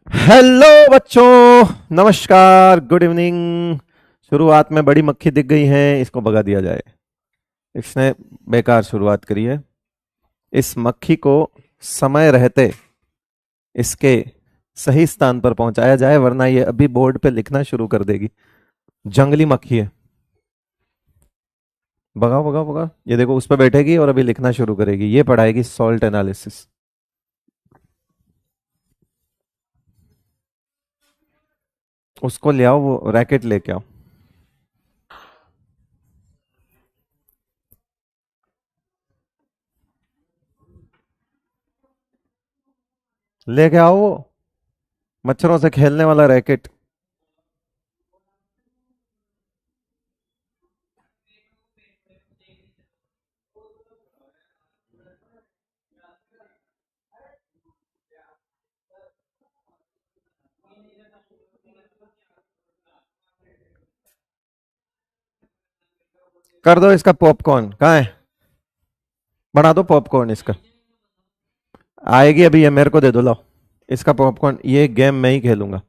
Hello बच्चों, नमस्कार, good evening. शुरुआत में बड़ी मक्खी दिख गई है, इसको भगा दिया जाए। इसने बेकार शुरुआत करी है। इस मक्खी को समय रहते इसके सही स्थान पर पहुंचाया जाए, वरना ये अभी बोर्ड पे लिखना शुरू कर देगी। जंगली मक्खी है। भगाओ भगाओ भगाओ। ये देखो, उस पर बैठेगी और अभी लिखना शुरू करेगी। ये पढ़ाएगी सॉल्ट एनालिसिस। उसको ले आओ, वो रैकेट लेके आओ। लेके आओ वो मच्छरों से खेलने वाला रैकेट। कर दो इसका पॉपकॉर्न। कहाँ है? बना दो पॉपकॉर्न इसका। आएगी अभी, ये मेरे को दे दो, लाओ इसका पॉपकॉर्न। ये गेम मैं ही खेलूंगा।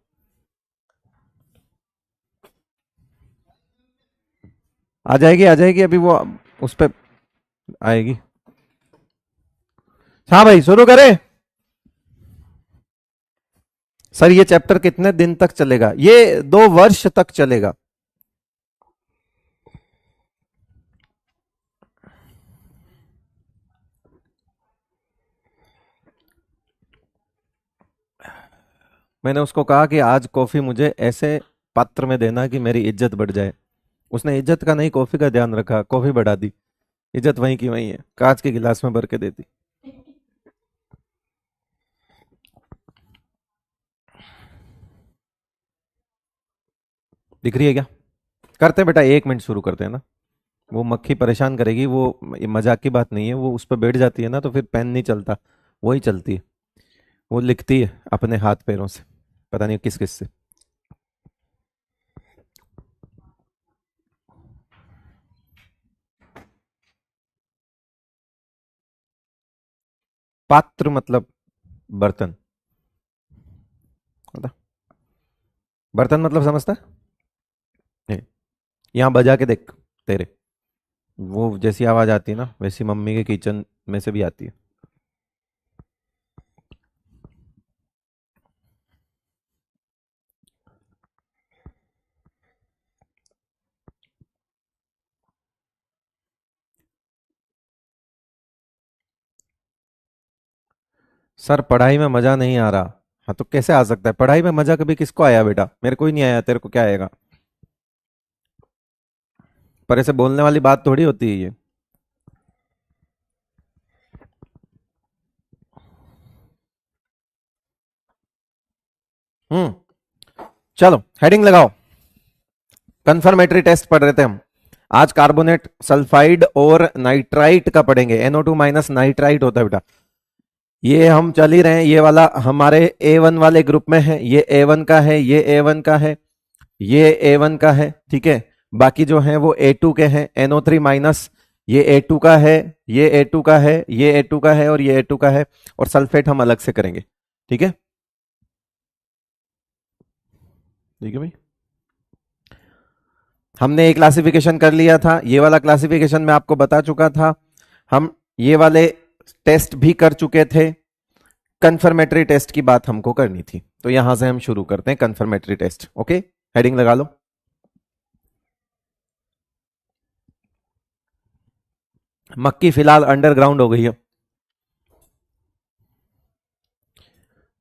आ जाएगी आ जाएगी अभी वो उस पे आएगी। हाँ भाई, शुरू करें। सर ये चैप्टर कितने दिन तक चलेगा? ये 2 वर्ष तक चलेगा। मैंने उसको कहा कि आज कॉफी मुझे ऐसे पात्र में देना कि मेरी इज्जत बढ़ जाए। उसने इज्जत का नहीं, कॉफी का ध्यान रखा, कॉफी बढ़ा दी। इज्जत वहीं की वहीं है, कांच के गिलास में भर के देती। दिख रही है क्या? करते हैं बेटा, 1 मिनट शुरू करते हैं ना। वो मक्खी परेशान करेगी, वो ये मजाक की बात नहीं है। वो उस पर बैठ जाती है ना, तो फिर पेन नहीं चलता, वही चलती है। वो लिखती है अपने हाथ पैरों से, पता नहीं किस किस से। पात्र मतलब बर्तन। बता, बर्तन मतलब समझता है? नहीं। यहाँ बजा के देख तेरे, वो जैसी आवाज आती है ना, वैसी मम्मी के किचन में से भी आती है। सर पढ़ाई में मजा नहीं आ रहा। हाँ तो कैसे आ सकता है पढ़ाई में मजा? कभी किसको आया बेटा? मेरे को ही नहीं आया, तेरे को क्या आएगा? पर ऐसे बोलने वाली बात थोड़ी होती है ये। हम्म। चलो हेडिंग लगाओ। कंफर्मेटरी टेस्ट पढ़ रहे थे हम। आज कार्बोनेट, सल्फाइड और नाइट्राइट का पढ़ेंगे। NO2 माइनस नाइट्राइट होता है बेटा। ये हम चल ही रहे हैं, ये वाला हमारे A1 वाले ग्रुप में है। ये A1 का है, ये A1 का है, ये A1 का है, ठीक है। बाकी जो है वो A2 के हैं। NO3 माइनस, ये A2 का है, ये A2 का है, ये A2 का है और ये A2 का है। और सल्फेट हम अलग से करेंगे, ठीक है। ठीक है भाई। हमने एक क्लासिफिकेशन कर लिया था, ये वाला क्लासिफिकेशन मैं आपको बता चुका था। हम ये वाले टेस्ट भी कर चुके थे। कंफर्मेटरी टेस्ट की बात हमको करनी थी, तो यहां से हम शुरू करते हैं कंफर्मेटरी टेस्ट। ओके, हेडिंग लगा लो। मक्की फिलहाल अंडरग्राउंड हो गई है।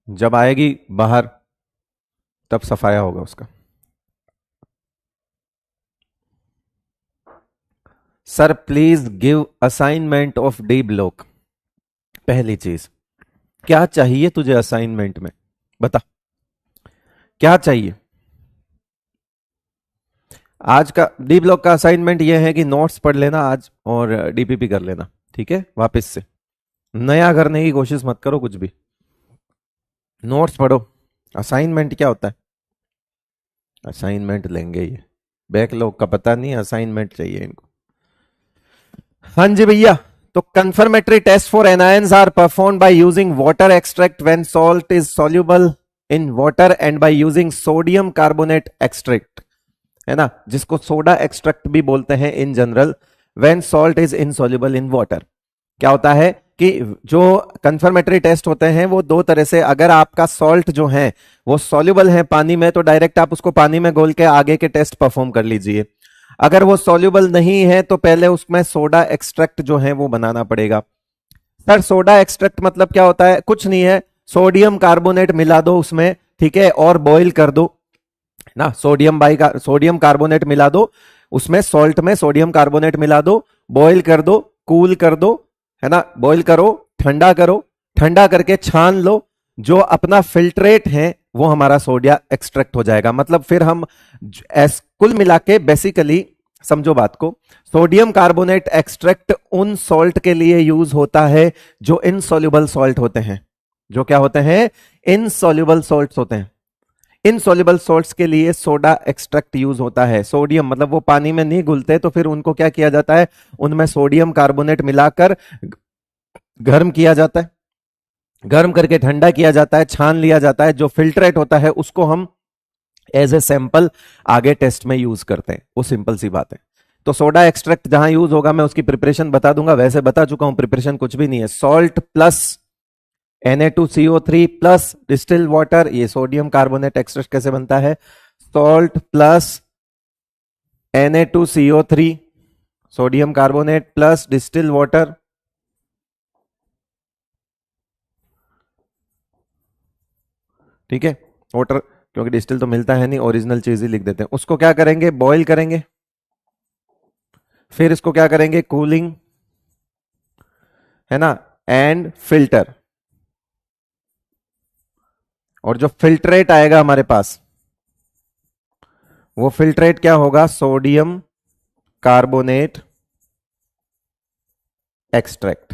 जब आएगी बाहर तब सफाया होगा उसका। Sir please give assignment of D block. पहली चीज, क्या चाहिए तुझे असाइनमेंट में? बता, क्या चाहिए? आज का डी ब्लॉक का असाइनमेंट यह है कि नोट्स पढ़ लेना आज और DPP कर लेना, ठीक है। वापस से नया करने की कोशिश मत करो कुछ भी। नोट्स पढ़ो। असाइनमेंट क्या होता है? असाइनमेंट लेंगे ये, बैकलॉग का पता नहीं, असाइनमेंट चाहिए इनको। हाँ जी भैया। तो confirmatory test for anions are perform by using water extract when salt is soluble in water and by using sodium carbonate extract, है ना, जिसको सोडा एक्सट्रैक्ट भी बोलते हैं in general, when salt is insoluble in water. क्या होता है कि जो कंफर्मेटरी टेस्ट होते हैं वो दो तरह से, अगर आपका सॉल्ट जो है वो सॉल्युबल है पानी में तो डायरेक्ट आप उसको पानी में घोल के आगे के टेस्ट परफॉर्म कर लीजिए। अगर वो सॉल्युबल नहीं है तो पहले उसमें सोडा एक्सट्रैक्ट जो है वो बनाना पड़ेगा। सर सोडा एक्सट्रैक्ट मतलब क्या होता है? कुछ नहीं है, सोडियम कार्बोनेट मिला दो उसमें, ठीक है, और बॉईल कर दो ना, सोडियम कार्बोनेट मिला दो उसमें, सॉल्ट में सोडियम कार्बोनेट मिला दो, बॉईल कर दो, कूल कर दो, है ना, बॉईल करो, करो, ठंडा करके छान लो, जो अपना फिल्ट्रेट है वो हमारा सोडिया एक्सट्रैक्ट हो जाएगा। मतलब फिर हम कुल मिला के बेसिकली समझो बात को, सोडियम कार्बोनेट एक्सट्रैक्ट उन सॉल्ट के लिए यूज होता है जो इनसॉल्युबल सॉल्ट होते हैं। जो क्या होते हैं? इनसॉल्युबल सॉल्ट्स होते हैं। इनसॉल्युबल सॉल्ट्स के लिए सोडा एक्सट्रैक्ट यूज होता है। सोडियम मतलब वो पानी में नहीं घुलते, तो फिर उनको क्या किया जाता है? उनमें सोडियम कार्बोनेट मिलाकर गर्म किया जाता है, गर्म करके ठंडा किया जाता है, छान लिया जाता है, जो फिल्ट्रेट होता है उसको हम एज ए सैंपल आगे टेस्ट में यूज करते हैं। वो सिंपल सी बात है। तो सोडा एक्सट्रैक्ट जहां यूज होगा मैं उसकी प्रिपरेशन बता दूंगा, वैसे बता चुका हूं, प्रिपरेशन कुछ भी नहीं है। Salt plus Na2CO3 plus distil water, ये सोडियम कार्बोनेट एक्सट्रैक्ट कैसे बनता है? Salt plus Na2CO3 sodium carbonate plus distil water, ठीक है, वाटर, क्योंकि डिस्टिल तो मिलता है नहीं, ओरिजिनल चीज ही लिख देते हैं। उसको क्या करेंगे? बॉईल करेंगे, फिर इसको क्या करेंगे? कूलिंग, है ना, एंड फिल्टर। और जो फिल्ट्रेट आएगा हमारे पास, वो फिल्ट्रेट क्या होगा? Sodium carbonate extract.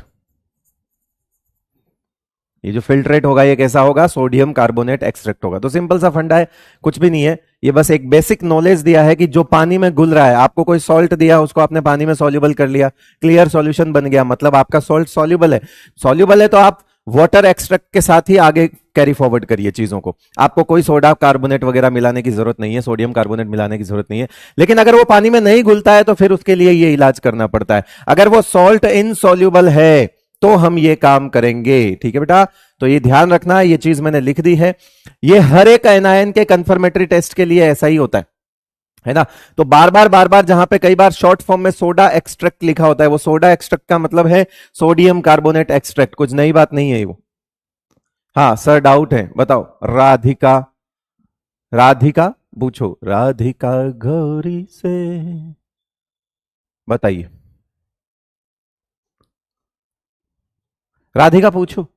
ये जो फिल्ट्रेट होगा ये कैसा होगा? सोडियम कार्बोनेट एक्सट्रैक्ट होगा। तो सिंपल सा फंडा है, कुछ भी नहीं है, ये बस एक बेसिक नॉलेज दिया है कि जो पानी में घुल रहा है, आपको कोई सॉल्ट दिया, उसको आपने पानी में सॉल्युबल कर लिया, क्लियर सॉल्यूशन बन गया, मतलब आपका सॉल्ट सॉल्युबल है। सॉल्युबल है तो आप वाटर एक्सट्रैक्ट के साथ ही आगे कैरी फॉरवर्ड करिए चीजों को। आपको कोई सोडा कार्बोनेट वगैरह मिलाने की जरूरत नहीं है, सोडियम कार्बोनेट मिलाने की जरूरत नहीं है। लेकिन अगर वो पानी में नहीं घुलता है तो फिर उसके लिए ये इलाज करना पड़ता है। अगर वो सॉल्ट इनसॉल्युबल है तो हम ये काम करेंगे, ठीक है बेटा। तो ये ध्यान रखना, ये चीज मैंने लिख दी है। ये हर एक एनायन के कंफर्मेटरी टेस्ट के लिए ऐसा ही होता है ना। तो बार बार जहां पे कई बार शॉर्ट फॉर्म में सोडा एक्सट्रैक्ट लिखा होता है, वो सोडा एक्सट्रैक्ट का मतलब है सोडियम कार्बोनेट एक्सट्रैक्ट, कुछ नई बात नहीं है वो। हाँ सर डाउट है, बताओ। राधिका, राधिका पूछो, राधिका गौरी से बताइए, राधिका पूछो।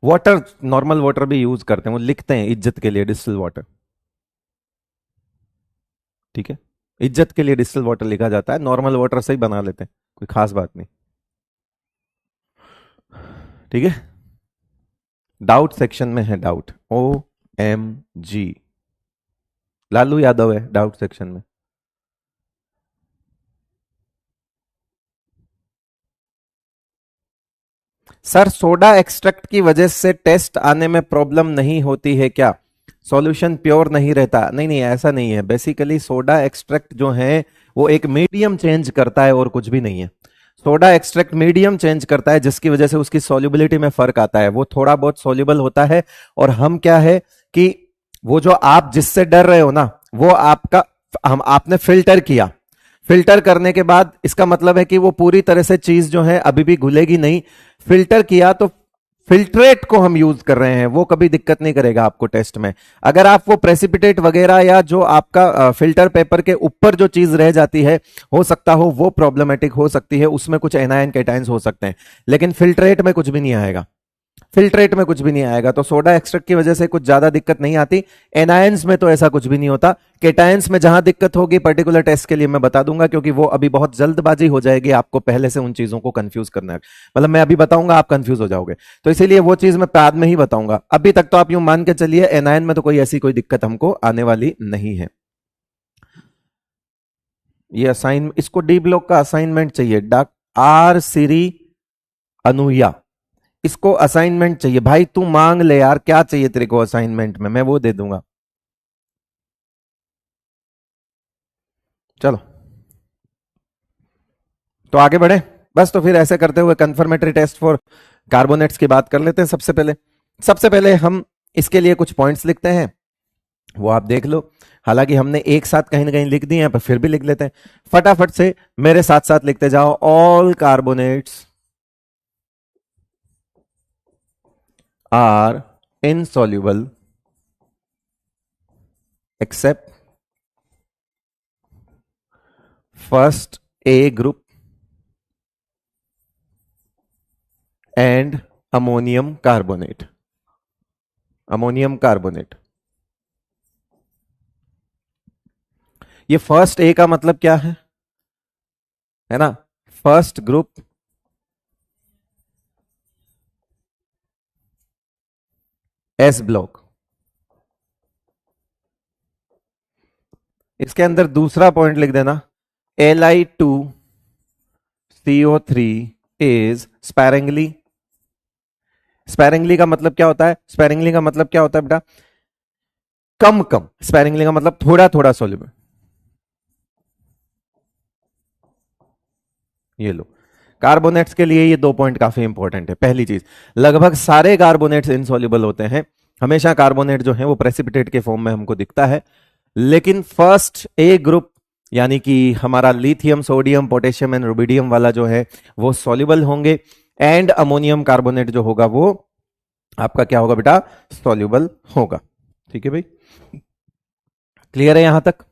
वाटर, नॉर्मल वाटर भी यूज करते हैं, वो लिखते हैं इज्जत के लिए डिस्टिल वाटर, ठीक है, इज्जत के लिए डिस्टिल वाटर लिखा जाता है, नॉर्मल वाटर से ही बना लेते हैं, कोई खास बात नहीं, ठीक है। डाउट सेक्शन में है, डाउट, OMG, लालू यादव है डाउट सेक्शन में। सर सोडा एक्सट्रैक्ट की वजह से टेस्ट आने में प्रॉब्लम नहीं होती है क्या? सॉल्यूशन प्योर नहीं रहता? नहीं नहीं, ऐसा नहीं है। बेसिकली सोडा एक्सट्रैक्ट जो है वो एक मीडियम चेंज करता है और कुछ भी नहीं है। सोडा एक्सट्रैक्ट मीडियम चेंज करता है, जिसकी वजह से उसकी सॉल्युबिलिटी में फर्क आता है, वो थोड़ा बहुत सॉल्युबल होता है। और हम क्या है कि वो जो आप जिससे डर रहे हो ना, वो आपका, हम आपने फिल्टर किया, फिल्टर करने के बाद इसका मतलब है कि वो पूरी तरह से चीज जो है अभी भी घुलेगी नहीं। फिल्टर किया तो फिल्ट्रेट को हम यूज कर रहे हैं, वो कभी दिक्कत नहीं करेगा आपको टेस्ट में। अगर आप वो प्रेसिपिटेट वगैरह या जो आपका फिल्टर पेपर के ऊपर जो चीज रह जाती है, हो सकता हो वो प्रॉब्लमेटिक हो सकती है, उसमें कुछ एनायन कैटायंस हो सकते हैं, लेकिन फिल्ट्रेट में कुछ भी नहीं आएगा, फिल्ट्रेट में कुछ भी नहीं आएगा। तो सोडा एक्सट्रैक्ट की वजह से कुछ ज्यादा दिक्कत नहीं आती। एनायंस में तो ऐसा कुछ भी नहीं होता। केटायंस में जहां दिक्कत होगी पर्टिकुलर टेस्ट के लिए मैं बता दूंगा, क्योंकि वो अभी बहुत जल्दबाजी हो जाएगी, आपको पहले से उन चीजों को कंफ्यूज करना है, मतलब मैं अभी बताऊंगा आप कंफ्यूज हो जाओगे, तो इसीलिए वो चीज मैं बाद में ही बताऊंगा। अभी तक तो आप यूं मान के चलिए एनायन में तो कोई ऐसी कोई दिक्कत हमको आने वाली नहीं है। ये असाइन, इसको डी ब्लॉक का असाइनमेंट चाहिए। आर सिरी अनुया, इसको असाइनमेंट चाहिए भाई। तू मांग ले यार, क्या चाहिए तेरे को असाइनमेंट में, मैं वो दे दूंगा। चलो तो आगे बढ़े बस। तो फिर ऐसे करते हुए कंफर्मेटरी टेस्ट फॉर कार्बोनेट्स की बात कर लेते हैं। सबसे पहले हम इसके लिए कुछ पॉइंट्स लिखते हैं, वो आप देख लो। हालांकि हमने एक साथ कहीं ना कहीं लिख दिए हैं, पर फिर भी लिख लेते हैं फटाफट से। मेरे साथ साथ लिखते जाओ। All carbonates are insoluble except first A group and ammonium carbonate. Ammonium carbonate, ये फर्स्ट ए का मतलब क्या है ना, फर्स्ट ग्रुप एस ब्लॉक। इसके अंदर दूसरा पॉइंट लिख देना, Li2CO3 इज स्पैरिंगली। स्पैरिंगली का मतलब क्या होता है? स्पैरिंगली का मतलब क्या होता है बेटा? कम कम। स्पैरिंगली का मतलब थोड़ा थोड़ा सोल्यूबल। ये लो, कार्बोनेट्स के लिए ये दो पॉइंट काफी इंपॉर्टेंट है। पहली चीज, लगभग सारे कार्बोनेट्स इनसॉल्युबल होते हैं। हमेशा कार्बोनेट जो है वो प्रेसिपिटेट के फॉर्म में हमको दिखता है, लेकिन फर्स्ट ए ग्रुप यानी कि हमारा lithium, sodium, potassium and rubidium वाला जो है वो सॉल्युबल होंगे। एंड अमोनियम कार्बोनेट जो होगा वो आपका क्या होगा बेटा? सॉल्युबल होगा। ठीक है भाई, क्लियर है यहां तक?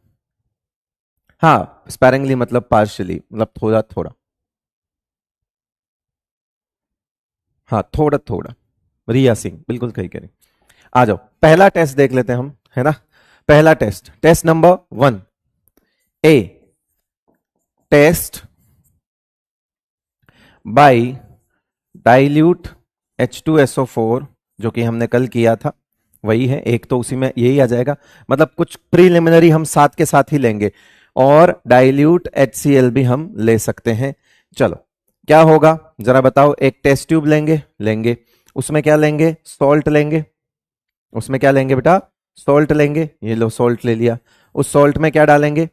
हाँ, स्पैरिंगली मतलब पार्शियली, मतलब थोड़ा थोड़ा। हाँ, थोड़ा थोड़ा। रिया सिंह बिल्कुल सही कह रही। आ जाओ, पहला टेस्ट देख लेते हैं हम, है ना। पहला test, test number 1 A, test by dilute H2SO4, जो कि हमने कल किया था वही है। एक तो उसी में यही आ जाएगा, मतलब कुछ प्रीलिमिनरी हम साथ के साथ ही लेंगे, और डाइल्यूट HCl भी हम ले सकते हैं। चलो क्या होगा जरा बताओ। एक टेस्ट ट्यूब लेंगे, उसमें क्या लेंगे? सॉल्ट लेंगे। उसमें क्या लेंगे बेटा? सॉल्ट लेंगे। ये लो, सॉल्ट ले लिया। उस सॉल्ट में क्या डालेंगे?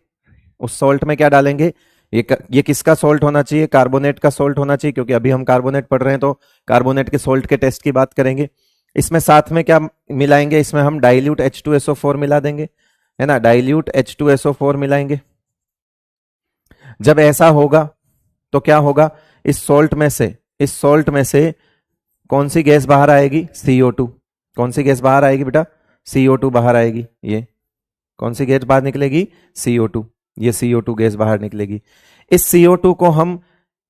उस सॉल्ट में क्या डालेंगे? ये किसका सॉल्ट होना चाहिए? कार्बोनेट का सॉल्ट होना चाहिए, क्योंकि अभी हम कार्बोनेट पढ़ रहे हैं तो कार्बोनेट के सॉल्ट के टेस्ट की बात करेंगे। इसमें साथ में क्या मिलाएंगे? इसमें हम डाइल्यूट H2SO4 मिला देंगे, है ना। डाइल्यूट H2SO4 मिलाएंगे। जब ऐसा होगा तो क्या होगा? इस सॉल्ट में से कौन सी गैस बाहर आएगी? CO2। कौन सी गैस बाहर आएगी बेटा? CO2 बाहर आएगी। ये कौन सी गैस बाहर निकलेगी? CO2। ये CO2 गैस बाहर निकलेगी। इस CO2 को हम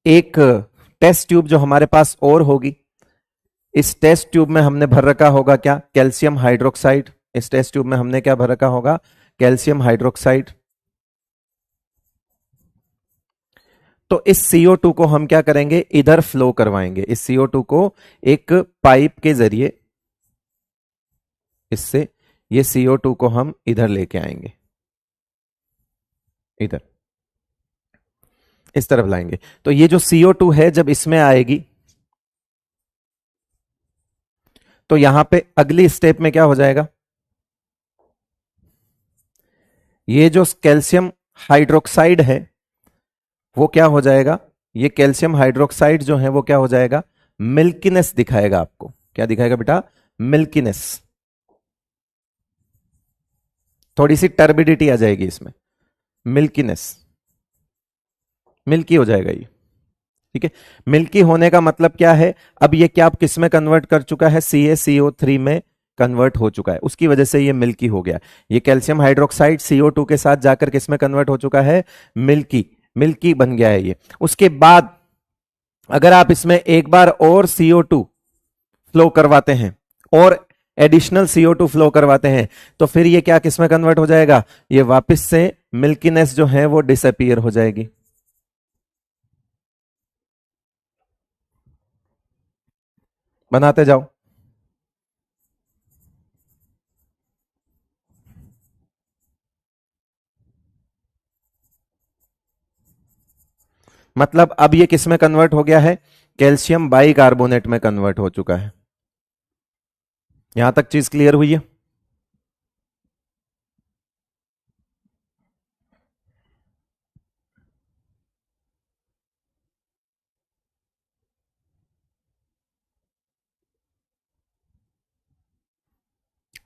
एक टेस्ट ट्यूब जो हमारे पास और होगी, इस टेस्ट ट्यूब में हमने भर रखा होगा क्या? Calcium hydroxide. इस टेस्ट ट्यूब में हमने क्या भर रखा होगा? Calcium hydroxide. तो इस CO2 को हम क्या करेंगे? इधर फ्लो करवाएंगे। इस CO2 को एक पाइप के जरिए, इससे ये CO2 को हम इधर लेके आएंगे, इधर इस तरफ लाएंगे। तो ये जो CO2 है जब इसमें आएगी, तो यहां पे अगली स्टेप में क्या हो जाएगा? ये जो कैल्शियम हाइड्रोक्साइड है वो क्या हो जाएगा? ये कैल्शियम हाइड्रोक्साइड जो है वो क्या हो जाएगा? मिल्कीनेस दिखाएगा आपको। क्या दिखाएगा बेटा? मिल्कीनेस। थोड़ी सी टर्बिडिटी आ जाएगी इसमें, मिल्कीनेस। मिल्की हो जाएगा ये। ठीक है, मिल्की होने का मतलब क्या है? अब ये क्या किस में कन्वर्ट कर चुका है? CaCO3 में कन्वर्ट हो चुका है, उसकी वजह से ये मिल्की हो गया। ये कैल्शियम हाइड्रोक्साइड CO2 के साथ जाकर किस में कन्वर्ट हो चुका है? मिल्की। मिल्की बन गया है ये। उसके बाद अगर आप इसमें एक बार और CO2 फ्लो करवाते हैं, और एडिशनल CO2 फ्लो करवाते हैं, तो फिर ये क्या किस में कन्वर्ट हो जाएगा? ये वापस से मिल्कीनेस जो है वो डिसअपियर हो जाएगी। बनाते जाओ। मतलब अब ये किस में कन्वर्ट हो गया है, कैल्शियम बाइकार्बोनेट में कन्वर्ट हो चुका है। यहां तक चीज क्लियर हुई है?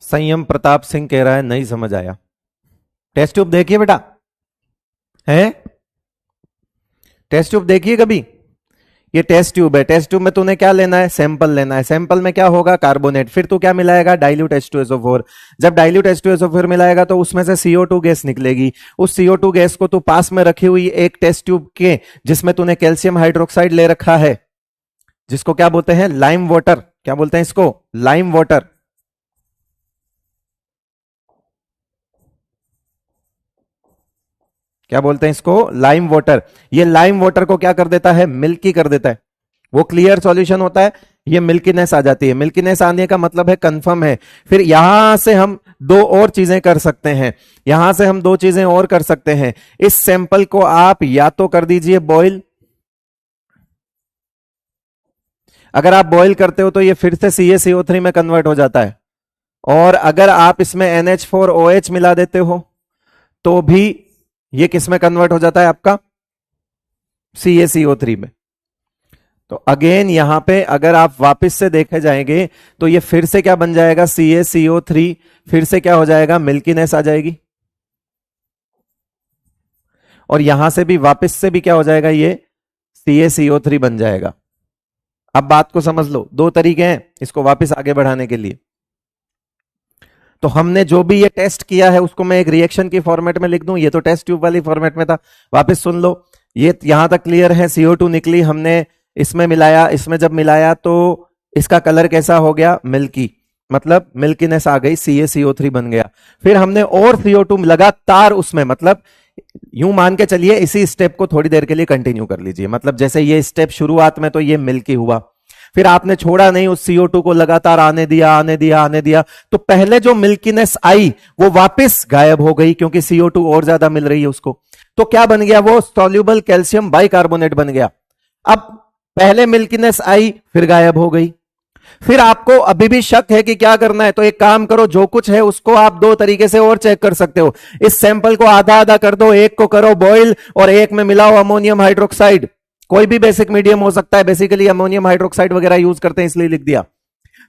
संयम प्रताप सिंह कह रहा है नहीं समझ आया। टेस्ट ट्यूब देखिए बेटा, है टेस्ट ट्यूब देखिए कभी। ये टेस्ट ट्यूब है, टेस्ट ट्यूब में तूने क्या लेना है, सैंपल लेना है। सैंपल में क्या होगा, कार्बोनेट। फिर तू क्या मिलाएगा, डाइल्यूट H2SO4। जब डाइल्यूट H2SO4 मिलाएगा तो उसमें से CO2 गैस निकलेगी। उस CO2 गैस को तू पास में रखी हुई एक टेस्ट ट्यूब के, जिसमें तूने कैल्शियम हाइड्रोक्साइड ले रखा है, जिसको क्या बोलते हैं, लाइम वाटर। क्या बोलते हैं इसको, लाइम वाटर। क्या बोलते हैं इसको, लाइम वाटर। ये लाइम वाटर को क्या कर देता है, मिल्की कर देता है। वो क्लियर सॉल्यूशन होता है, ये मिल्कीनेस आ जाती है। मिल्कीनेस आने का मतलब है कंफर्म है। फिर यहां से हम दो और चीजें कर सकते हैं, यहां से हम दो चीजें और कर सकते हैं। इस सैंपल को आप या तो कर दीजिए बॉयल, अगर आप बॉयल करते हो तो ये फिर से CaCO3 में कन्वर्ट हो जाता है। और अगर आप इसमें NH4OH मिला देते हो तो भी ये किस में कन्वर्ट हो जाता है आपका, CaCO3 में। तो अगेन यहां पे अगर आप वापस से देखे जाएंगे तो ये फिर से क्या बन जाएगा, CaCO3। फिर से क्या हो जाएगा, मिल्कीनेस आ जाएगी। और यहां से भी वापस से भी क्या हो जाएगा, ये CaCO3 बन जाएगा। अब बात को समझ लो, दो तरीके हैं इसको वापस आगे बढ़ाने के लिए। तो हमने जो भी ये टेस्ट किया है उसको मैं एक रिएक्शन की फॉर्मेट में लिख दूं, ये तो टेस्ट ट्यूब वाली फॉर्मेट में था। वापस सुन लो, ये यहां तक क्लियर है। CO2 निकली, हमने इसमें मिलाया, इसमें जब मिलाया तो इसका कलर कैसा हो गया, मिल्की, मतलब मिल्कीनेस आ गई, CaCO3 बन गया। फिर हमने और CO2 लगातार उसमें, मतलब यूं मान के चलिए इसी स्टेप को थोड़ी देर के लिए कंटिन्यू कर लीजिए। मतलब जैसे ये स्टेप शुरुआत में तो ये मिल्की हुआ, फिर आपने छोड़ा नहीं, उस CO2 को लगातार आने दिया आने दिया आने दिया, तो पहले जो मिल्कीनेस आई वो वापस गायब हो गई, क्योंकि CO2 और ज्यादा मिल रही है उसको। तो क्या बन गया, वो सॉल्युबल कैल्शियम बाइकार्बोनेट बन गया। अब पहले मिल्कीनेस आई फिर गायब हो गई। फिर आपको अभी भी शक है कि क्या करना है, तो एक काम करो, जो कुछ है उसको आप दो तरीके से और चेक कर सकते हो। इस सैंपल को आधा आधा कर दो, एक को करो बॉयल और एक में मिलाओ अमोनियम हाइड्रोक्साइड। कोई भी बेसिक मीडियम हो सकता है, बेसिकली अमोनियम हाइड्रोक्साइड वगैरह यूज करते हैं इसलिए लिख दिया।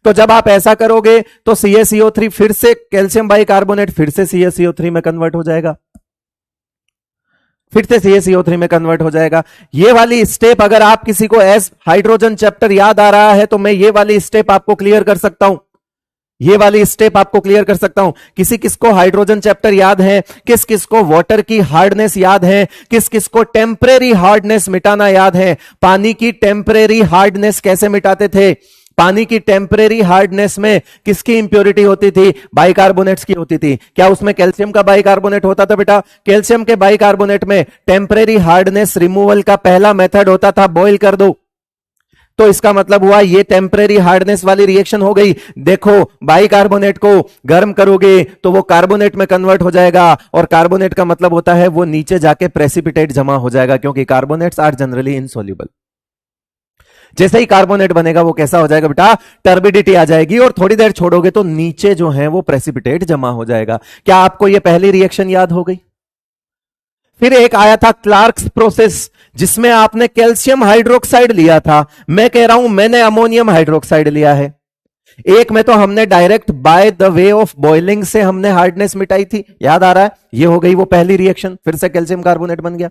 तो जब आप ऐसा करोगे तो CaCO3 फिर से कैल्शियम बाइकार्बोनेट फिर से CaCO3 में कन्वर्ट हो जाएगा, फिर से CaCO3 में कन्वर्ट हो जाएगा। ये वाली स्टेप अगर आप किसी को एज हाइड्रोजन चैप्टर याद आ रहा है तो मैं ये वाली स्टेप आपको क्लियर कर सकता हूं, ये वाली स्टेप आपको क्लियर कर सकता हूं। किसी किस को हाइड्रोजन चैप्टर याद है, किस किस को वाटर की हार्डनेस याद है, किस किस को टेम्परेरी हार्डनेस मिटाना याद है। पानी की टेम्परेरी हार्डनेस कैसे मिटाते थे, पानी की टेम्परेरी हार्डनेस में किसकी इंप्योरिटी होती थी, बाइकार्बोनेट्स की होती थी। क्या उसमें कैल्शियम का बाइकार्बोनेट होता था बेटा, कैल्शियम के बाइकार्बोनेट में टेम्परेरी हार्डनेस रिमूवल का पहला मेथड होता था बॉयल कर दो। तो इसका मतलब हुआ ये टेम्परेरी हार्डनेस वाली रिएक्शन हो गई। देखो बाइकार्बोनेट को गर्म करोगे तो वो कार्बोनेट में कन्वर्ट हो जाएगा, और कार्बोनेट का मतलब होता है वो नीचे जाके प्रेसिपिटेट जमा हो जाएगा, क्योंकि कार्बोनेट्स आर जनरली इनसॉल्युबल। जैसे ही कार्बोनेट बनेगा वो कैसा हो जाएगा बेटा, टर्बिडिटी आ जाएगी, और थोड़ी देर छोड़ोगे तो नीचे जो है वो प्रेसिपिटेट जमा हो जाएगा। क्या आपको ये पहली रिएक्शन याद हो गई? फिर एक आया था क्लार्क्स प्रोसेस, जिसमें आपने कैल्शियम हाइड्रोक्साइड लिया था, मैं कह रहा हूं मैंने अमोनियम हाइड्रोक्साइड लिया है। एक में तो हमने direct by the way of boiling से हमने हार्डनेस मिटाई थी, याद आ रहा है, ये हो गई वो पहली रिएक्शन, फिर से कैल्शियम कार्बोनेट बन गया।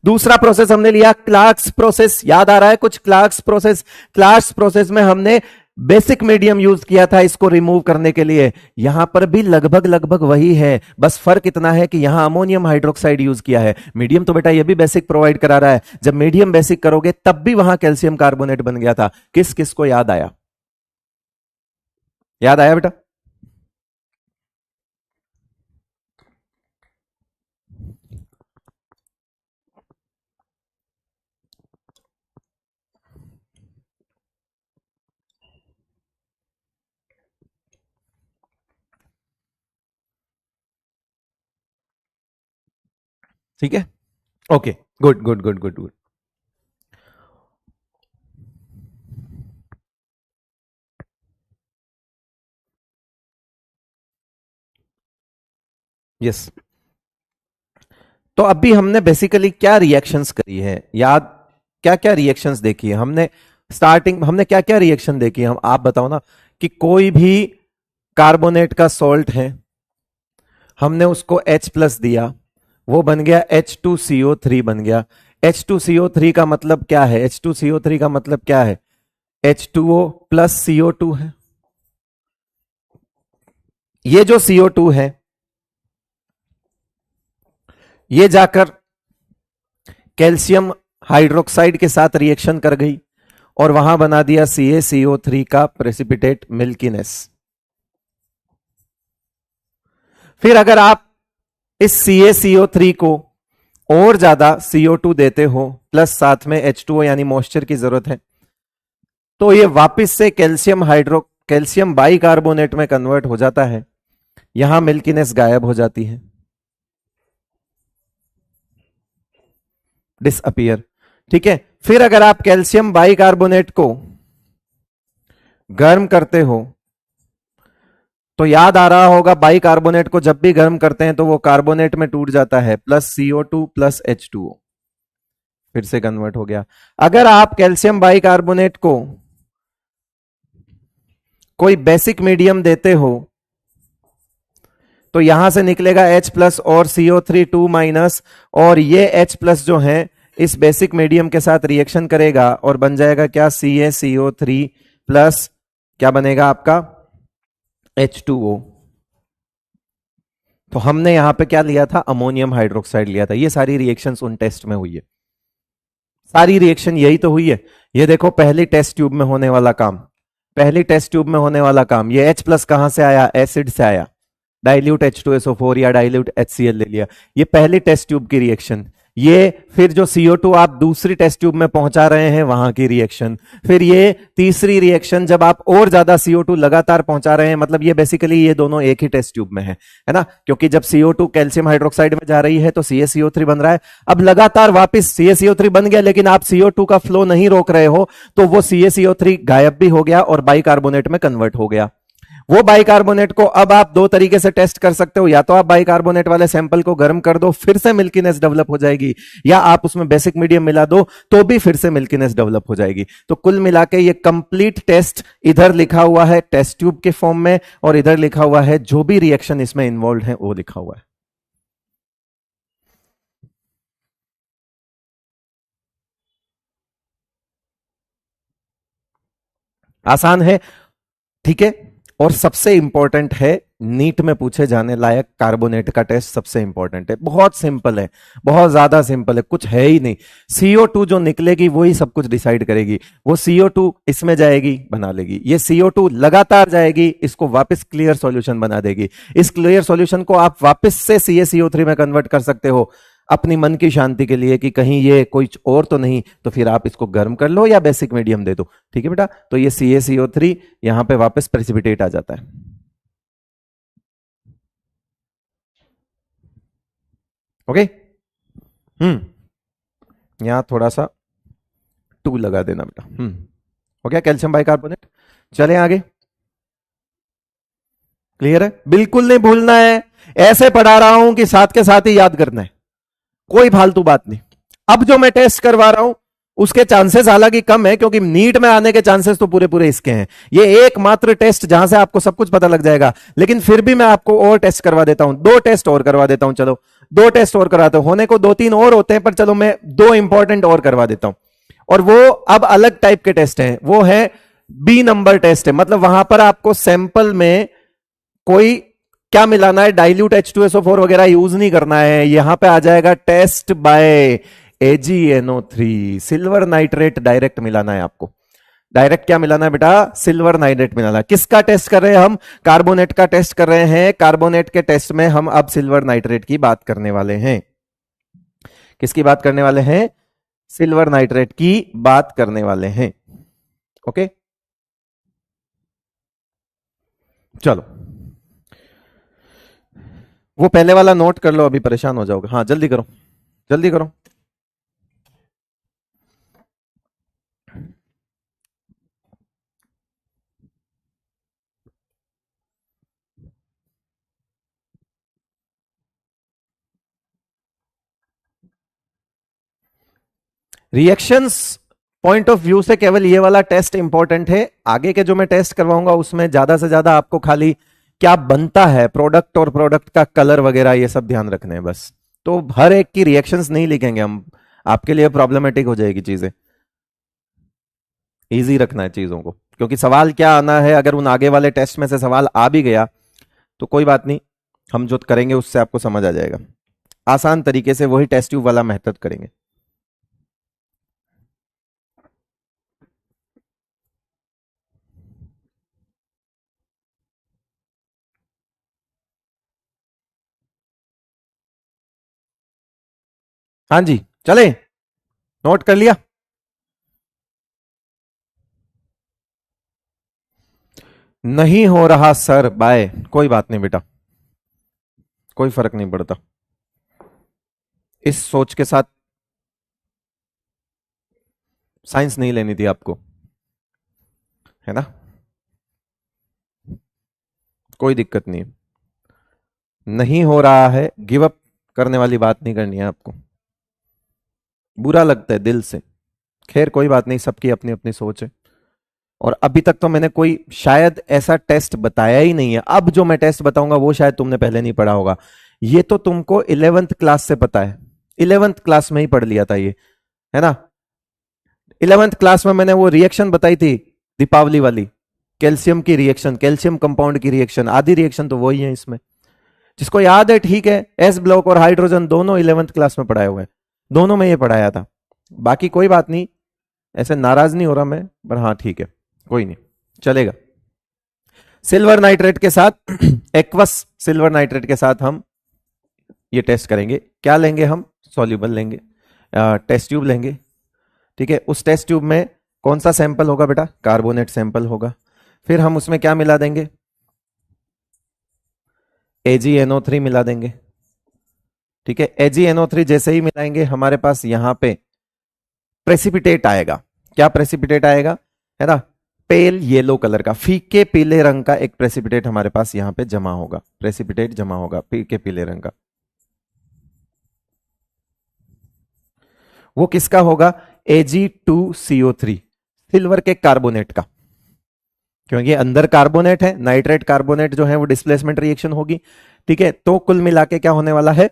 दूसरा प्रोसेस हमने लिया क्लार्क्स प्रोसेस, याद आ रहा है कुछ, क्लार्क्स प्रोसेस। क्लार्क्स प्रोसेस में हमने बेसिक मीडियम यूज किया था इसको रिमूव करने के लिए। यहां पर भी लगभग लगभग वही है, बस फर्क इतना है कि यहां अमोनियम हाइड्रोक्साइड यूज किया है। मीडियम तो बेटा ये भी बेसिक प्रोवाइड करा रहा है, जब मीडियम बेसिक करोगे तब भी वहां कैल्शियम कार्बोनेट बन गया था। किस किस को याद आया, याद आया बेटा? ठीक है, okay, good good good good good. Yes. तो अभी हमने बेसिकली क्या रिएक्शंस करी है, याद क्या क्या रिएक्शंस देखी है हमने? स्टार्टिंग हमने क्या क्या रिएक्शन देखी है, हम आप बताओ ना। कि कोई भी कार्बोनेट का सॉल्ट है, हमने उसको H प्लस दिया, वो बन गया H2CO3 बन गया। H2CO3 का मतलब क्या है? H2CO3 का मतलब क्या है? H2O प्लस CO2 है। ये जो CO2 है ये जाकर कैल्शियम हाइड्रोक्साइड के साथ रिएक्शन कर गई और वहां बना दिया CaCO3 का प्रेसिपिटेट मिल्कीनेस। फिर अगर आप इस CaCO3 को और ज्यादा CO2 देते हो प्लस साथ में H2O यानी मॉइस्चर की जरूरत है, तो ये वापस से कैल्शियम बाइकार्बोनेट में कन्वर्ट हो जाता है। यहां मिल्कीनेस गायब हो जाती है, डिसअपियर। ठीक है। फिर अगर आप कैल्शियम बाइकार्बोनेट को गर्म करते हो, तो याद आ रहा होगा बाइकार्बोनेट को जब भी गर्म करते हैं तो वो कार्बोनेट में टूट जाता है, प्लस CO2 प्लस H2O, फिर से कन्वर्ट हो गया। अगर आप कैल्शियम बाइकार्बोनेट को कोई बेसिक मीडियम देते हो, तो यहां से निकलेगा H प्लस और CO3 2 माइनस, और ये H प्लस जो है इस बेसिक मीडियम के साथ रिएक्शन करेगा और बन जाएगा क्या? CaCO3 प्लस क्या बनेगा आपका? H2O। तो हमने यहां पे क्या लिया था? अमोनियम हाइड्रोक्साइड लिया था। ये सारी रिएक्शंस उन टेस्ट में हुई है, सारी रिएक्शन यही तो हुई है। ये देखो पहली टेस्ट ट्यूब में होने वाला काम, पहली टेस्ट ट्यूब में होने वाला काम, ये H प्लस कहां से आया? एसिड से आया। डाइल्यूट H2SO4 या डाइल्यूट HCl ले लिया। ये पहली टेस्ट ट्यूब की रिएक्शन। ये फिर जो CO2 आप दूसरी टेस्ट ट्यूब में पहुंचा रहे हैं वहां की रिएक्शन। फिर ये तीसरी रिएक्शन जब आप और ज्यादा CO2 लगातार पहुंचा रहे हैं, मतलब ये बेसिकली ये दोनों एक ही टेस्ट ट्यूब में है ना? क्योंकि जब CO2 कैल्शियम हाइड्रोक्साइड में जा रही है तो CaCO3 बन रहा है। अब लगातार वापस CaCO3 बन गया, लेकिन आप CO2 का फ्लो नहीं रोक रहे हो, तो वो CaCO3 गायब भी हो गया और बाइकार्बोनेट में कन्वर्ट हो गया। वो बाइकार्बोनेट को अब आप दो तरीके से टेस्ट कर सकते हो, या तो आप बाइकार्बोनेट वाले सैंपल को गर्म कर दो, फिर से मिल्कीनेस डेवलप हो जाएगी, या आप उसमें बेसिक मीडियम मिला दो तो भी फिर से मिल्कीनेस डेवलप हो जाएगी। तो कुल मिला के ये कंप्लीट टेस्ट इधर लिखा हुआ है टेस्ट ट्यूब के फॉर्म में, और इधर लिखा हुआ है जो भी रिएक्शन इसमें इन्वॉल्व है वो लिखा हुआ है। आसान है, ठीक है। और सबसे इंपॉर्टेंट है, नीट में पूछे जाने लायक कार्बोनेट का टेस्ट सबसे इंपॉर्टेंट है। बहुत सिंपल है, बहुत ज्यादा सिंपल है, कुछ है ही नहीं। CO2 जो निकलेगी वही सब कुछ डिसाइड करेगी। वो CO2 इसमें जाएगी, बना लेगी। ये CO2 लगातार जाएगी, इसको वापस क्लियर सॉल्यूशन बना देगी। इस क्लियर सॉल्यूशन को आप वापस से CaCO3 में कन्वर्ट कर सकते हो अपनी मन की शांति के लिए, कि कहीं ये कोई और तो नहीं, तो फिर आप इसको गर्म कर लो या बेसिक मीडियम दे दो। ठीक है बेटा, तो ये CaCO3 यहां पे वापस प्रेसिपिटेट आ जाता है। ओके। यहां थोड़ा सा 2 लगा देना बेटा। हो गया कैल्शियम बाइकार्बोनेट। चले आगे। क्लियर है? बिल्कुल नहीं भूलना है, ऐसे पढ़ा रहा हूं कि साथ के साथ ही याद करना है, कोई फालतू बात नहीं। अब जो मैं टेस्ट करवा रहा हूं उसके चांसेस हालांकि कम है, क्योंकि नीट में आने के चांसेस तो पूरे पूरे इसके हैं। ये एकमात्र टेस्ट जहां से आपको सब कुछ पता लग जाएगा, लेकिन फिर भी मैं आपको और टेस्ट करवा देता हूं, 2 टेस्ट और करवा देता हूं। चलो 2 टेस्ट और कराता हूं, होने को 2-3 और होते हैं, पर चलो मैं 2 इंपॉर्टेंट और करवा देता हूं। और वो अब अलग टाइप के टेस्ट हैं, वो है बी नंबर टेस्ट है। मतलब वहां पर आपको सैंपल में कोई क्या मिलाना है? डाइल्यूट H2SO4 वगैरह यूज नहीं करना है। यहां पे आ जाएगा test by AgNO3, silver nitrate direct मिलाना है आपको। डायरेक्ट क्या मिलाना है बेटा? सिल्वर नाइट्रेट मिलाना है। किसका टेस्ट कर रहे हैं हम? कार्बोनेट का टेस्ट कर रहे हैं। कार्बोनेट के टेस्ट में हम अब सिल्वर नाइट्रेट की बात करने वाले हैं। किसकी बात करने वाले हैं? सिल्वर नाइट्रेट की बात करने वाले हैं। ओके, चलो वो पहले वाला नोट कर लो, अभी परेशान हो जाओगे। हाँ जल्दी करो, जल्दी करो। रिएक्शंस पॉइंट ऑफ व्यू से केवल ये वाला टेस्ट इंपॉर्टेंट है, आगे के जो मैं टेस्ट करवाऊंगा उसमें ज्यादा से ज्यादा आपको खाली क्या बनता है प्रोडक्ट और प्रोडक्ट का कलर वगैरह ये सब ध्यान रखने हैं बस। तो हर एक की रिएक्शंस नहीं लिखेंगे हम, आपके लिए प्रॉब्लमेटिक हो जाएगी चीजें, इजी रखना है चीजों को, क्योंकि सवाल क्या आना है, अगर उन आगे वाले टेस्ट में से सवाल आ भी गया तो कोई बात नहीं, हम जो करेंगे उससे आपको समझ आ जाएगा, आसान तरीके से वही टेस्ट ट्यूब वाला मेथड करेंगे। हाँ जी चले, नोट कर लिया? नहीं हो रहा सर बाय, कोई बात नहीं बेटा, कोई फर्क नहीं पड़ता, इस सोच के साथ साइंस नहीं लेनी थी आपको, है ना, कोई दिक्कत नहीं है। नहीं हो रहा है गिव अप करने वाली बात नहीं करनी है आपको, बुरा लगता है दिल से, खैर कोई बात नहीं, सबकी अपनी अपनी सोच है। और अभी तक तो मैंने कोई शायद ऐसा टेस्ट बताया ही नहीं है, अब जो मैं टेस्ट बताऊंगा वो शायद तुमने पहले नहीं पढ़ा होगा, ये तो तुमको 11th क्लास से पता है, 11th क्लास में ही पढ़ लिया था ये, है ना। 11th क्लास में मैंने वो रिएक्शन बताई थी दीपावली वाली, कैल्शियम की रिएक्शन, कैल्शियम कंपाउंड की रिएक्शन, आधी रिएक्शन तो वही है इसमें, जिसको याद है ठीक है, एस ब्लॉक और हाइड्रोजन दोनों 11th क्लास में पढ़ाए हुए हैं, दोनों में ये पढ़ाया था, बाकी कोई बात नहीं, ऐसे नाराज नहीं हो रहा मैं, पर हाँ ठीक है कोई नहीं चलेगा। सिल्वर नाइट्रेट के साथ एक्वस सिल्वर नाइट्रेट के साथ हम ये टेस्ट करेंगे, क्या लेंगे हम, सॉल्यूबल लेंगे, टेस्ट ट्यूब लेंगे, ठीक है। उस टेस्ट ट्यूब में कौन सा सैंपल होगा बेटा, कार्बोनेट सैंपल होगा, फिर हम उसमें क्या मिला देंगे, AgNO3 मिला देंगे, ठीक है। AgNO3 जैसे ही मिलाएंगे हमारे पास यहां पे प्रेसिपिटेट आएगा, क्या प्रेसिपिटेट आएगा, है ना, पेल येलो कलर का, फीके पीले रंग का एक प्रेसिपिटेट हमारे पास यहां पे जमा होगा, प्रेसिपिटेट जमा होगा फीके पीले रंग का, वो किसका होगा, Ag2CO3 सिल्वर के कार्बोनेट का, क्योंकि अंदर कार्बोनेट है, नाइट्रेट कार्बोनेट जो है वो डिस्प्लेसमेंट रिएक्शन होगी, ठीक है। तो कुल मिला के क्या होने वाला है,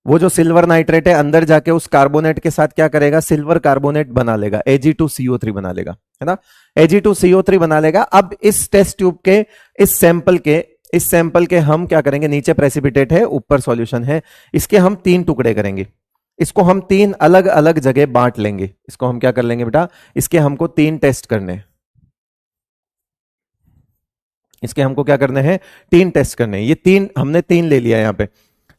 वो जो सिल्वर नाइट्रेट है अंदर जाके उस कार्बोनेट के साथ क्या करेगा, सिल्वर कार्बोनेट बना लेगा, Ag2CO3 बना लेगा, है ना, Ag2CO3 बना लेगा। अब इस टेस्ट ट्यूब के इस सैंपल के हम क्या करेंगे, नीचे प्रेसिपिटेट है ऊपर सॉल्यूशन है, इसके हम 3 टुकड़े करेंगे, इसको हम 3 अलग अलग जगह बांट लेंगे, इसको हम क्या कर लेंगे बेटा, इसके हमको 3 टेस्ट करने हैं, इसके हमको क्या करने हैं, 3 टेस्ट करने हैं, ये 3 हमने 3 ले लिया यहां पे।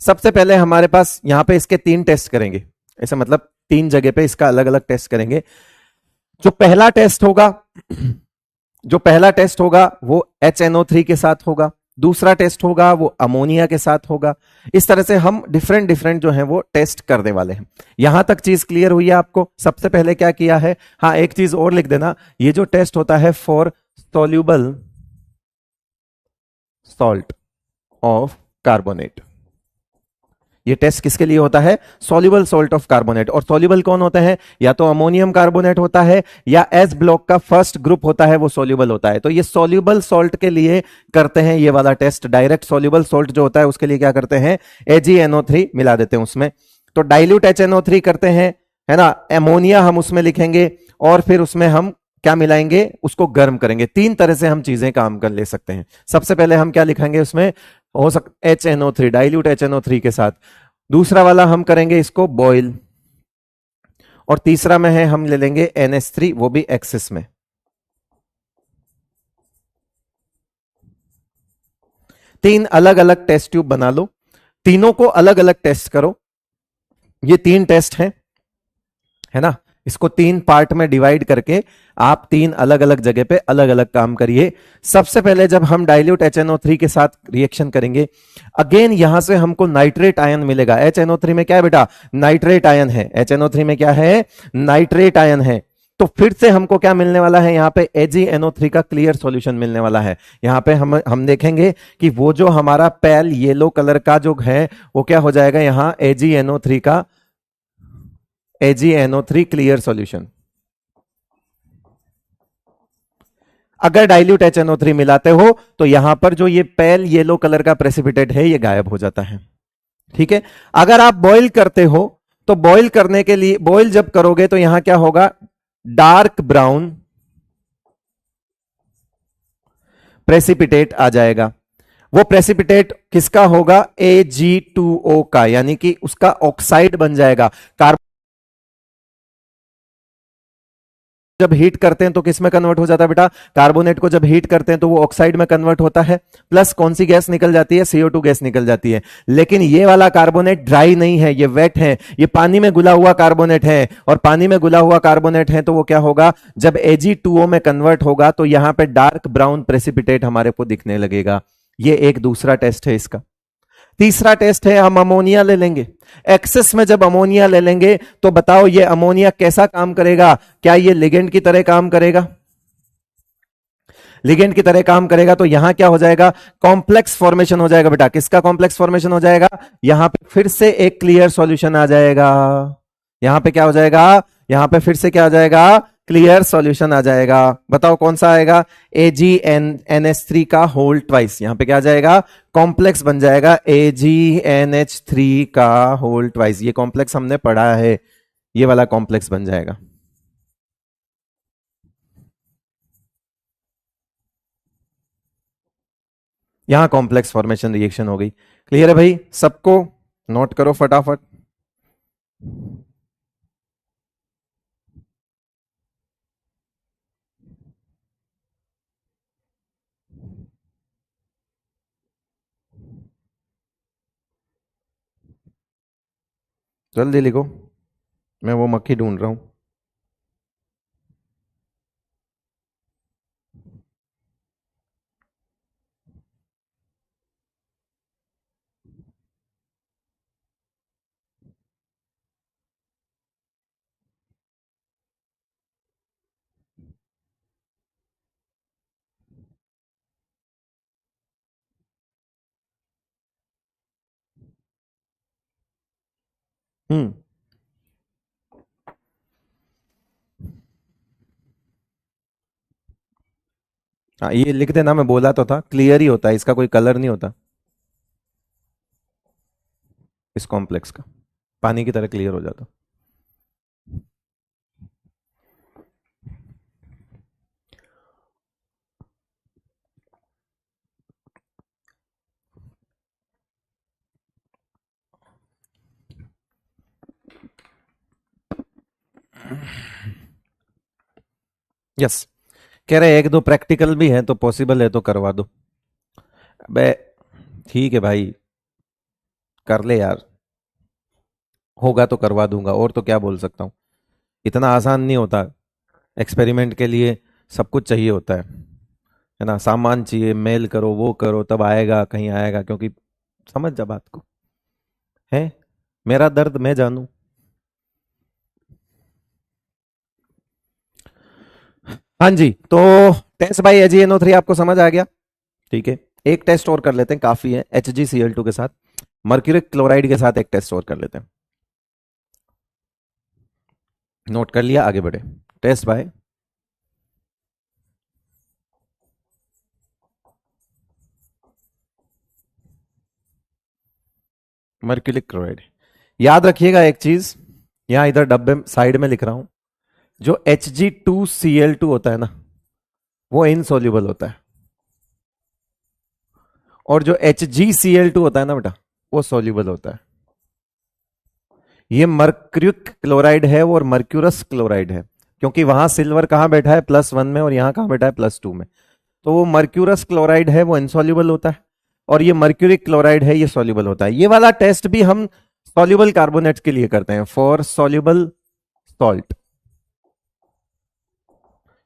सबसे पहले हमारे पास यहां पे इसके 3 टेस्ट करेंगे, ऐसा मतलब 3 जगह पे इसका अलग अलग टेस्ट करेंगे। जो पहला टेस्ट होगा जो पहला टेस्ट होगा वो HNO3 के साथ होगा, दूसरा टेस्ट होगा वो अमोनिया के साथ होगा, इस तरह से हम डिफरेंट डिफरेंट जो है वो टेस्ट करने वाले हैं। यहां तक चीज क्लियर हुई है आपको, सबसे पहले क्या किया है, हाँ एक चीज और लिख देना, ये जो टेस्ट होता है for soluble salt of carbonate, ये टेस्ट किसके लिए होता है, सॉल्युबल सॉल्ट ऑफ कार्बोनेट, और सॉल्युबल कौन होता है, या तो अमोनियम कार्बोनेट होता है या एस ब्लॉक का फर्स्ट ग्रुप होता है वो सॉल्युबल होता है। तो ये सॉल्युबल सॉल्ट के लिए करते हैं ये वाला टेस्ट, डायरेक्ट सॉल्युबल सॉल्ट जो होता है उसके लिए क्या करते हैं, AgNO3 मिला देते हैं उसमें, तो डाइल्यूट HNO3 करते हैं, है ना, अमोनिया हम उसमें लिखेंगे और फिर उसमें हम क्या मिलाएंगे, उसको गर्म करेंगे। 3 तरह से हम चीजें काम कर ले सकते हैं। सबसे पहले हम क्या लिखेंगे उसमें, हो सकता HNO3 डाइल्यूट HNO3 के साथ, दूसरा वाला हम करेंगे इसको बॉयल, और तीसरा में है हम ले लेंगे NH3 वो भी एक्सेस में। तीन अलग अलग टेस्ट ट्यूब बना लो, तीनों को अलग अलग टेस्ट करो, ये 3 टेस्ट हैं, है ना, इसको 3 पार्ट में डिवाइड करके आप 3 अलग अलग जगह पे अलग अलग काम करिए। सबसे पहले जब हम डाइल्यूट HNO3 के साथ रिएक्शन करेंगे, अगेन यहां से हमको नाइट्रेट आयन मिलेगा, HNO3 में क्या है बेटा, नाइट्रेट आयन है, HNO3 में क्या है, नाइट्रेट आयन है। तो फिर से हमको क्या मिलने वाला है, यहां पे AgNO3 का क्लियर सॉल्यूशन मिलने वाला है। यहां पे हम देखेंगे कि वो जो हमारा पेल येलो कलर का जो है वो क्या हो जाएगा, यहां AgNO3 का AgNO3 क्लियर सॉल्यूशन। अगर डाइल्यूट HNO3 मिलाते हो तो यहां पर जो ये पेल येलो कलर का प्रेसिपिटेट है ये गायब हो जाता है। ठीक है। अगर आप बॉईल करते हो तो बॉईल करने के लिए, बॉईल जब करोगे तो यहां क्या होगा, डार्क ब्राउन प्रेसिपिटेट आ जाएगा। वो प्रेसिपिटेट किसका होगा, Ag2O का, यानी कि उसका ऑक्साइड बन जाएगा। कार्बन जब हीट करते हैं तो किस में कन्वर्ट हो जाता है बेटा, कार्बोनेट को जब हीट करते हैं तो वो ऑक्साइड में कन्वर्ट होता है, प्लस कौन सी गैस निकल जाती है, CO2 गैस निकल जाती है। लेकिन ये वाला कार्बोनेट ड्राई नहीं है, ये वेट है, ये पानी में घुला हुआ कार्बोनेट है, और पानी में घुला हुआ कार्बोनेट है तो वो क्या होगा, जब Ag2O में कन्वर्ट होगा तो यहां पे डार्क ब्राउन प्रेसिपिटेट हमारे को दिखने लगेगा। ये एक दूसरा टेस्ट है इसका। तीसरा टेस्ट है, हम अमोनिया ले लेंगे। एक्सेस में जब अमोनिया ले लेंगे तो बताओ ये अमोनिया कैसा काम करेगा, क्या ये लिगेंड की तरह काम करेगा, लिगेंड की तरह काम करेगा। तो यहां क्या हो जाएगा, कॉम्प्लेक्स फॉर्मेशन हो जाएगा बेटा। किसका कॉम्प्लेक्स फॉर्मेशन हो जाएगा, यहां पे फिर से एक क्लियर सॉल्यूशन आ जाएगा। यहां पे क्या हो जाएगा, यहां पे फिर से क्या आ जाएगा, क्लियर सॉल्यूशन आ जाएगा। बताओ कौन सा आएगा, AgNH3 का होल ट्वाइस। यहां पे क्या आ जाएगा, कॉम्प्लेक्स बन जाएगा AgNH3 का होल ट्वाइस। ये कॉम्प्लेक्स हमने पढ़ा है, ये वाला कॉम्प्लेक्स बन जाएगा। यहां कॉम्प्लेक्स फॉर्मेशन रिएक्शन हो गई। क्लियर है भाई सबको, नोट करो फटाफट। जल्दी लिखो, मैं वो मक्खी ढूंढ रहा हूं। हम्म, हाँ ये लिख देना, मैं बोला तो था, क्लियर ही होता है इसका, कोई कलर नहीं होता इस कॉम्प्लेक्स का, पानी की तरह क्लियर हो जाता। यस, कह रहे एक दो प्रैक्टिकल भी है तो पॉसिबल है तो करवा दो। अबे ठीक है भाई, कर ले यार, होगा तो करवा दूंगा, और तो क्या बोल सकता हूँ। इतना आसान नहीं होता, एक्सपेरिमेंट के लिए सब कुछ चाहिए होता है ना, सामान चाहिए, मेल करो वो करो तब आएगा, कहीं आएगा, क्योंकि समझ जा बात को, है मेरा दर्द मैं जानू। हाँ जी, तो टेस्ट बाई AgNO3 आपको समझ आ गया। ठीक है, एक टेस्ट और कर लेते हैं, काफी है, HgCl2 के साथ, मर्क्यूरिक क्लोराइड के साथ एक टेस्ट और कर लेते हैं। नोट कर लिया, आगे बढ़े। Test by mercuric chloride. याद रखिएगा एक चीज, यहां इधर डब्बे साइड में लिख रहा हूं, जो Hg2Cl2 होता है ना, वो इनसॉल्युबल होता है, और जो HgCl2 होता है ना बेटा, वो सॉल्युबल होता है। ये मर्क्यूरिक क्लोराइड है और मर्क्यूरस क्लोराइड है, क्योंकि वहां सिल्वर कहां बैठा है, +1 में, और यहां कहां बैठा है, +2 में। तो वो मर्क्यूरस क्लोराइड है, वो इनसॉल्युबल होता है, और ये मर्क्यूरिक क्लोराइड है, ये सॉल्युबल होता है। ये वाला टेस्ट भी हम सॉल्युबल कार्बोनेट्स के लिए करते हैं, फॉर सॉल्युबल सॉल्ट।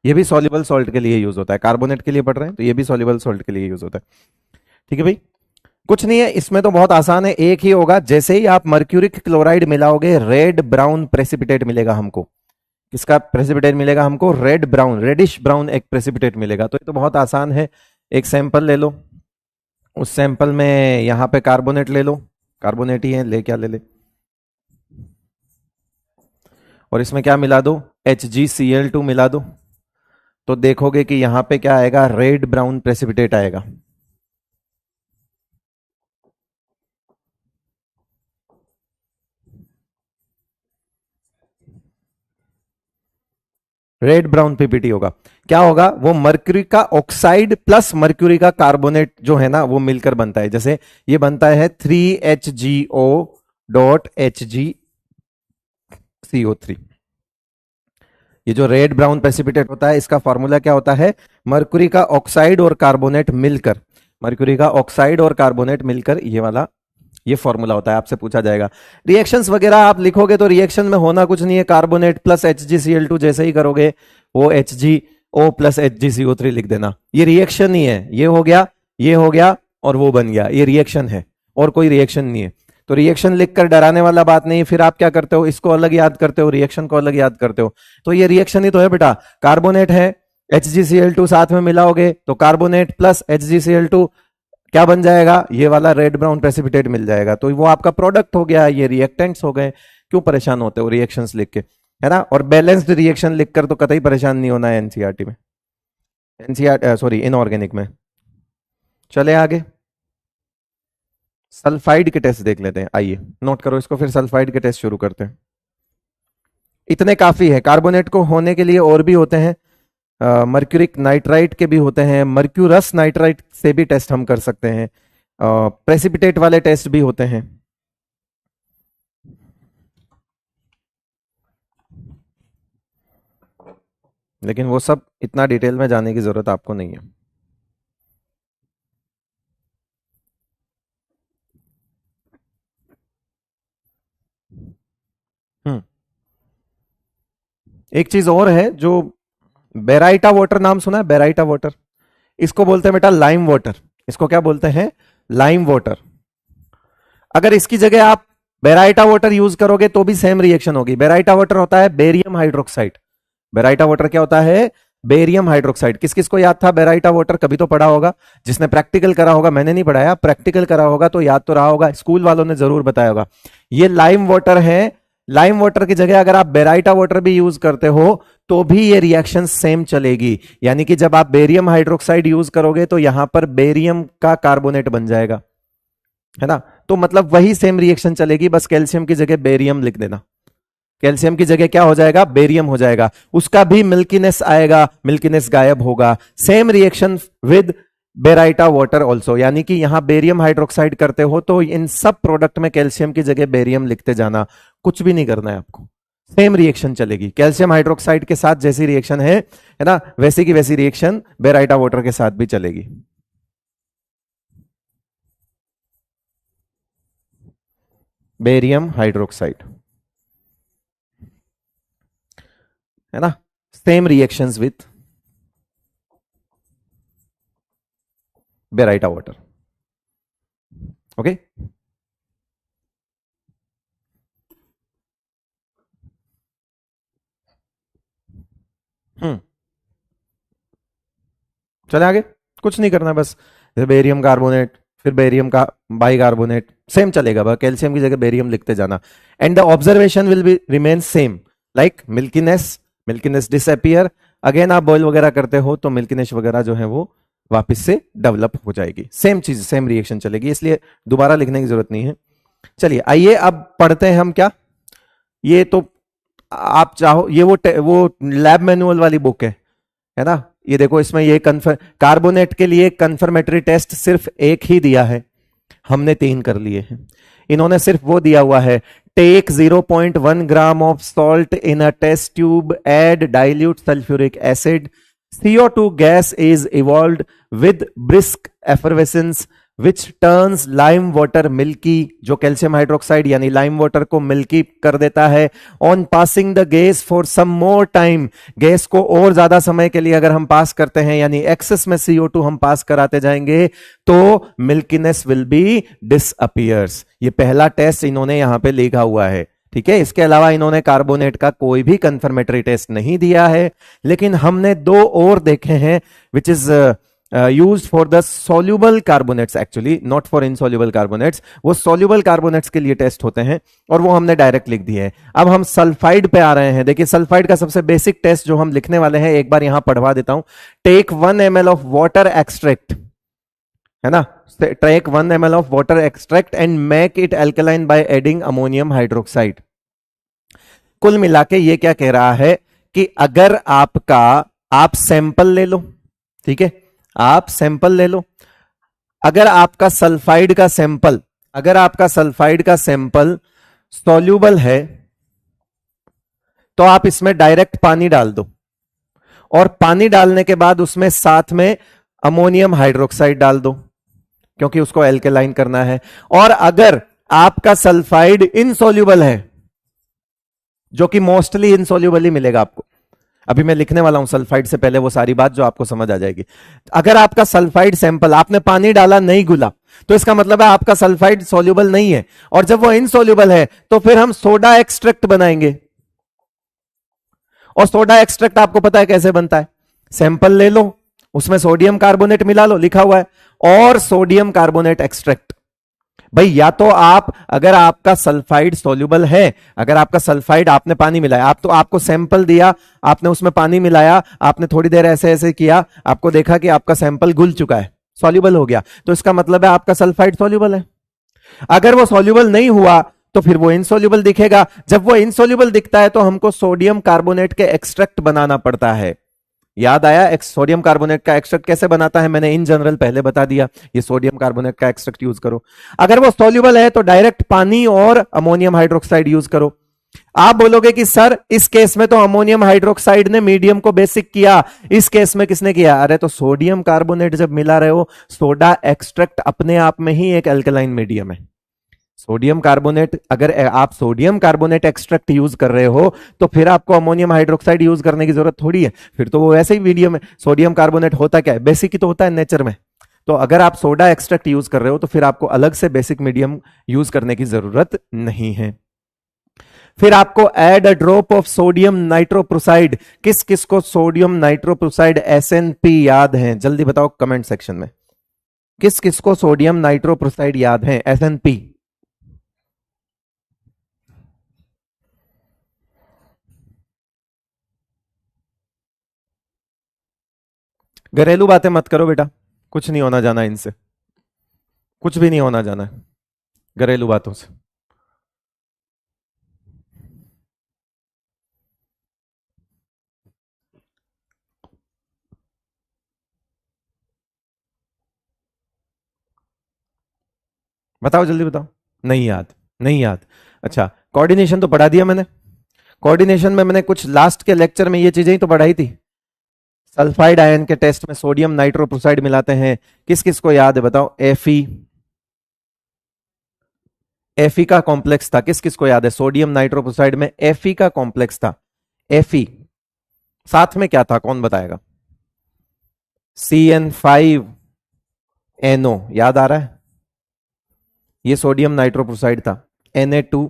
ये भी सॉल्युबल सॉल्ट के लिए यूज होता है, कार्बोनेट के लिए पढ़ रहे हैं तो ये भी सॉल्युबल सॉल्ट के लिए यूज होता है। ठीक है भाई, कुछ नहीं है इसमें, तो बहुत आसान है, एक ही होगा, जैसे ही आप मर्क्यूरिक क्लोराइड मिलाओगे रेड ब्राउन प्रेसिपिटेट मिलेगा हमको। किसका प्रेसिपिटेट मिलेगा हमको, रेड ब्राउन, रेडिश ब्राउन एक प्रेसिपिटेट मिलेगा। तो ये तो बहुत आसान है, एक सैंपल ले लो, उस सैंपल में यहां पे कार्बोनेट ले लो, कार्बोनेट ही है, ले क्या ले ले, और इसमें क्या मिला दो, HgCl2 मिला दो, तो देखोगे कि यहां पे क्या आएगा, रेड ब्राउन प्रेसिपिटेट आएगा। रेड ब्राउन पीपीटी होगा। क्या होगा, वो मर्क्यूरी का ऑक्साइड प्लस मर्क्यूरी का कार्बोनेट जो है ना वो मिलकर बनता है। जैसे ये बनता है 3HgO.HgCO3। ये जो रेड ब्राउन प्रेसिपिटेट होता है इसका फॉर्मूला क्या होता है, मर्क्यूरी का ऑक्साइड और कार्बोनेट मिलकर, मर्क्यूरी का ऑक्साइड और कार्बोनेट मिलकर ये वाला ये फॉर्मूला होता है। आपसे पूछा जाएगा रिएक्शंस वगैरह आप लिखोगे तो रिएक्शन में होना कुछ नहीं है, कार्बोनेट प्लस HgCl2 जैसे ही करोगे वो HgO प्लस HgCO3 लिख देना। ये रिएक्शन ही है, ये हो गया और वो बन गया, ये रिएक्शन है और कोई रिएक्शन नहीं है। तो रिएक्शन लिखकर डराने वाला बात नहीं। फिर आप क्या करते हो, इसको अलग याद करते हो, रिएक्शन को अलग याद करते हो। तो ये रिएक्शन ही तो है बेटा, कार्बोनेट है, HgCl2 साथ में मिलाओगे तो कार्बोनेट प्लस HgCl2 क्या बन जाएगा, ये वाला रेड ब्राउन प्रेसिपिटेट मिल जाएगा। तो वो आपका प्रोडक्ट हो गया, ये रिएक्टेंट्स हो गए। क्यों परेशान होते हो रिएक्शंस लिख के, है ना। और बैलेंस्ड रिएक्शन लिखकर तो कतई परेशान नहीं होना है एनसीईआरटी में, सॉरी इनऑर्गेनिक में। चले आगे, सल्फाइड के टेस्ट देख लेते हैं। आइए नोट करो इसको, फिर सल्फाइड के टेस्ट शुरू करते हैं। इतने काफी है, कार्बोनेट को होने के लिए और भी होते हैं, मर्क्यूरिक नाइट्राइट के भी होते हैं, मर्क्यूरस नाइट्राइट से भी टेस्ट हम कर सकते हैं, प्रेसिपिटेट वाले टेस्ट भी होते हैं। लेकिन वो सब इतना डिटेल में जाने की जरूरत आपको नहीं है। एक चीज और है, जो बेराइटा वाटर नाम सुना है, बेराइटा वाटर, इसको बोलते हैं बेटा लाइम वाटर। इसको क्या बोलते हैं, लाइम वाटर। अगर इसकी जगह आप बेराइटा वाटर यूज करोगे तो भी सेम रिएक्शन होगी। बेराइटा वाटर होता है बेरियम हाइड्रोक्साइड। बेराइटा वाटर क्या होता है, बेरियम हाइड्रोक्साइड। किस किस को याद था बेराइटा वाटर, कभी तो पढ़ा होगा, जिसने प्रैक्टिकल करा होगा, मैंने नहीं पढ़ाया, प्रैक्टिकल करा होगा तो याद तो रहा होगा, स्कूल वालों ने जरूर बताया होगा। ये लाइम वाटर है। लाइम वाटर की जगह अगर आप बेराइटा वाटर भी यूज करते हो तो भी ये रिएक्शन सेम चलेगी। यानी कि जब आप बेरियम हाइड्रोक्साइड यूज करोगे तो यहां पर बेरियम का कार्बोनेट बन जाएगा, है ना। तो मतलब वही सेम रिएक्शन चलेगी, बस कैल्शियम की जगह बेरियम लिख देना। कैल्शियम की जगह क्या हो जाएगा, बेरियम हो जाएगा। उसका भी मिल्कीनेस आएगा, मिल्कीनेस गायब होगा। Same reaction with baryta water also. यानी कि यहां बेरियम हाइड्रोक्साइड करते हो तो इन सब प्रोडक्ट में कैल्शियम की जगह बेरियम लिखते जाना, कुछ भी नहीं करना है आपको, सेम रिएक्शन चलेगी। कैल्शियम हाइड्रोक्साइड के साथ जैसी रिएक्शन है ना, वैसी की वैसी रिएक्शन बेराइटा वाटर के साथ भी चलेगी। बेरियम हाइड्रोक्साइड, है ना, same reactions with baryta water. Okay, चले आगे। कुछ नहीं करना, बस बेरियम कार्बोनेट, फिर बेरियम का बाइकार्बोनेट, सेम चलेगा, बस कैल्शियम की जगह बेरियम लिखते जाना। And the observation will be remain same, like milkiness disappear. Again आप बॉयल वगैरह करते हो तो मिल्कीनेस वगैरह जो है वो वापस से डेवलप हो जाएगी। सेम चीज, सेम रिएक्शन चलेगी, इसलिए दोबारा लिखने की जरूरत नहीं है। चलिए आइए अब पढ़ते हैं हम क्या। ये तो आप चाहो, ये वो लैब मैनुअल वाली बुक है ना। ये देखो, इसमें ये कार्बोनेट के लिए कंफर्मेटरी टेस्ट सिर्फ एक ही दिया है, हमने 3 कर लिए हैं। इन्होंने सिर्फ वो दिया हुआ है, take 0.1 gram of salt in a test tube, add dilute sulphuric acid, CO2 gas is evolved with brisk effervescence which turns lime water milky, जो कैल्शियम हाइड्रोक्साइड यानी लाइम वाटर को मिल्की कर देता है। On passing the gas for some more time, gas को और ज्यादा समय के लिए अगर हम पास करते हैं, यानी एक्सेस में CO2 हम पास कराते जाएंगे, तो मिल्कीनेस विल बी डिसअपियर्स। ये पहला टेस्ट इन्होंने यहां पे लिखा हुआ है, ठीक है। इसके अलावा इन्होंने कार्बोनेट का कोई भी कंफर्मेटरी टेस्ट नहीं दिया है, लेकिन हमने 2 और देखे हैं, which is used for the soluble carbonates, actually not for insoluble carbonates, वो सॉल्यूबल कार्बोनेट्स के लिए टेस्ट होते हैं और वो हमने डायरेक्ट लिख दिए हैं। अब हम सल्फाइड पे आ रहे हैं। देखिए सल्फाइड का सबसे बेसिक टेस्ट जो हम लिखने वाले हैं एक बार यहां पढ़वा देता हूं। Take 1 ml of water extract, है ना, take 1 ml of water extract and make it alkaline by adding ammonium hydroxide. कुल मिला के ये क्या कह रहा है कि अगर आप सैंपल ले लो, ठीक है, आप सैंपल ले लो, अगर आपका सल्फाइड का सैंपल, अगर आपका सल्फाइड का सैंपल सॉल्यूबल है तो आप इसमें डायरेक्ट पानी डाल दो और पानी डालने के बाद उसमें साथ में अमोनियम हाइड्रोक्साइड डाल दो क्योंकि उसको एल्केलाइन करना है। और अगर आपका सल्फाइड इनसॉल्यूबल है, जो कि मोस्टली इनसॉल्यूबल ही मिलेगा आपको, अभी मैं लिखने वाला हूं सल्फाइड से पहले वो सारी बात जो आपको समझ आ जाएगी। अगर आपका सल्फाइड सैंपल आपने पानी डाला नहीं घुला तो इसका मतलब है आपका सल्फाइड सॉल्यूबल नहीं है, और जब वो इनसॉल्यूबल है तो फिर हम सोडा एक्सट्रैक्ट बनाएंगे। और सोडा एक्सट्रैक्ट आपको पता है कैसे बनता है, सैंपल ले लो, उसमें सोडियम कार्बोनेट मिला लो, लिखा हुआ है, और सोडियम कार्बोनेट एक्सट्रैक्ट। भाई या तो आप, अगर आपका सल्फाइड सॉल्यूबल है, अगर आपका सल्फाइड आपने पानी मिलाया, आप तो आपको सैंपल दिया, आपने उसमें पानी मिलाया, आपने थोड़ी देर ऐसे ऐसे किया, आपको देखा कि आपका सैंपल घुल चुका है, सॉल्यूबल हो गया, तो इसका मतलब है आपका सल्फाइड सॉल्यूबल है। अगर वो सॉल्यूबल नहीं हुआ तो फिर वो इनसॉल्यूबल दिखेगा। जब वो इनसॉल्यूबल दिखता है तो हमको सोडियम कार्बोनेट के एक्सट्रैक्ट बनाना पड़ता है। याद आया सोडियम कार्बोनेट का एक्सट्रैक्ट कैसे बनाता है, मैंने इन जनरल पहले बता दिया, ये सोडियम कार्बोनेट का एक्सट्रैक्ट यूज करो। अगर वो सॉल्यूबल है तो डायरेक्ट पानी और अमोनियम हाइड्रोक्साइड यूज करो। आप बोलोगे कि सर इस केस में तो अमोनियम हाइड्रोक्साइड ने मीडियम को बेसिक किया, इस केस में किसने किया? अरे तो सोडियम कार्बोनेट जब मिला रहे हो, सोडा एक्सट्रैक्ट अपने आप में ही एक अल्कलाइन मीडियम है। सोडियम कार्बोनेट, अगर आप सोडियम कार्बोनेट एक्सट्रैक्ट यूज कर रहे हो तो फिर आपको अमोनियम हाइड्रोक्साइड यूज करने की जरूरत थोड़ी है, फिर तो वो वैसे ही मीडियम है। सोडियम कार्बोनेट होता क्या है, बेसिक ही तो होता है नेचर में। तो अगर आप सोडा एक्सट्रैक्ट यूज कर रहे हो तो फिर आपको अलग से बेसिक मीडियम यूज करने की जरूरत नहीं है। फिर आपको add a drop of sodium nitroprusside. किस किस को सोडियम नाइट्रोप्रोसाइड SNP याद है, जल्दी बताओ कमेंट सेक्शन में, किस किस को सोडियम नाइट्रोप्रोसाइड याद है SNP? घरेलू बातें मत करो बेटा, कुछ नहीं होना जाना इनसे, कुछ भी नहीं होना जाना है घरेलू बातों से। बताओ जल्दी बताओ। नहीं याद, नहीं याद। अच्छा, कोऑर्डिनेशन तो पढ़ा दिया मैंने। कोऑर्डिनेशन में मैंने कुछ लास्ट के लेक्चर में ये चीजें ही तो पढ़ाई थी। सल्फाइड आयन के टेस्ट में सोडियम नाइट्रोप्रोसाइड मिलाते हैं, किस किस को याद है बताओ? एफी का कॉम्प्लेक्स था, किस किस को याद है? सोडियम नाइट्रोप्रोसाइड में एफी का कॉम्प्लेक्स था। एफी साथ में क्या था, कौन बताएगा? CN5NO, याद आ रहा है? ये सोडियम नाइट्रोप्रोसाइड था। Na2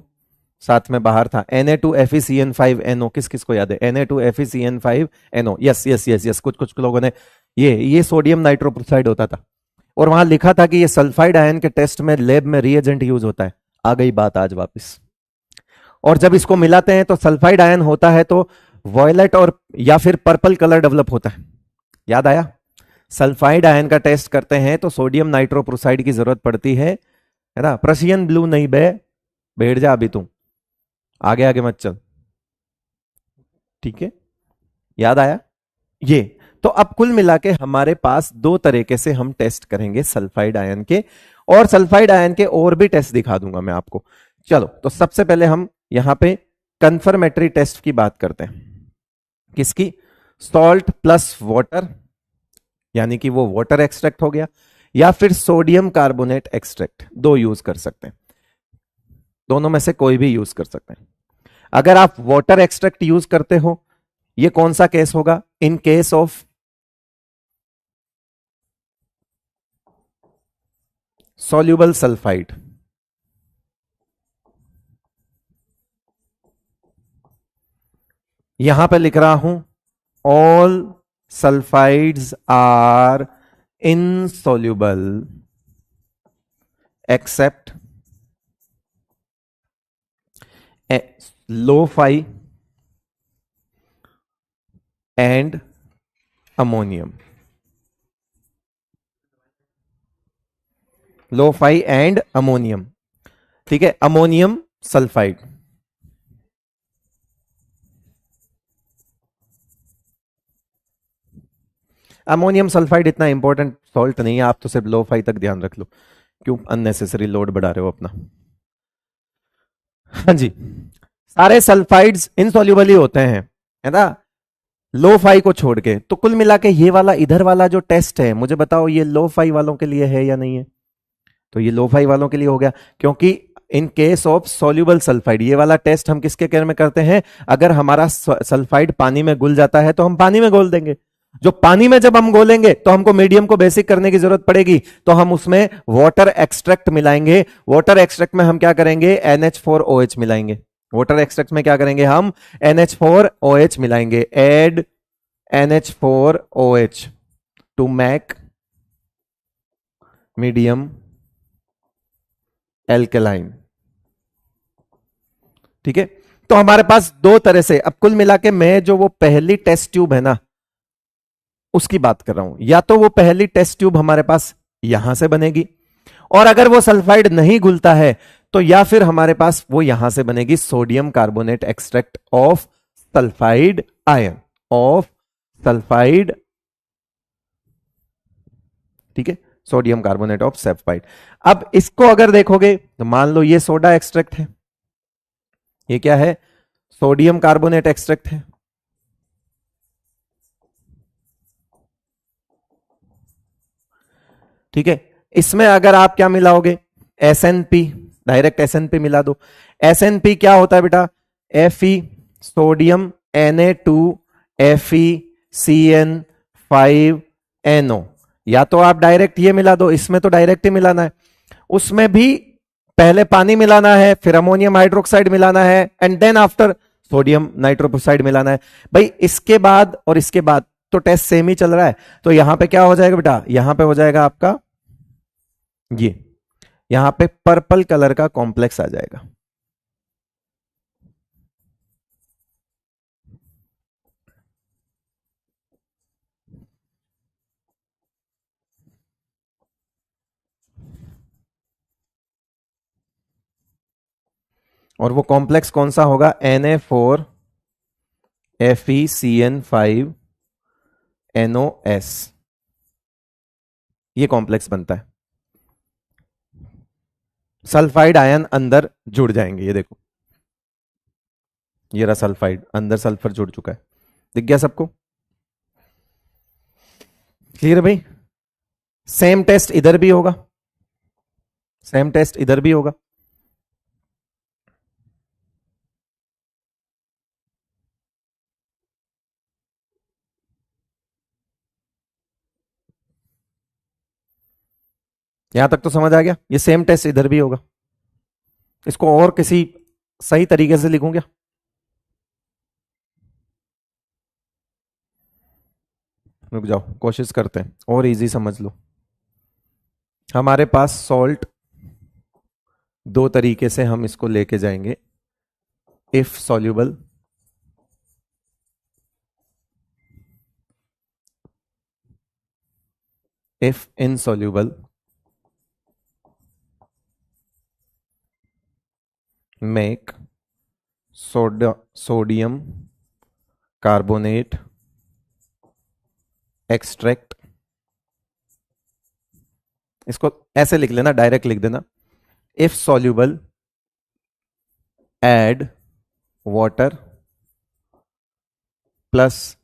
साथ में बाहर था, Na2FeCN5NO, किस किस को याद है? Na2FeCN5NO, yes yes yes yes, कुछ कुछ लोगों ने, ये सोडियम नाइट्रोप्रोसाइड होता था और वहां लिखा था कि ये सल्फाइड आयन के टेस्ट में लैब में रिएजेंट यूज होता है। आ गई बात आज वापस। और जब इसको मिलाते हैं तो सल्फाइड आयन होता है तो वॉयलेट और या फिर पर्पल कलर डेवलप होता है। याद आया? सल्फाइड आयन का टेस्ट करते हैं तो सोडियम नाइट्रोप्रोसाइड की जरूरत पड़ती है ना? प्रशियन ब्लू नहीं बे, बैठ जा अभी तू, आगे आगे मत चल, ठीक है? याद आया ये? तो अब कुल मिला के हमारे पास दो तरीके से हम टेस्ट करेंगे सल्फाइड आयन के, और सल्फाइड आयन के और भी टेस्ट दिखा दूंगा मैं आपको। चलो, तो सबसे पहले हम यहां पे कंफर्मेटरी टेस्ट की बात करते हैं। किसकी? सॉल्ट प्लस वाटर, यानी कि वो वाटर एक्सट्रैक्ट हो गया, या फिर सोडियम कार्बोनेट एक्सट्रैक्ट, दो यूज कर सकते हैं, दोनों में से कोई भी यूज कर सकते हैं। अगर आप वाटर एक्सट्रैक्ट यूज करते हो, ये कौन सा केस होगा? In case of soluble sulphide. यहां पे लिख रहा हूं all sulphides are insoluble except लो-fi एंड अमोनियम, लो-fi एंड अमोनियम, ठीक है, अमोनियम सल्फाइड। अमोनियम सल्फाइड इतना इंपॉर्टेंट सॉल्ट नहीं है, आप तो सिर्फ लो-fi तक ध्यान रख लो, क्यों अननेसेसरी लोड बढ़ा रहे हो अपना। हाँ जी, सारे सल्फाइड्स इनसॉल्युबल ही होते हैं, है ना, लो फाई को छोड़ के। तो कुल मिला के ये वाला इधर वाला जो टेस्ट है, मुझे बताओ ये लो फाई वालों के लिए है या नहीं है? तो ये लो फाई वालों के लिए हो गया, क्योंकि इन केस ऑफ सॉल्युबल सल्फाइड ये वाला टेस्ट हम किसके केयर में करते हैं? अगर हमारा सल्फाइड पानी में घुल जाता है तो हम पानी में घोल देंगे। जो पानी में जब हम घोलेंगे तो हमको मीडियम को बेसिक करने की जरूरत पड़ेगी, तो हम उसमें वाटर एक्सट्रैक्ट मिलाएंगे। वाटर एक्सट्रैक्ट में हम क्या करेंगे? NH4OH मिलाएंगे। वाटर एक्सट्रैक्ट में क्या करेंगे? हम NH4OH मिलाएंगे। Add NH4OH to make medium alkaline, ठीक है। तो हमारे पास दो तरह से, अब कुल मिला के मैं जो वो पहली टेस्ट ट्यूब है ना, उसकी बात कर रहा हूं, या तो वो पहली टेस्ट ट्यूब हमारे पास यहां से बनेगी, और अगर वो सल्फाइड नहीं घुलता है तो या फिर हमारे पास वो यहां से बनेगी, sodium carbonate extract of sulphide ion, of sulphide, ठीक है, सोडियम कार्बोनेट ऑफ सल्फाइड। अब इसको अगर देखोगे तो मान लो ये सोडा एक्सट्रैक्ट है, ये क्या है? सोडियम कार्बोनेट एक्सट्रैक्ट है, ठीक है। इसमें अगर आप क्या मिलाओगे? SNP, डायरेक्ट SNP मिला दो। SNP क्या होता है बेटा? Fe सोडियम Na2FeCN5NO, या तो आप डायरेक्ट ये मिला दो, इसमें तो डायरेक्ट ही मिलाना है, उसमें भी पहले पानी मिलाना है, फिर अमोनियम हाइड्रोक्साइड मिलाना है, एंड देन आफ्टर सोडियम नाइट्रोक्साइड मिलाना है। भाई इसके बाद और इसके बाद तो टेस्ट सेम ही चल रहा है, तो यहां पे क्या हो जाएगा बेटा? यहां पे हो जाएगा आपका ये, यहां पे पर्पल कलर का कॉम्प्लेक्स आ जाएगा। और वो कॉम्प्लेक्स कौन सा होगा? Na4FeCN5NOS, ये कॉम्प्लेक्स बनता है। सल्फाइड आयन अंदर जुड़ जाएंगे, ये देखो, ये रहा सल्फाइड, अंदर सल्फर जुड़ चुका है, दिख गया सबको? क्लियर है भाई? सेम टेस्ट इधर भी होगा, सेम टेस्ट इधर भी होगा। यहां तक तो समझ आ गया? ये सेम टेस्ट इधर भी होगा। इसको और किसी सही तरीके से लिखूं क्या? रुक जाओ, कोशिश करते हैं और इजी समझ लो। हमारे पास सॉल्ट दो तरीके से हम इसको लेके जाएंगे, if soluble, if insoluble, make sodium carbonate extract. इसको ऐसे लिख लेना, डायरेक्ट लिख देना, if soluble add water plus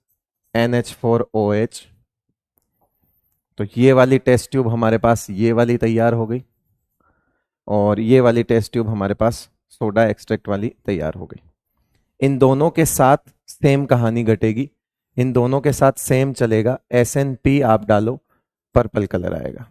NH4OH। तो ये वाली टेस्ट ट्यूब हमारे पास ये वाली तैयार हो गई, और ये वाली टेस्ट ट्यूब हमारे पास सोडा एक्सट्रैक्ट वाली तैयार हो गई। इन दोनों के साथ सेम कहानी घटेगी, इन दोनों के साथ सेम चलेगा। SNP आप डालो, पर्पल कलर आएगा।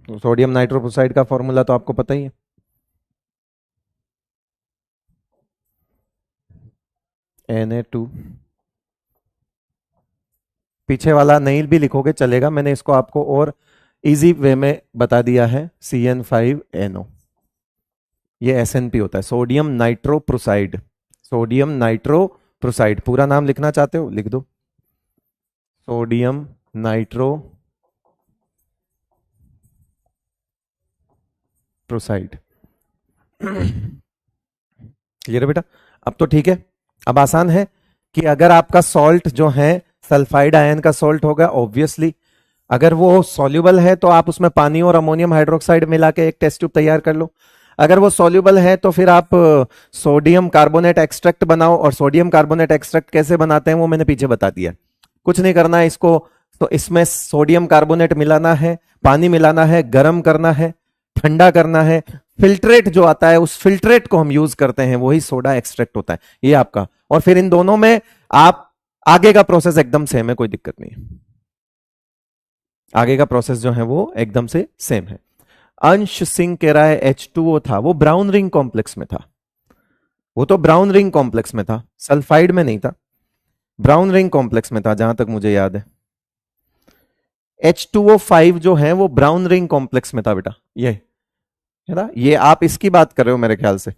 तो सोडियम नाइट्रोक्लोराइड का फॉर्मूला तो आपको पता ही है, Na2। पीछे वाला नहीं भी लिखोगे चलेगा, मैंने इसको आपको और इजी वे में बता दिया है, CN5NO। ये SNP होता है, सोडियम नाइट्रोप्रोसाइड। सोडियम नाइट्रोप्रोसाइड, पूरा नाम लिखना चाहते हो लिख दो, सोडियम नाइट्रोप्रोसाइड। क्लियर है बेटा? अब तो ठीक है, अब आसान है कि अगर आपका सॉल्ट जो है सल्फाइड आयन का सॉल्ट होगा ऑब्वियसली, अगर वो सॉल्युबल है तो आप उसमें पानी और अमोनियम हाइड्रोक्साइड मिला के एक टेस्ट ट्यूब तैयार कर लो। अगर वो सॉल्युबल है तो फिर आप सोडियम कार्बोनेट एक्सट्रैक्ट बनाओ, और सोडियम कार्बोनेट एक्सट्रैक्ट कैसे बनाते हैं वो मैंने पीछे बता दिया। कुछ नहीं करना है इसको, तो इसमें सोडियम कार्बोनेट मिलाना है, पानी मिलाना है, गर्म करना है, ठंडा करना है, फिल्ट्रेट जो आता है उस फिल्ट्रेट को हम यूज करते हैं, वही सोडा एक्सट्रैक्ट होता है ये आपका। और फिर इन दोनों में आप आगे का प्रोसेस एकदम सेम है, कोई दिक्कत नहीं है, आगे का प्रोसेस जो है वो एकदम से सेम है। अंश सिंह कह रहा है H2O था, वो ब्राउन रिंग कॉम्प्लेक्स में था, वो तो ब्राउन रिंग कॉम्प्लेक्स में था, सल्फाइड में नहीं था, ब्राउन रिंग कॉम्प्लेक्स में था जहां तक मुझे याद है। H2O5 जो है वो ब्राउन रिंग कॉम्प्लेक्स में था बेटा, ये है ना, ये आप इसकी बात कर रहे हो मेरे ख्याल से,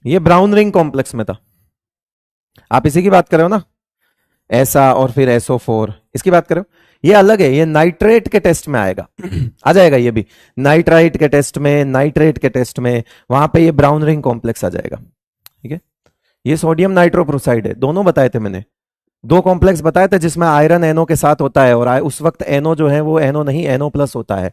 ये ब्राउन रिंग कॉम्प्लेक्स में था, आप इसी की बात कर रहे हो ना, ऐसा और फिर SO4 इसकी बात कर रहे हो। ये अलग है, ये नाइट्रेट के टेस्ट में आएगा आ जाएगा ये भी, नाइट्राइट के टेस्ट में, नाइट्रेट के टेस्ट में, वहां पे ये ब्राउन रिंग कॉम्प्लेक्स आ जाएगा। ठीक है, ये सोडियम नाइट्रोप्रोसाइड है, दोनों बताए थे मैंने, दो कॉम्प्लेक्स बताए थे जिसमें आयरन NO के साथ होता है, और उस वक्त NO जो है वो NO नहीं NO+ होता है।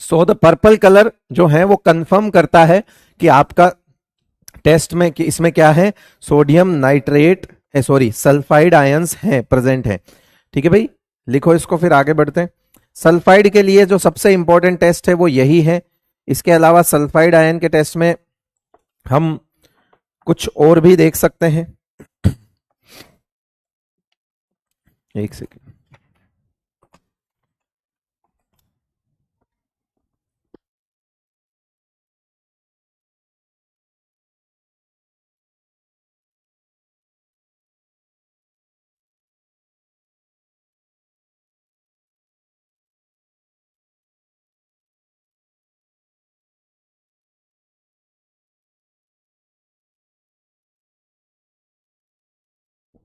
सो द पर्पल कलर जो है वो कंफर्म करता है कि आपका टेस्ट में कि इसमें क्या है, sodium nitrate sorry sulphide ions हैं, प्रेजेंट हैं। ठीक है भाई, लिखो इसको, फिर आगे बढ़ते हैं। सल्फाइड के लिए जो सबसे इंपॉर्टेंट टेस्ट है वो यही है, इसके अलावा सल्फाइड आयन के टेस्ट में हम कुछ और भी देख सकते हैं। एक सेकेंड,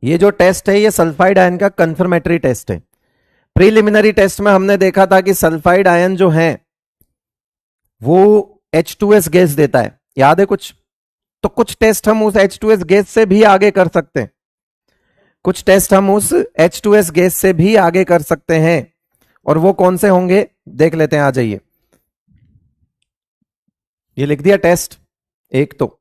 ये जो टेस्ट है ये सल्फाइड आयन का कंफर्मेटरी टेस्ट है। प्रीलिमिनरी टेस्ट में हमने देखा था कि सल्फाइड आयन जो है वो H2S गैस देता है, याद है कुछ? तो कुछ टेस्ट हम उस H2S गैस से भी आगे कर सकते हैं, कुछ टेस्ट हम उस H2S गैस से भी आगे कर सकते हैं, और वो कौन से होंगे देख लेते हैं, आ जाइए। ये लिख दिया टेस्ट एक, तो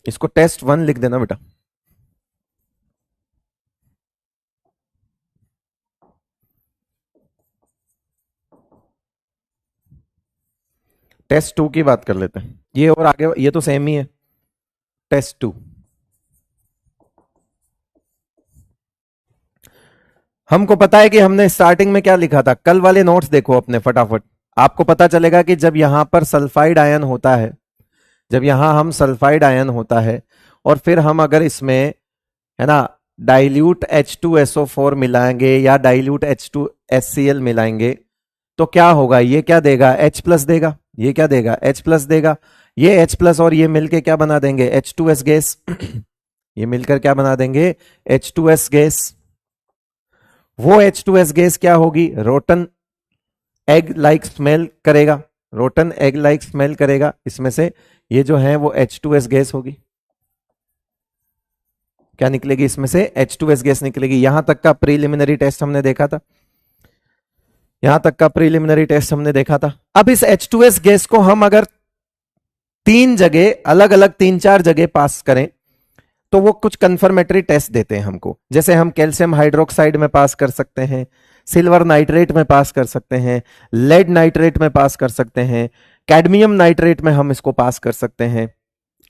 इसको टेस्ट 1 लिख देना बेटा। टेस्ट 2 की बात कर लेते हैं, ये और आगे ये तो सेम ही है। टेस्ट 2 हमको पता है कि हमने स्टार्टिंग में क्या लिखा था, कल वाले नोट्स देखो अपने फटाफट, आपको पता चलेगा कि जब यहां पर सल्फाइड आयन होता है, जब यहां हम सल्फाइड आयन होता है और फिर हम अगर इसमें है ना डाइल्यूट H2SO4 मिलाएंगे या डाइल्यूट H2HCl मिलाएंगे तो क्या होगा, ये क्या देगा, H+ देगा, ये क्या देगा, H+ देगा, ये H+ और ये मिलके क्या बना देंगे, H2S गैस ये मिलकर क्या बना देंगे, H2S गैस। वो H2S गैस क्या होगी, रोटन एग लाइक स्मेल करेगा, रोटन एग लाइक स्मेल करेगा, इसमें से ये जो है वो H2S गैस होगी। क्या निकलेगी इसमें से, H2S गैस निकलेगी। यहां तक का प्रीलिमिनरी टेस्ट हमने देखा था, यहां तक का प्रीलिमिनरी टेस्ट हमने देखा था। अब इस H2S गैस को हम अगर तीन जगह अलग अलग 3-4 जगह पास करें तो वो कुछ कंफर्मेटरी टेस्ट देते हैं हमको, जैसे हम कैल्शियम हाइड्रोक्साइड में पास कर सकते हैं, सिल्वर नाइट्रेट में पास कर सकते हैं, लेड नाइट्रेट में पास कर सकते हैं, कैडमियम नाइट्रेट में हम इसको पास कर सकते हैं।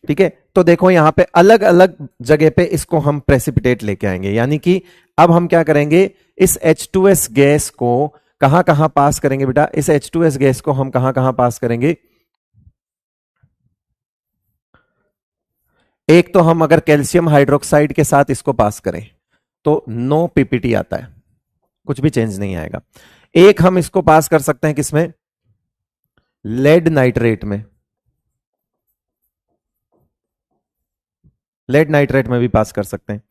ठीक है, तो देखो यहां पे अलग अलग जगह पे इसको हम प्रेसिपिटेट लेके आएंगे, यानी कि अब हम क्या करेंगे, इस H2S गैस को कहां कहां पास करेंगे बेटा, इस H2S गैस को हम कहां कहां पास करेंगे। एक तो हम अगर कैल्शियम हाइड्रोक्साइड के साथ इसको पास करें तो नो पीपीटी आता है, कुछ भी चेंज नहीं आएगा। एक हम इसको पास कर सकते हैं किसमें, लेड नाइट्रेट में, लेड नाइट्रेट में भी पास कर सकते हैं।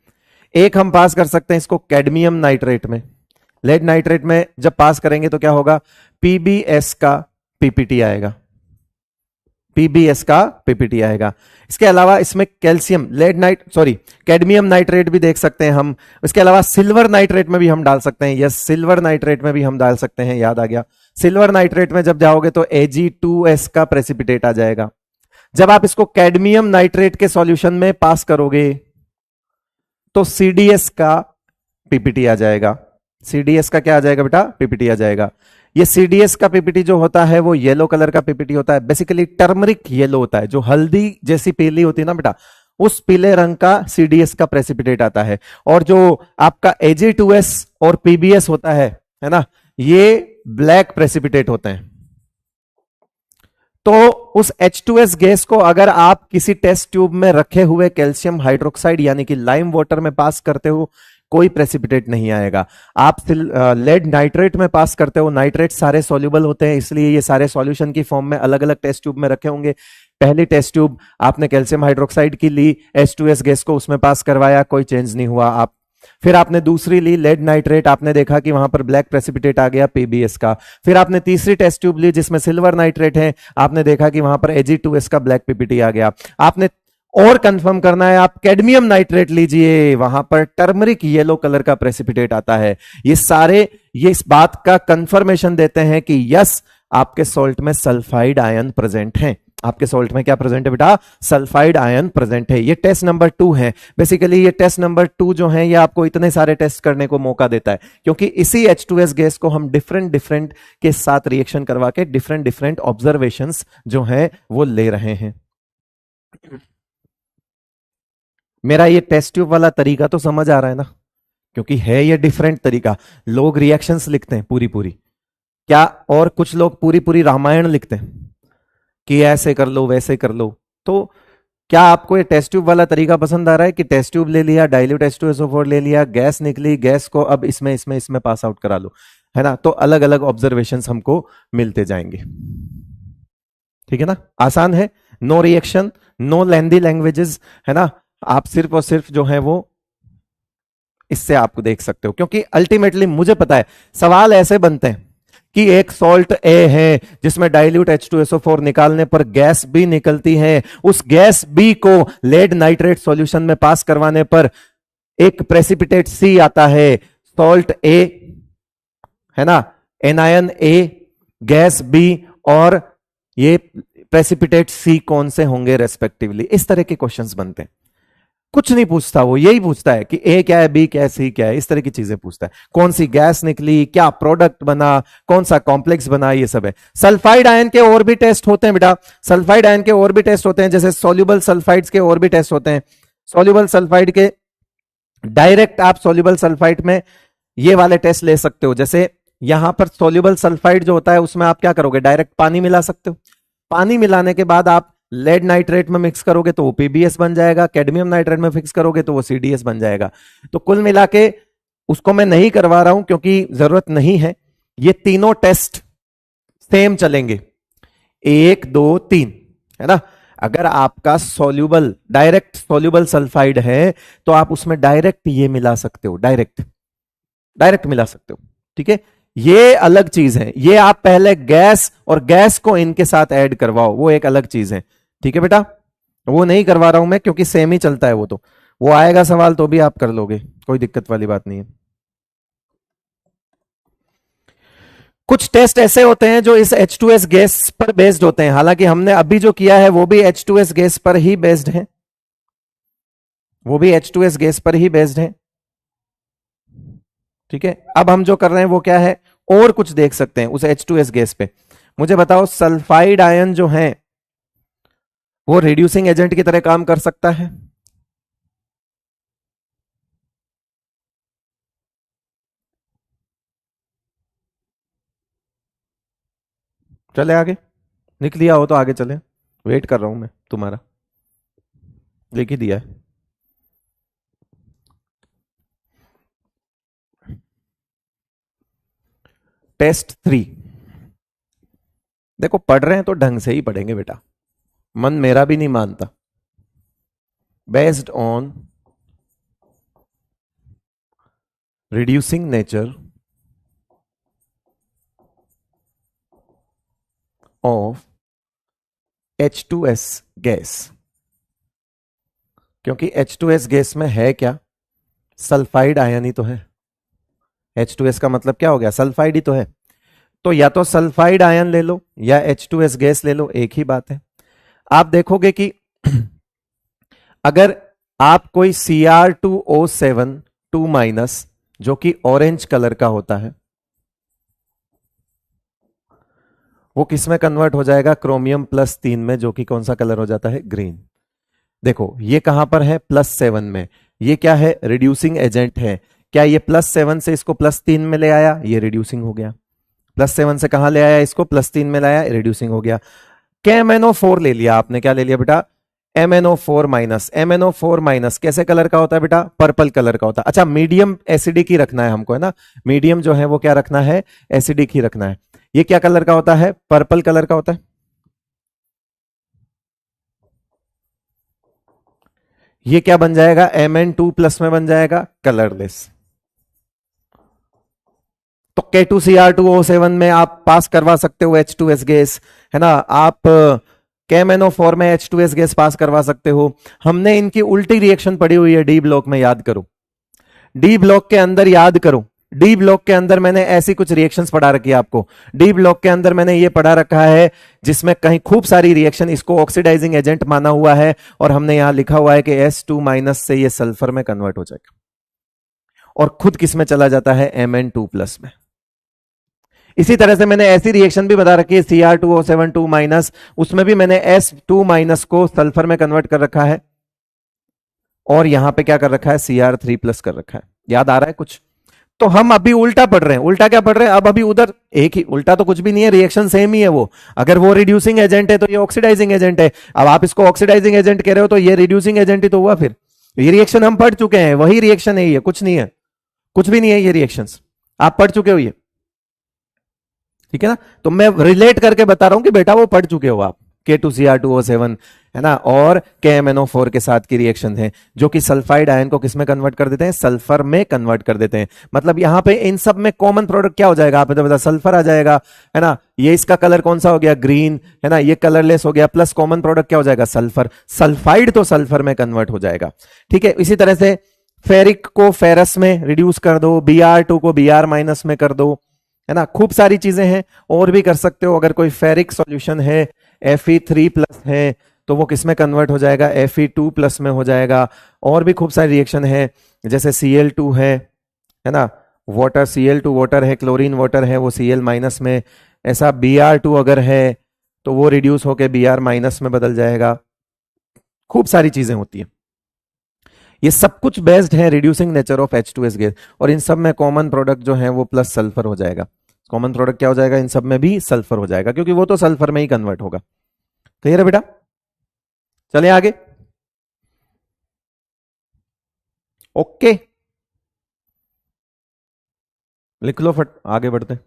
एक हम पास कर सकते हैं इसको कैडमियम नाइट्रेट में। लेड नाइट्रेट में जब पास करेंगे तो क्या होगा, पीबीएस का पीपीटी आएगा, पीबीएस का पीपीटी आएगा। इसके अलावा इसमें कैल्शियम कैडमियम नाइट्रेट भी देख सकते हैं हम। इसके अलावा सिल्वर नाइट्रेट में भी हम डाल सकते हैं, यस सिल्वर नाइट्रेट में भी हम डाल सकते हैं, याद आ गया। सिल्वर नाइट्रेट में जब जाओगे तो Ag2S का प्रेसिपिटेट आ जाएगा। जब आप इसको कैडमियम नाइट्रेट के सॉल्यूशन में पास करोगे तो CDS का पीपीटी आ जाएगा। CDS का क्या आ जाएगा बेटा, पीपीटी आ जाएगा। ये CDS का पीपीटी जो होता है वो येलो कलर का पीपीटी होता है, बेसिकली टर्मरिक येलो होता है, जो हल्दी जैसी पीली होती है ना बेटा, उस पीले रंग का CDS का प्रेसिपिटेट आता है। और जो आपका Ag2S और PBS होता है ना, ये ब्लैक प्रेसिपिटेट होते हैं। तो उस H2S गैस को अगर आप किसी टेस्ट ट्यूब में रखे हुए कैल्शियम हाइड्रोक्साइड यानी कि लाइम वाटर में पास करते हो, कोई प्रेसिपिटेट नहीं आएगा। आप लेड नाइट्रेट में पास करते हो, नाइट्रेट सारे सॉल्युबल होते हैं, इसलिए ये सारे सॉल्यूशन की फॉर्म में अलग अलग टेस्ट ट्यूब में रखे होंगे। पहली टेस्ट ट्यूब आपने कैल्शियम हाइड्रोक्साइड की ली, H2S गैस को उसमें पास करवाया, कोई चेंज नहीं हुआ। आप फिर आपने दूसरी ली लेड नाइट्रेट, आपने देखा कि वहां पर ब्लैक प्रेसिपिटेट आ गया पीबीएस का। फिर आपने तीसरी टेस्ट ट्यूब ली जिसमें सिल्वर नाइट्रेट है, आपने देखा कि वहां पर Ag2S का ब्लैक पीपीटी आ गया। आपने और कंफर्म करना है, आप कैडमियम नाइट्रेट लीजिए, वहां पर टर्मरिक येलो कलर का प्रेसिपिटेट आता है। ये सारे ये इस बात का कंफर्मेशन देते हैं कि यस आपके सॉल्ट में सल्फाइड आयन प्रेजेंट है। आपके सॉल्ट में क्या प्रेजेंट है बेटा, सल्फाइड आयन प्रेजेंट है। ये टेस्ट नंबर 2 है। बेसिकली ये टेस्ट नंबर 2 जो है ये आपको इतने सारे टेस्ट करने को मौका देता है क्योंकि इसी H2S गैस को हम डिफरेंट के साथ रिएक्शन करवा के डिफरेंट ऑब्जर्वेशंस जो है वो ले रहे हैं। मेरा ये टेस्ट ट्यूब वाला तरीका तो समझ आ रहा है ना, क्योंकि है ये डिफरेंट तरीका। लोग रिएक्शंस लिखते हैं पूरी क्या, और कुछ लोग पूरी रामायण लिखते हैं कि ऐसे कर लो वैसे कर लो। तो क्या आपको ये टेस्ट ट्यूब वाला तरीका पसंद आ रहा है कि टेस्ट ट्यूब ले लिया, डाइल्यूट H2SO4 ले लिया, गैस निकली, गैस को अब इसमें पास आउट करा लो, है ना। तो अलग अलग ऑब्जर्वेशंस हमको मिलते जाएंगे, ठीक है ना। आसान है, नो रिएक्शन, नो लेंदी लैंग्वेजेस, है ना। आप सिर्फ और सिर्फ जो है वो इससे आपको देख सकते हो, क्योंकि अल्टीमेटली मुझे पता है सवाल ऐसे बनते हैं कि एक सॉल्ट A है जिसमें डाइल्यूट H2SO4 निकालने पर गैस B निकलती है, उस गैस B को लेड नाइट्रेट सॉल्यूशन में पास करवाने पर एक प्रेसिपिटेट C आता है, सॉल्ट A है ना, एनायन A, गैस B, और ये प्रेसिपिटेट C कौन से होंगे रेस्पेक्टिवली। इस तरह के क्वेश्चंस बनते हैं। कुछ नहीं पूछता, वो यही पूछता है कि A क्या है, B क्या है, C क्या है, इस तरह की चीजें पूछता है। कौन सी गैस निकली, क्या प्रोडक्ट बना, कौन सा कॉम्प्लेक्स बना, ये सब है। सल्फाइड आयन के और भी टेस्ट होते हैं बेटा, सल्फाइड आयन के और भी टेस्ट होते हैं, जैसे सॉल्युबल सल्फाइड्स के और भी टेस्ट होते हैं। सॉल्युबल सल्फाइड के डायरेक्ट आप सॉल्युबल सल्फाइड में ये वाले टेस्ट ले सकते हो। जैसे यहां पर सॉल्युबल सल्फाइड जो होता है उसमें आप क्या करोगे, डायरेक्ट पानी मिला सकते हो। पानी मिलाने के बाद आप लेड नाइट्रेट में मिक्स करोगे तो वो पीबीएस बन जाएगा, कैडमियम नाइट्रेट में फिक्स करोगे तो वो CDS बन जाएगा। तो कुल मिला के उसको मैं नहीं करवा रहा हूं क्योंकि जरूरत नहीं है। ये तीनों टेस्ट सेम चलेंगे, 1 2 3, है ना। अगर आपका सॉल्युबल डायरेक्ट सॉल्युबल सल्फाइड है तो आप उसमें डायरेक्ट ये मिला सकते हो, डायरेक्ट मिला सकते हो, ठीक है। ये अलग चीज है, ये आप पहले गैस और गैस को इनके साथ ऐड करवाओ, वो एक अलग चीज है, ठीक है बेटा। वो नहीं करवा रहा हूं मैं क्योंकि सेम ही चलता है, वो आएगा सवाल तो भी आप कर लोगे, कोई दिक्कत वाली बात नहीं है। कुछ टेस्ट ऐसे होते हैं जो इस H2S गैस पर बेस्ड होते हैं, हालांकि हमने अभी जो किया है वो भी H2S गैस पर ही बेस्ड है। वो भी H2S गैस पर ही बेस्ड है। ठीक है, अब हम जो कर रहे हैं वो क्या है, और कुछ देख सकते हैं उस H2S गैस पे। मुझे बताओ सल्फाइड आयन जो है वो रिड्यूसिंग एजेंट की तरह काम कर सकता है? चले आगे, लिख लिया हो तो आगे चले, वेट कर रहा हूं मैं तुम्हारा, लिख ही दिया है। टेस्ट 3। देखो पढ़ रहे हैं तो ढंग से ही पढ़ेंगे बेटा, मन मेरा भी नहीं मानता। Based on reducing nature of H2S gas, क्योंकि H2S गैस में है क्या, सल्फाइड आयन ही तो है। H2S का मतलब क्या हो गया, सल्फाइड ही तो है। तो या तो सल्फाइड आयन ले लो या H2S गैस ले लो, एक ही बात है। आप देखोगे कि अगर आप कोई Cr2O7 2- जो कि ऑरेंज कलर का होता है, वो किस में कन्वर्ट हो जाएगा, क्रोमियम+3 में, जो कि कौन सा कलर हो जाता है, ग्रीन। देखो ये कहां पर है, +7 में। ये क्या है, रिड्यूसिंग एजेंट है। क्या ये +7 से इसको +3 में ले आया, ये रिड्यूसिंग हो गया। +7 से कहां ले आया, इसको +3 में लाया, रिड्यूसिंग हो गया। KMnO4 ले लिया आपने, क्या ले लिया बेटा, MnO4-। MnO4- कैसे कलर का होता है बेटा, पर्पल कलर का होता है। अच्छा मीडियम एसिडिक ही रखना है हमको, है ना, मीडियम जो है वो क्या रखना है, एसिडिक ही रखना है। ये क्या कलर का होता है, पर्पल कलर का होता है। ये क्या बन जाएगा, Mn2+ में बन जाएगा, कलरलेस। तो K2Cr2O7 में आप पास करवा सकते हो H2S गैस, है ना। आप KMnO4 में H2S गैस पास करवा सकते हो। हमने इनकी उल्टी रिएक्शन पढ़ी हुई है डी ब्लॉक में, याद करो। डी ब्लॉक के अंदर याद करो, डी ब्लॉक के अंदर मैंने ऐसी कुछ रिएक्शंस पढ़ा रखी है आपको। डी ब्लॉक के अंदर मैंने ये पढ़ा रखा है जिसमें कहीं खूब सारी रिएक्शन, इसको ऑक्सीडाइजिंग एजेंट माना हुआ है, और हमने यहां लिखा हुआ है कि S2- से ये सल्फर में कन्वर्ट हो जाएगा, और खुद किस में चला जाता है, Mn2+ में। इसी तरह से मैंने ऐसी रिएक्शन भी बता रखी है Cr2O7 2-, उसमें भी मैंने S2- को सल्फर में कन्वर्ट कर रखा है, और यहां पे क्या कर रखा है, Cr3+ कर रखा है। याद आ रहा है कुछ? तो हम अभी उल्टा पढ़ रहे हैं, उल्टा क्या पढ़ रहे हैं, अब अभी उधर एक ही, उल्टा तो कुछ भी नहीं है, रिएक्शन सेम ही है वो। अगर वो रिड्यूसिंग एजेंट है तो ये ऑक्सीडाइजिंग एजेंट है। अब आप इसको ऑक्सीडाइजिंग एजेंट कह रहे हो तो ये रिड्यूसिंग एजेंट ही तो हुआ फिर। ये रिएक्शन हम पढ़ चुके हैं, वही रिएक्शन है ये, कुछ नहीं है, कुछ भी नहीं है ये रिएक्शंस, आप पढ़ चुके हो ये। ठीक है ना, तो मैं रिलेट करके बता रहा हूं कि बेटा वो पढ़ चुके हो आप। K2Cr2O7, है ना, और KMnO4 के साथ की रिएक्शन है, जो कि सल्फाइड आयन को किसमें कन्वर्ट कर देते हैं, सल्फर में कन्वर्ट कर देते हैं। मतलब यहां पे इन सब में कॉमन प्रोडक्ट क्या हो जाएगा, आपने तो बता, सल्फर आ जाएगा, है ना। ये इसका कलर कौन सा हो गया, ग्रीन, है ना, ये कलरलेस हो गया, प्लस कॉमन प्रोडक्ट क्या हो जाएगा, सल्फर। सल्फाइड तो सल्फर में कन्वर्ट हो जाएगा। ठीक है, इसी तरह से फेरिक को फेरस में रिड्यूस कर दो, Br2 को Br- में कर दो, है ना। खूब सारी चीजें हैं, और भी कर सकते हो। अगर कोई फेरिक सॉल्यूशन है, Fe3+ है, तो वो किस में कन्वर्ट हो जाएगा, Fe2+ में हो जाएगा। और भी खूब सारी रिएक्शन है, जैसे Cl2 है ना, वाटर, Cl2 वाटर है, क्लोरीन वाटर है, वो Cl- में। ऐसा Br2 अगर है तो वो रिड्यूस होकर Br- में बदल जाएगा। खूब सारी चीजें होती है, ये सब कुछ बेस्ड है reducing nature of H2S gas. और इन सब में कॉमन प्रोडक्ट जो है वो प्लस सल्फर हो जाएगा। कॉमन प्रोडक्ट क्या हो जाएगा, इन सब में भी सल्फर हो जाएगा, क्योंकि वो तो सल्फर में ही कन्वर्ट होगा। क्लियर है बेटा, चलिए आगे। ओके, लिख लो फट, आगे बढ़ते।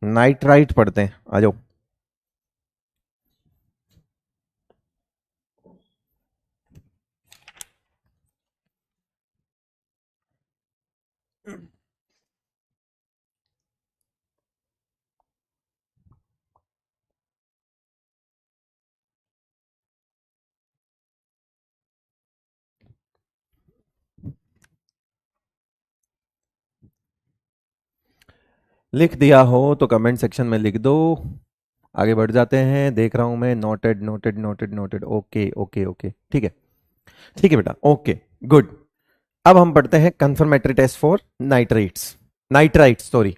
नाइट्राइट पढ़ते हैं, आ जाओ। लिख दिया हो तो कमेंट सेक्शन में लिख दो। आगे बढ़ जाते हैं, देख रहा हूं मैं, noted noted noted noted, okay okay okay, ठीक है, ठीक है बेटा, ओके गुड। अब हम पढ़ते हैं confirmatory test for nitrates, nitrites sorry.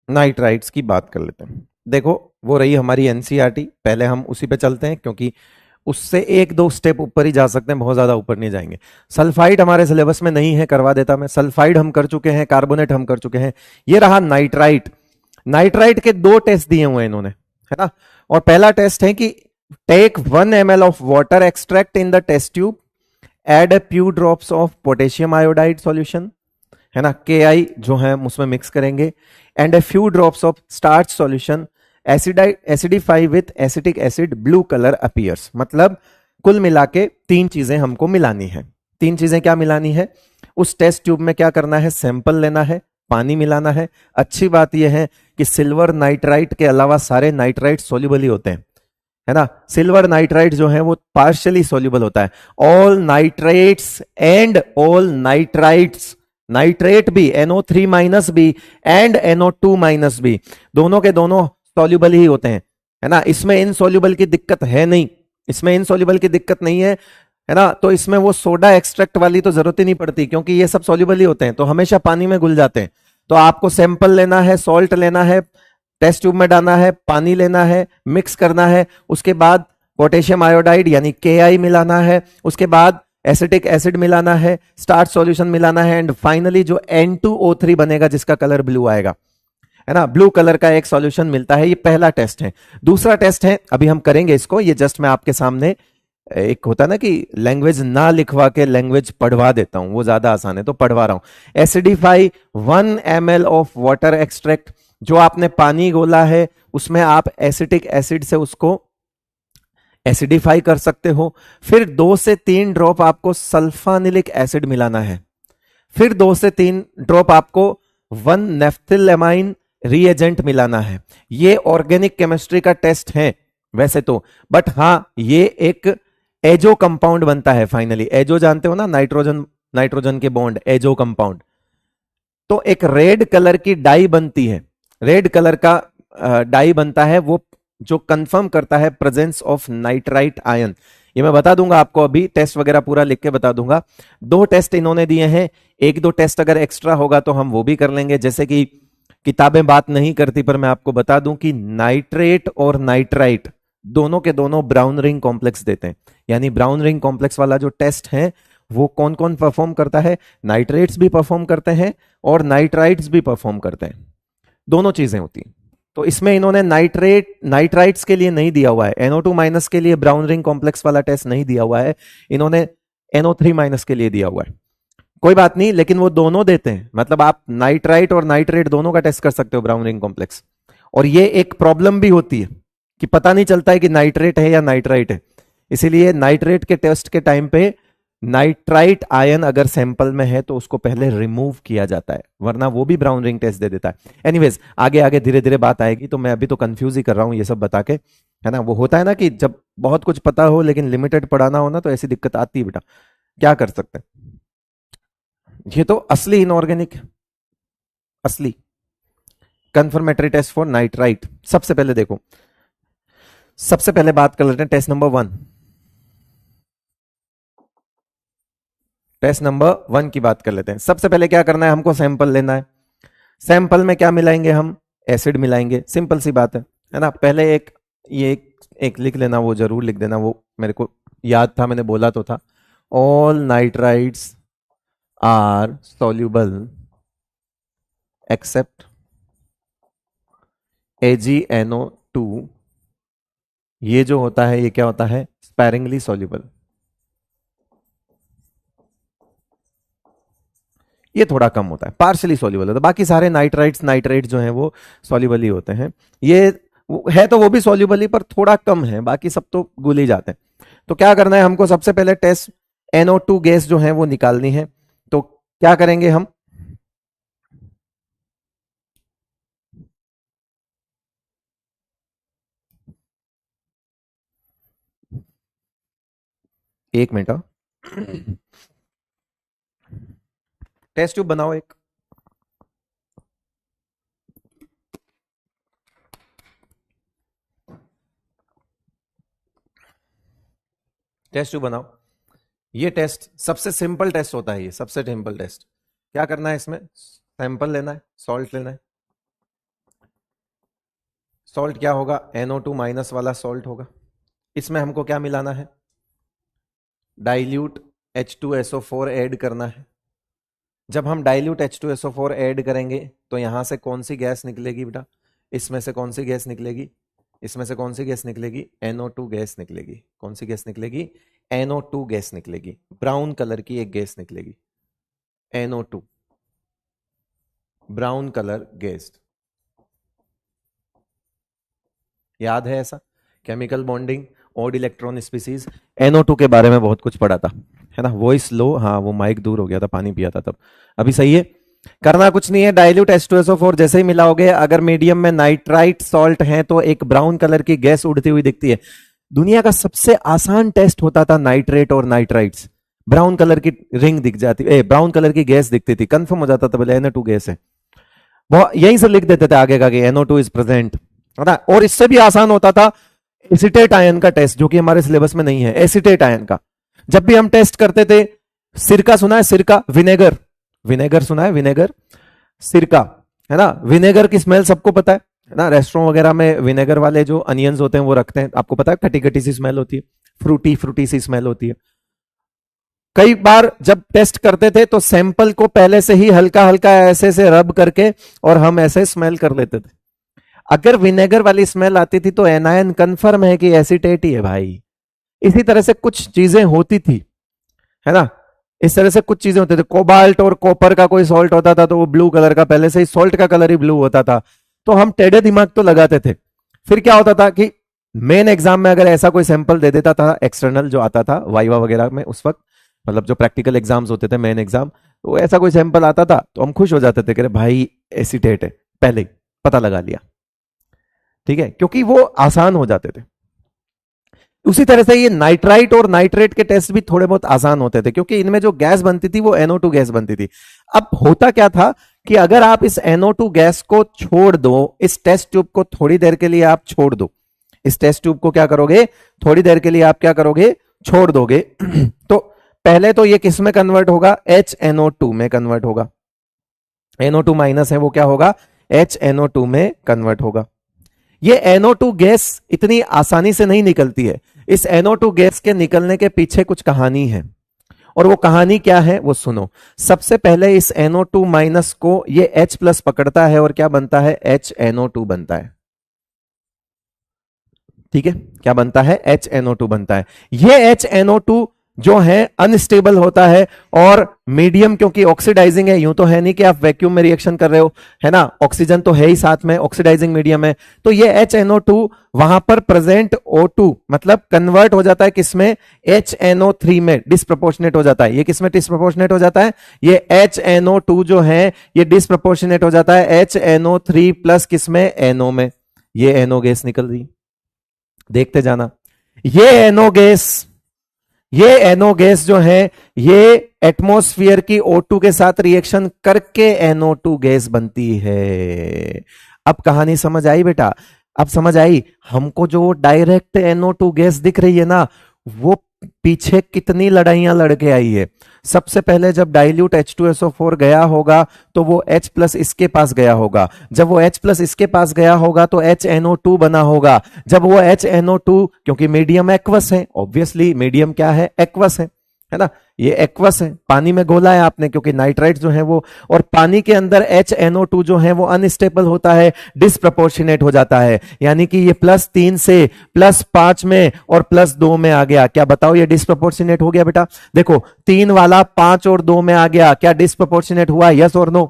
Nitrites की बात कर लेते हैं। देखो वो रही हमारी एनसीईआरटी, पहले हम उसी पे चलते हैं क्योंकि उससे एक दो स्टेप ऊपर ही जा सकते हैं, बहुत ज्यादा ऊपर नहीं जाएंगे। सल्फाइड हमारे सिलेबस में नहीं है, करवा देता मैं। सल्फाइड हम कर चुके हैं, कार्बोनेट हम कर चुके हैं। ये रहा नाइट्राइट। नाइट्राइट के दो टेस्ट दिए हुए हैं इन्होंने, है ना। और पहला टेस्ट है कि take 1 ml of water extract in the test tube, add a few drops of potassium iodide solution, है ना, KI जो है उसमें मिक्स करेंगे, and a few drops of starch solution, acidify with acetic acid, blue colour appears. मतलब कुल मिला के तीन चीजें हमको मिलानी है। तीन चीजें क्या मिलानी है? उस टेस्ट ट्यूब में क्या करना है, सैंपल लेना है, पानी मिलाना है। अच्छी बात यह है कि सिल्वर नाइट्राइट के अलावा सारे नाइट्राइट सोल्यूबल ही होते हैं, है ना। सिल्वर नाइट्राइट जो है वो पार्शियली सोल्यूबल होता है। All nitrates and all nitrites, nitrate भी NO3 माइनस भी एंड NO2 माइनस भी, दोनों के दोनों सॉल्युबल ही होते हैं, है ना। इसमें इनसॉल्युबल की दिक्कत है नहीं, इसमें इनसॉल्युबल की दिक्कत नहीं है ना। तो इसमें वो सोडा एक्सट्रैक्ट वाली तो जरूरत ही नहीं पड़ती क्योंकि ये सब सॉल्युबल ही होते हैं, तो हमेशा पानी में घुल जाते हैं। तो आपको सैंपल लेना है, सॉल्ट लेना है, टेस्ट ट्यूब में डालना है, पानी लेना है, मिक्स करना है, उसके बाद पोटेशियम आयोडाइड यानी KI मिलाना है, उसके बाद एसिटिक एसिड मिलाना है, स्टार्च सॉल्यूशन मिलाना है, एंड फाइनली जो N2O3 बनेगा जिसका कलर ब्लू आएगा, है ना, ब्लू कलर का एक सॉल्यूशन मिलता है। ये पहला टेस्ट है। दूसरा टेस्ट है, अभी हम करेंगे इसको, ये जस्ट मैं आपके सामने, एक होता है ना कि लैंग्वेज ना लिखवा के लैंग्वेज पढ़वा देता हूं, वो ज्यादा आसान है तो पढ़वा रहा हूं। Acidify 1 ml of water extract, जो आपने पानी गोला है उसमें आप एसिटिक एसिड से उसको एसिडिफाई कर सकते हो। फिर 2 से 3 ड्रॉप आपको सल्फानिलिक एसिड मिलाना है। फिर 2 से 3 ड्रॉप आपको 1 नेफ्थिलएमाइन रीएजेंट मिलाना है। ये ऑर्गेनिक केमिस्ट्री का टेस्ट है वैसे तो, बट हां ये एक एजो कंपाउंड बनता है फाइनली। एजो जानते हो ना, नाइट्रोजन नाइट्रोजन के बॉन्ड, एजो कंपाउंड। तो एक रेड कलर की डाई बनती है, रेड कलर का डाई बनता है, वो जो कंफर्म करता है प्रेजेंस ऑफ नाइट्राइट आयन। ये मैं बता दूंगा आपको, अभी टेस्ट वगैरह पूरा लिख के बता दूंगा। 2 टेस्ट इन्होंने दिए हैं, एक दो टेस्ट अगर एक्स्ट्रा होगा तो हम वो भी कर लेंगे, जैसे कि किताबें बात नहीं करती पर मैं आपको बता दूं कि नाइट्रेट और नाइट्राइट दोनों के दोनों ब्राउन रिंग कॉम्प्लेक्स देते हैं। यानी ब्राउन रिंग कॉम्प्लेक्स वाला जो टेस्ट है वो कौन कौन परफॉर्म करता है? नाइट्रेट्स भी परफॉर्म करते हैं और नाइट्राइट्स भी परफॉर्म करते हैं, दोनों चीजें होती हैं। तो इसमें इन्होंने नाइट्राइट्स के लिए नहीं दिया हुआ है, NO2 माइनस के लिए ब्राउन रिंग कॉम्प्लेक्स वाला टेस्ट नहीं दिया हुआ है, इन्होंने NO3 माइनस के लिए दिया हुआ है। कोई बात नहीं, लेकिन वो दोनों देते हैं, मतलब आप नाइट्राइट और नाइट्रेट दोनों का टेस्ट कर सकते हो ब्राउन रिंग कॉम्प्लेक्स। और ये एक प्रॉब्लम भी होती है कि पता नहीं चलता है कि नाइट्रेट है या नाइट्राइट है, इसीलिए नाइट्रेट के टेस्ट के टाइम पे नाइट्राइट आयन अगर सैंपल में है तो उसको पहले रिमूव किया जाता है, वरना वो भी ब्राउन रिंग टेस्ट दे देता है। एनीवेज आगे आगे धीरे धीरे बात आएगी, तो मैं अभी तो कंफ्यूज ही कर रहा हूं ये सब बता के, है ना। वो होता है ना कि जब बहुत कुछ पता हो लेकिन लिमिटेड पढ़ाना हो ना, तो ऐसी दिक्कत आती है बेटा, क्या कर सकते हैं। ये तो असली इनऑर्गेनिक, असली कंफर्मेटरी टेस्ट फॉर नाइट्राइट। सबसे पहले देखो, सबसे पहले बात कर लेते हैं टेस्ट नंबर 1। टेस्ट नंबर 1 की बात कर लेते हैं। सबसे पहले क्या करना है, हमको सैंपल लेना है। सैंपल में क्या मिलाएंगे हम? एसिड मिलाएंगे, सिंपल सी बात है ना। पहले एक लिख लेना, वो जरूर लिख देना, वो मेरे को याद था, मैंने बोला तो था। All nitrites are soluble except AgNO2। ये जो होता है ये क्या होता है? Sparingly soluble. ये थोड़ा कम होता है, पार्शली सॉल्युबल होता है। बाकी सारे नाइट्राइट जो हैं वो सॉल्युबल ही होते हैं। ये है तो वो भी सॉल्युबल ही, पर थोड़ा कम है, बाकी सब तो घुल ही जाते हैं। तो क्या करना है हमको? सबसे पहले टेस्ट NO2 गैस जो है वो निकालनी है। तो क्या करेंगे हम? एक मिनट, टेस्ट ट्यूब बनाओ एक। टेस्ट ट्यूब बनाओ। ये टेस्ट सबसे सिंपल टेस्ट होता है, ये सबसे सिंपल टेस्ट। क्या करना है इसमें, सैंपल लेना है, सॉल्ट लेना है। सॉल्ट क्या होगा, NO2 माइनस वाला सॉल्ट होगा। इसमें हमको क्या मिलाना है, डाइल्यूट H2SO4 ऐड करना है। जब हम डाइल्यूट H2SO4 ऐड करेंगे तो यहां से कौन सी गैस निकलेगी बेटा, इसमें से कौन सी गैस निकलेगी, इसमें से कौन सी गैस निकलेगी, NO2 गैस निकलेगी। कौन सी गैस निकलेगी, NO2 गैस निकलेगी। ब्राउन कलर की एक गैस निकलेगी, NO2, ब्राउन कलर गैस। याद है ऐसा, chemical bonding, odd electron species, NO2 के बारे में बहुत कुछ पढ़ा था, है ना। वॉइस लो, हाँ वो माइक दूर हो गया था, पानी पिया था तब। अभी सही है, करना कुछ नहीं है। डाइल्यूट H2SO4 जैसे ही मिलाओगे, अगर मीडियम में नाइट्राइट सॉल्ट है तो एक ब्राउन कलर की गैस उड़ती हुई दिखती है। दुनिया का सबसे आसान टेस्ट होता था नाइट्रेट और नाइट्राइट्स। ब्राउन कलर की रिंग दिख जाती, ब्राउन कलर की गैस दिखती थी, कंफर्म हो जाता था बोले NO2 गैस है। वो यहीं से लिख देते थे आगे का कि NO2 इज प्रेजेंट, है ना। और इससे भी आसान होता था एसीटेट आयन का टेस्ट, जो कि हमारे सिलेबस में नहीं है। एसीटेट आयन का जब भी हम टेस्ट करते थे, सिरका सुना है, सिरका, विनेगर, विनेगर सुना है, विनेगर, सिरका, है ना। विनेगर की स्मेल सबको पता है ना। रेस्टोरेंट वगैरह में विनेगर वाले जो अनियंस होते हैं वो रखते हैं, आपको पता है, खटी खटी सी स्मेल होती है, फ्रूटी फ्रूटी सी स्मेल होती है। कई बार जब टेस्ट करते थे तो सैंपल को पहले से ही हल्का हल्का ऐसे से रब करके और हम ऐसे स्मेल कर लेते थे। अगर विनेगर वाली स्मेल आती थी तो एनायन कंफर्म है कि एसीटेट ही है भाई। इसी तरह से कुछ चीजें होती थी, है ना। इस तरह से कुछ चीजें होती थी। कोबाल्ट और कॉपर का कोई सॉल्ट होता था तो वो ब्लू कलर का, पहले से ही सॉल्ट का कलर ही ब्लू होता था। तो हम टेढ़े दिमाग तो लगाते थे। फिर क्या होता था कि मेन एग्जाम में अगर ऐसा कोई सैंपल दे देता था, एक्सटर्नल जो आता था वाइवा वगैरह में उस वक्त, मतलब जो प्रैक्टिकल एग्जाम्स होते थे, मेन एग्जाम, तो ऐसा कोई सैंपल आता था तो हम खुश हो जाते थे कि भाई एसीटेट है, पहले ही पता लगा लिया, ठीक है, क्योंकि वो आसान हो जाते थे। उसी तरह से ये नाइट्राइट और नाइट्रेट के टेस्ट भी थोड़े बहुत आसान होते थे, क्योंकि इनमें जो गैस बनती थी वो NO2 गैस बनती थी। अब होता क्या था कि अगर आप इस NO2 गैस को छोड़ दो, इस टेस्ट ट्यूब को थोड़ी देर के लिए आप छोड़ दो, इस टेस्ट ट्यूब को क्या करोगे, थोड़ी देर के लिए आप क्या करोगे, छोड़ दोगे तो पहले तो ये किस में कन्वर्ट होगा, HNO2 में कन्वर्ट होगा। NO2 माइनस है वो क्या होगा, HNO2 में कन्वर्ट होगा। ये NO2 गैस इतनी आसानी से नहीं निकलती है। इस NO2 गैस के निकलने के पीछे कुछ कहानी है, और वो कहानी क्या है वो सुनो। सबसे पहले इस NO2 माइनस को ये H प्लस पकड़ता है और क्या बनता है, HNO2 बनता है, ठीक है। क्या बनता है, HNO2 बनता है। ये HNO2 जो है अनस्टेबल होता है, और मीडियम क्योंकि ऑक्सीडाइजिंग है, यूं तो है नहीं कि आप वैक्यूम में रिएक्शन कर रहे हो, है ना, ऑक्सीजन तो है ही साथ में, ऑक्सीडाइजिंग मीडियम है। तो ये HNO2 वहां पर प्रेजेंट O2 मतलब कन्वर्ट हो जाता है किसमें, HNO3 में डिस्प्रोपोर्शनेट हो जाता है। ये किसमें डिस्प्रोपोर्शनेट हो जाता है, ये HNO2 जो है ये डिस्प्रोपोर्शनेट हो जाता है HNO3 प्लस किसमें, NO में। ये NO गैस निकल रही, देखते जाना। ये NO गैस, ये NO गैस जो है ये एटमॉस्फेयर की O2 के साथ रिएक्शन करके NO2 गैस बनती है। अब कहानी समझ आई बेटा, अब समझ आई। हमको जो डायरेक्ट NO2 गैस दिख रही है ना, वो पीछे कितनी लड़ाइयां लड़के आई है। सबसे पहले जब डाइल्यूट H2SO4 गया होगा तो वो H प्लस इसके पास गया होगा। जब वो H प्लस इसके पास गया होगा तो HNO2 बना होगा। जब वो HNO2, क्योंकि मीडियम एक्वस है, ऑब्वियसली मीडियम क्या है, एक्वस है ना, ये एक्वस है, पानी में घोला है आपने, क्योंकि नाइट्राइट जो है वो, और पानी के अंदर HNO2 जो है वो अनस्टेबल होता है, डिसप्रपोर्शनेट हो जाता है। यानी कि ये +3 से +5 में और +2 में आ गया। क्या बताओ, ये डिसप्रपोर्शनेट हो गया बेटा। देखो 3 वाला 5 और 2 में आ गया, क्या डिसप्रपोर्शनेट हुआ, यस और नो।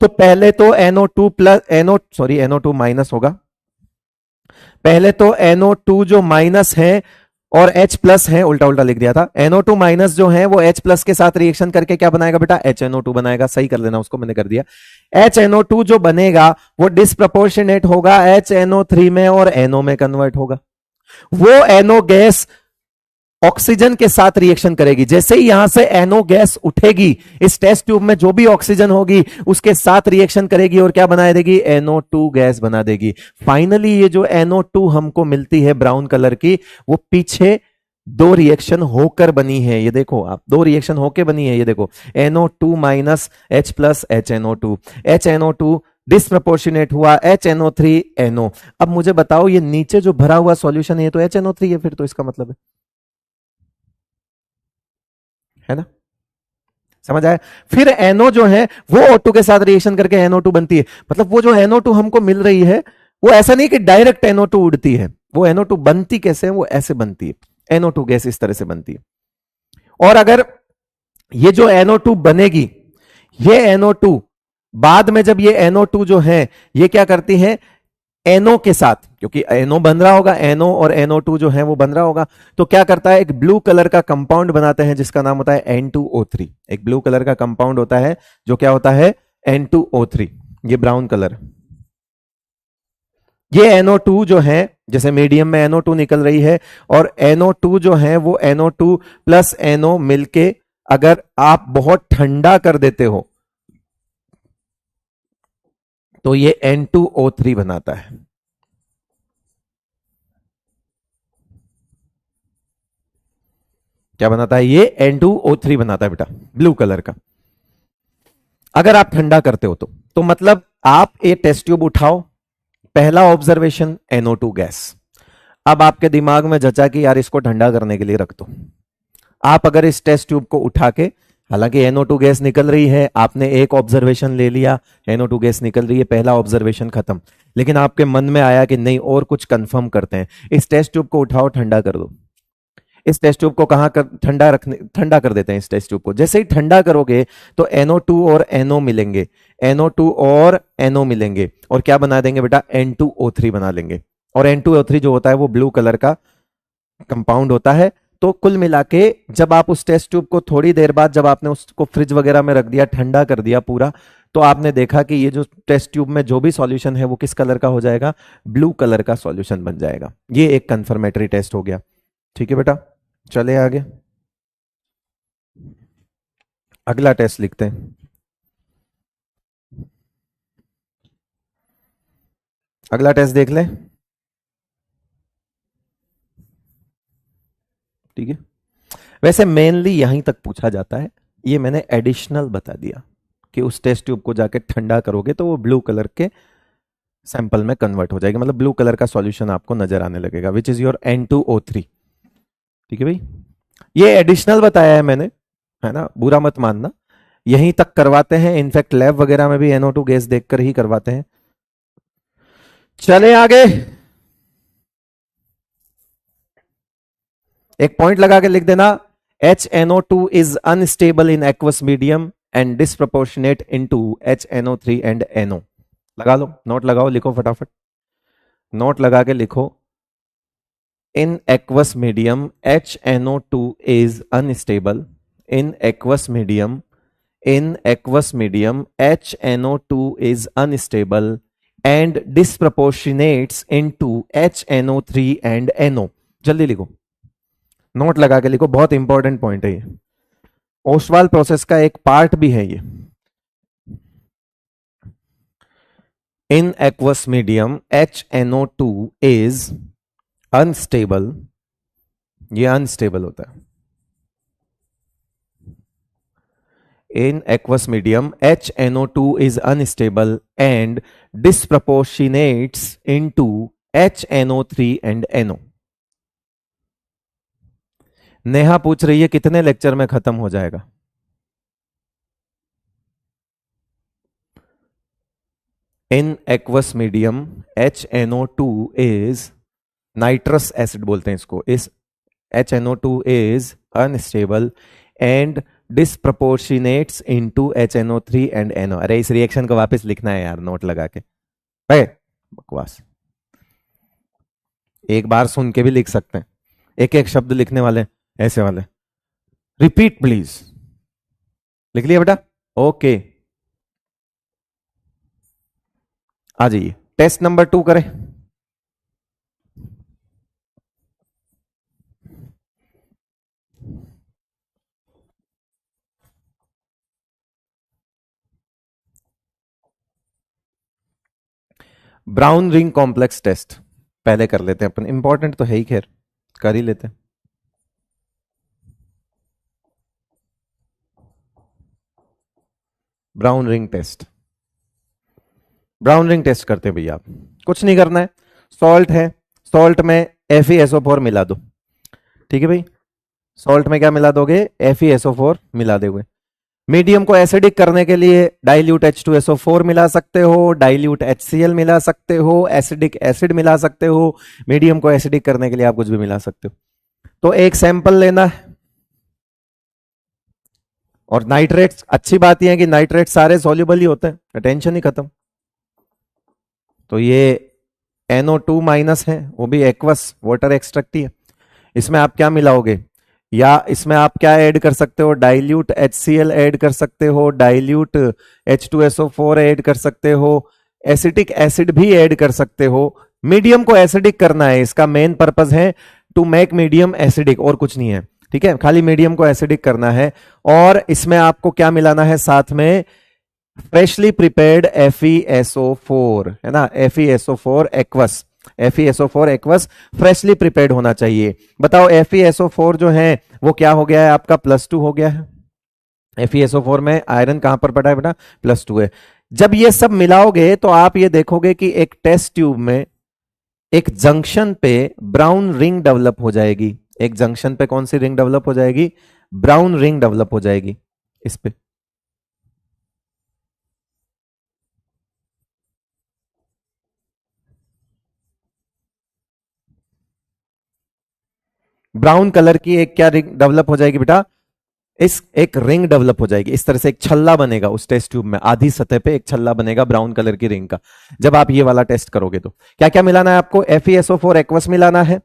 तो पहले तो NO2 माइनस होगा। पहले तो NO2 जो माइनस है और H प्लस है, उल्टा उल्टा लिख दिया था। NO2 माइनस जो है वो H प्लस के साथ रिएक्शन करके क्या बनाएगा बेटा, HNO2 बनाएगा। सही कर लेना उसको, मैंने कर दिया। HNO2 जो बनेगा वो डिस्प्रपोर्शनेट होगा HNO3 में और NO में कन्वर्ट होगा। वो NO गैस ऑक्सीजन के साथ रिएक्शन करेगी। जैसे ही यहां से NO गैस उठेगी, इस टेस्ट ट्यूब में जो भी ऑक्सीजन होगी उसके साथ रिएक्शन करेगी और क्या बना देगी? NO2 गैस बना देगी। फाइनली ये जो NO2 हमको मिलती है ब्राउन कलर की, वो पीछे दो रिएक्शन होकर बनी है। ये देखो आप, दो रिएक्शन होकर बनी है। ये देखो NO2 minus H plus HNO2, HNO2 disproportionate हुआ HNO3 NO। अब मुझे बताओ, ये नीचे जो भरा हुआ सॉल्यूशन है ये तो HNO3 है, फिर तो इसका मतलब है ना? समझ आया? फिर NO जो है वो O2 के साथ रिएक्शन करके NO2 बनती है। मतलब वो जो NO2 हमको मिल रही है वो ऐसा नहीं कि डायरेक्ट NO2 उड़ती है। वो NO2 बनती कैसे है? वो ऐसे बनती है। NO2 गैस इस तरह से बनती है। और अगर ये जो NO2 बनेगी, ये NO2 बाद में जब ये NO2 जो है ये क्या करती है? NO के साथ, क्योंकि NO बन रहा होगा, NO और NO2 जो है वो बन रहा होगा, तो क्या करता है? एक ब्लू कलर का कंपाउंड बनाते हैं जिसका नाम होता है N2O3। एक ब्लू कलर का कंपाउंड होता है जो क्या होता है? N2O3। ये ब्राउन कलर, ये NO2 जो है, जैसे मीडियम में NO2 निकल रही है और NO2 जो है वो NO2 प्लस NO मिलके अगर आप बहुत ठंडा कर देते हो तो ये N2O3 बनाता है। क्या बनाता है? ये N2O3 बनाता है बेटा, ब्लू कलर का। अगर आप ठंडा करते हो तो मतलब आप ये टेस्ट ट्यूब उठाओ, पहला ऑब्जर्वेशन NO2 गैस। अब आपके दिमाग में जचा कि यार इसको ठंडा करने के लिए रख दो। आप अगर इस टेस्ट ट्यूब को उठा के, हालांकि NO2 गैस निकल रही है, आपने एक ऑब्जर्वेशन ले लिया, NO2 गैस निकल रही है, पहला ऑब्जर्वेशन खत्म। लेकिन आपके मन में आया कि नहीं, और कुछ कंफर्म करते हैं, इस टेस्ट ट्यूब को उठाओ, ठंडा कर दो। इस टेस्ट ट्यूब को कहां कर ठंडा कर देते हैं। इस टेस्ट ट्यूब को जैसे ही ठंडा करोगे तो NO2 और NO मिलेंगे, NO2 और NO मिलेंगे और क्या बना देंगे बेटा? N2O3 बना लेंगे। और N2O3 जो होता है वो ब्लू कलर का कंपाउंड होता है। तो कुल मिला के जब आप उस टेस्ट ट्यूब को थोड़ी देर बाद, जब आपने उसको फ्रिज वगैरह में रख दिया, ठंडा कर दिया पूरा, तो आपने देखा कि ये जो टेस्ट ट्यूब में जो भी सॉल्यूशन है वो किस कलर का हो जाएगा? ब्लू कलर का सॉल्यूशन बन जाएगा। ये एक कंफर्मेटरी टेस्ट हो गया। ठीक है बेटा, चले आगे, अगला टेस्ट लिखते हैं। अगला टेस्ट देख ले। ठीक है, वैसे मेनली यहीं तक पूछा जाता है, ये मैंने एडिशनल बता दिया कि उस टेस्ट ट्यूब को जाके ठंडा करोगे तो वो ब्लू कलर के सैंपल में कन्वर्ट हो जाएगी, मतलब ब्लू कलर का सॉल्यूशन आपको नजर आने लगेगा, विच इज योर N2O3। ठीक है भाई, ये एडिशनल बताया है मैंने, है ना? बुरा मत मानना, यहीं तक करवाते हैं। इनफैक्ट लैब वगैरह में भी NO2 गैस देखकर ही करवाते हैं। चले आगे, एक पॉइंट लगा के लिख देना, HNO2 is unstable in aqueous medium and disproportionate into HNO3 and NO। लगा लो, नोट लगाओ, लिखो फटाफट, नोट लगा के लिखो। In aqueous medium HNO2 is unstable। in aqueous medium in aqueous medium HNO2 is unstable and disproportionates into HNO3 and NO। जल्दी लिखो, note लगा के लिखो, बहुत इंपॉर्टेंट पॉइंट है ये, ओस्वाल प्रोसेस का एक पार्ट भी है ये। In aqueous medium HNO2 is unstable, ये अनस्टेबल होता है। In aqueous medium HNO2 is unstable and disproportionates into HNO3 and NO। Neha पूछ रही है कितने लेक्चर में खत्म हो जाएगा? In aqueous medium HNO2 is, nitrous acid बोलते हैं इसको, इस HNO2 is unstable and disproportionates into HNO3 and NO। अरे इस रिएक्शन को वापस लिखना है यार, नोट लगा के भाई, बकवास। एक बार सुन के भी लिख सकते हैं, एक एक शब्द लिखने वाले ऐसे वाले। रिपीट प्लीज, लिख लिया बेटा? ओके, आ जाइए, टेस्ट नंबर 2 करें। ब्राउन रिंग कॉम्प्लेक्स टेस्ट पहले कर लेते हैं अपन, इंपॉर्टेंट तो है ही, खैर कर ही लेते हैं। Brown ring test, brown ring test करते हैं भैया। आप कुछ नहीं करना है, सॉल्ट है, सॉल्ट में FeSO4 मिला दो, ठीक है भाई। सॉल्ट में क्या मिला दोगे? FeSO4 मिला दोगे। मीडियम को एसिडिक करने के लिए डाइल्यूट H2SO4 मिला सकते हो, डाइल्यूट HCl मिला सकते हो, एसिडिक एसिड मिला सकते हो। मीडियम को एसिडिक करने के लिए आप कुछ भी मिला सकते हो। तो एक सैंपल लेना है, और नाइट्रेट्स, अच्छी बात यह है कि नाइट्रेट सारे सॉल्युबल ही होते हैं, टेंशन ही खत्म। तो ये NO2 माइनस है, वो भी एक्वस वाटर एक्सट्रैक्ट ही है। इसमें आप क्या मिलाओगे? या इसमें आप क्या ऐड कर सकते हो? डाइल्यूट HCl ऐड कर सकते हो, डाइल्यूट H2SO4 ऐड कर सकते हो, एसिटिक एसिड भी ऐड कर सकते हो। मीडियम को एसिडिक करना है, इसका मेन पर्पस है टू मेक मीडियम एसिडिक, और कुछ नहीं है, ठीक है। खाली मीडियम को एसिडिक करना है। और इसमें आपको क्या मिलाना है साथ में? फ्रेशली प्रिपेयर्ड FeSO4, है ना, FeSO4 aqueous, FeSO4 aqueous freshly prepared होना चाहिए। बताओ FeSO4 जो है वो क्या हो गया है आपका? +2 हो गया है। FeSO4 में आयरन कहां पर पड़ा है बेटा? +2 है। जब ये सब मिलाओगे तो आप ये देखोगे कि एक टेस्ट ट्यूब में एक जंक्शन पे ब्राउन रिंग डेवलप हो जाएगी। एक जंक्शन पे कौन सी रिंग डेवलप हो जाएगी? ब्राउन रिंग डेवलप हो जाएगी इस पे। ब्राउन कलर की एक क्या रिंग डेवलप हो जाएगी बेटा? इस एक रिंग डेवलप हो जाएगी, इस तरह से एक छल्ला बनेगा उस टेस्ट ट्यूब में, आधी सतह पे एक छल्ला बनेगा ब्राउन कलर की रिंग का। जब आप ये वाला टेस्ट करोगे तो क्या क्या मिलाना है आपको? FeSO4 एक्वस मिलाना है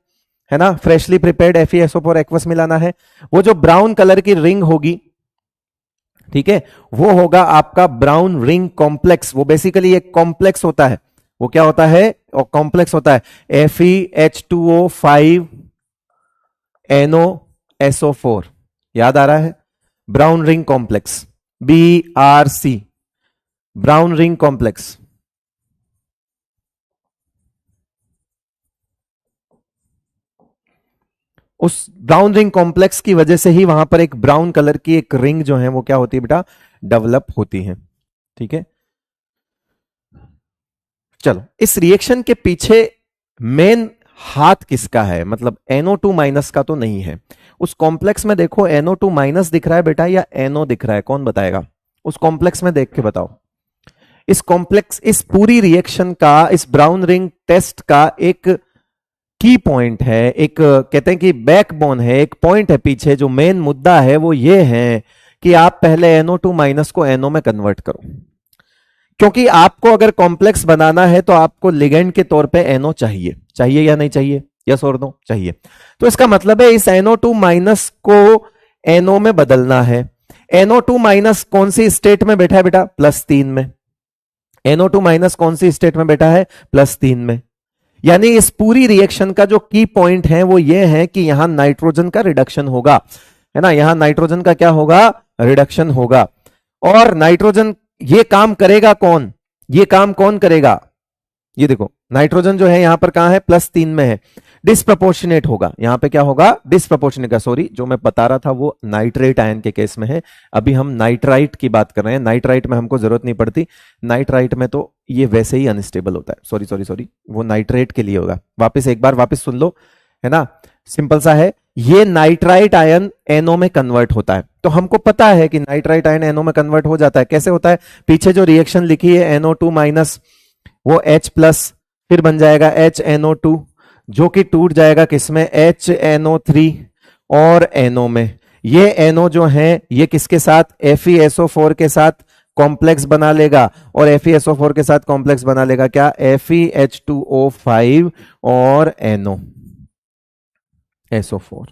ना, फ्रेशली प्रिपेयर्ड FeSO4 एक्वस मिलाना है। वो जो ब्राउन कलर की रिंग होगी, ठीक है, वो होगा आपका ब्राउन रिंग कॉम्प्लेक्स। वो बेसिकली एक कॉम्प्लेक्स होता है। वो क्या होता है? और कॉम्प्लेक्स होता है FeH2O5 NoSO4, याद आ रहा है? Brown ring complex, BRC, brown ring complex. उस ब्राउन रिंग कॉम्प्लेक्स की वजह से ही वहां पर एक ब्राउन कलर की एक रिंग जो है वो क्या होती है बेटा? डेवलप होती है, ठीक है। चलो, इस रिएक्शन के पीछे मेन हाथ किसका है? मतलब NO2 माइनस का तो नहीं है। उस कॉम्प्लेक्स में देखो NO2 माइनस दिख रहा है बेटा या NO दिख रहा है? कौन बताएगा? उस कॉम्प्लेक्स में देख के बताओ। इस कॉम्प्लेक्स, इस पूरी रिएक्शन का, इस ब्राउन रिंग टेस्ट का एक की पॉइंट है, एक कहते हैं कि बैकबोन है, एक पॉइंट है पीछे। जो मेन मुद्दा है वो ये है कि आप पहले NO2 माइनस को NO में कन्वर्ट करो, क्योंकि आपको अगर कॉम्प्लेक्स बनाना है तो आपको लिगेंड के तौर पे NO चाहिए। चाहिए या नहीं चाहिए? यस और नो? चाहिए। तो इसका मतलब है इस NO2 माइनस को NO में बदलना है। NO2 माइनस कौन सी स्टेट में बैठा है बेटा? +3 में। NO2 माइनस कौन सी स्टेट में बैठा है? +3 में। यानी इस पूरी रिएक्शन का जो की पॉइंट है वो ये है कि यहां नाइट्रोजन का रिडक्शन होगा, है ना। यहां नाइट्रोजन का क्या होगा? रिडक्शन होगा। और नाइट्रोजन, ये काम करेगा कौन? ये काम कौन करेगा? ये देखो, नाइट्रोजन जो है यहां पर कहां है? +3 में है। डिस्प्रपोर्शनेट होगा, यहां पे क्या होगा? डिस्प्रपोर्शनेट का, सॉरी, जो मैं बता रहा था वो नाइट्रेट आयन के केस में है। अभी हम नाइट्राइट की बात कर रहे हैं। नाइट्राइट में हमको जरूरत नहीं पड़ती। नाइट्राइट में तो ये वैसे ही अनस्टेबल होता है। सॉरी सॉरी सॉरी, वो नाइट्रेट के लिए होगा। वापस एक बार वापस सुन लो, है ना। सिंपल सा है, ये नाइट्राइट आयन NO में कन्वर्ट होता है। तो हमको पता है कि नाइट्राइट आयन NO में कन्वर्ट हो जाता है। कैसे होता है? पीछे जो रिएक्शन लिखी है NO2 माइनस, वो H+ फिर बन जाएगा HNO2, जो कि टूट जाएगा किसमें? HNO3 और NO में। ये NO जो है ये किसके साथ? FeSO4 के साथ कॉम्प्लेक्स बना लेगा, और FeSO4 के साथ कॉम्प्लेक्स बना लेगा क्या? FeH2O5 और NoSO4।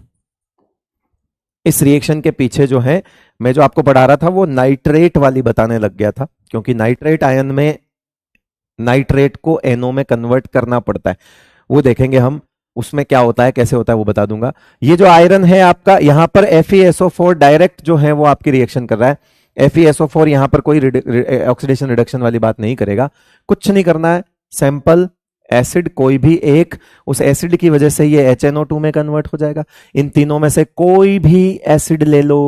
इस रिएक्शन के पीछे जो है, मैं जो आपको पढ़ा रहा था वो नाइट्रेट वाली बताने लग गया था, क्योंकि नाइट्रेट आयन में नाइट्रेट को NO में कन्वर्ट करना पड़ता है। वो देखेंगे हम, उसमें क्या होता है, कैसे होता है, वो बता दूंगा। ये जो आयरन है आपका, यहां पर FeSO4 डायरेक्ट जो है वो आपकी रिएक्शन कर रहा है। FeSO4 यहां पर कोई ऑक्सीडेशन रिडक्शन वाली बात नहीं करेगा, कुछ नहीं करना है। सैंपल एसिड कोई भी एक, उस एसिड की वजह से ये HNO2 में कन्वर्ट हो जाएगा। इन तीनों में से कोई भी एसिड ले लो,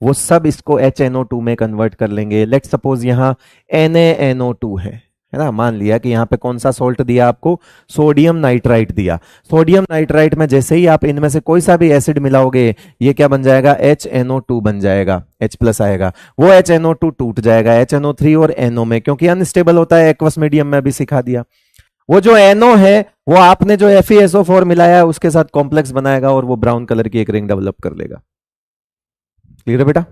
वो सब इसको HNO2 में कन्वर्ट कर लेंगे। लेट सपोज यहां NaNO2 है ना। मान लिया कि यहाँ पे कौन सा सोल्ट दिया आपको, सोडियम नाइट्राइट दिया। सोडियम नाइट्राइट में जैसे ही आप इनमें से कोई सा भी एसिड मिलाओगे, ये क्या बन जाएगा, HNO2 बन जाएगा, H प्लस आएगा। वो HNO2 टूट जाएगा HNO3 और NO में, क्योंकि अनस्टेबल होता है, एक्वस मीडियम में भी सिखा दिया। वो जो NO है वो आपने जो FeSO4 मिलाया है उसके साथ कॉम्प्लेक्स बनाएगा और वो ब्राउन कलर की एक रिंग डेवलप कर लेगा। क्लियर है बेटा?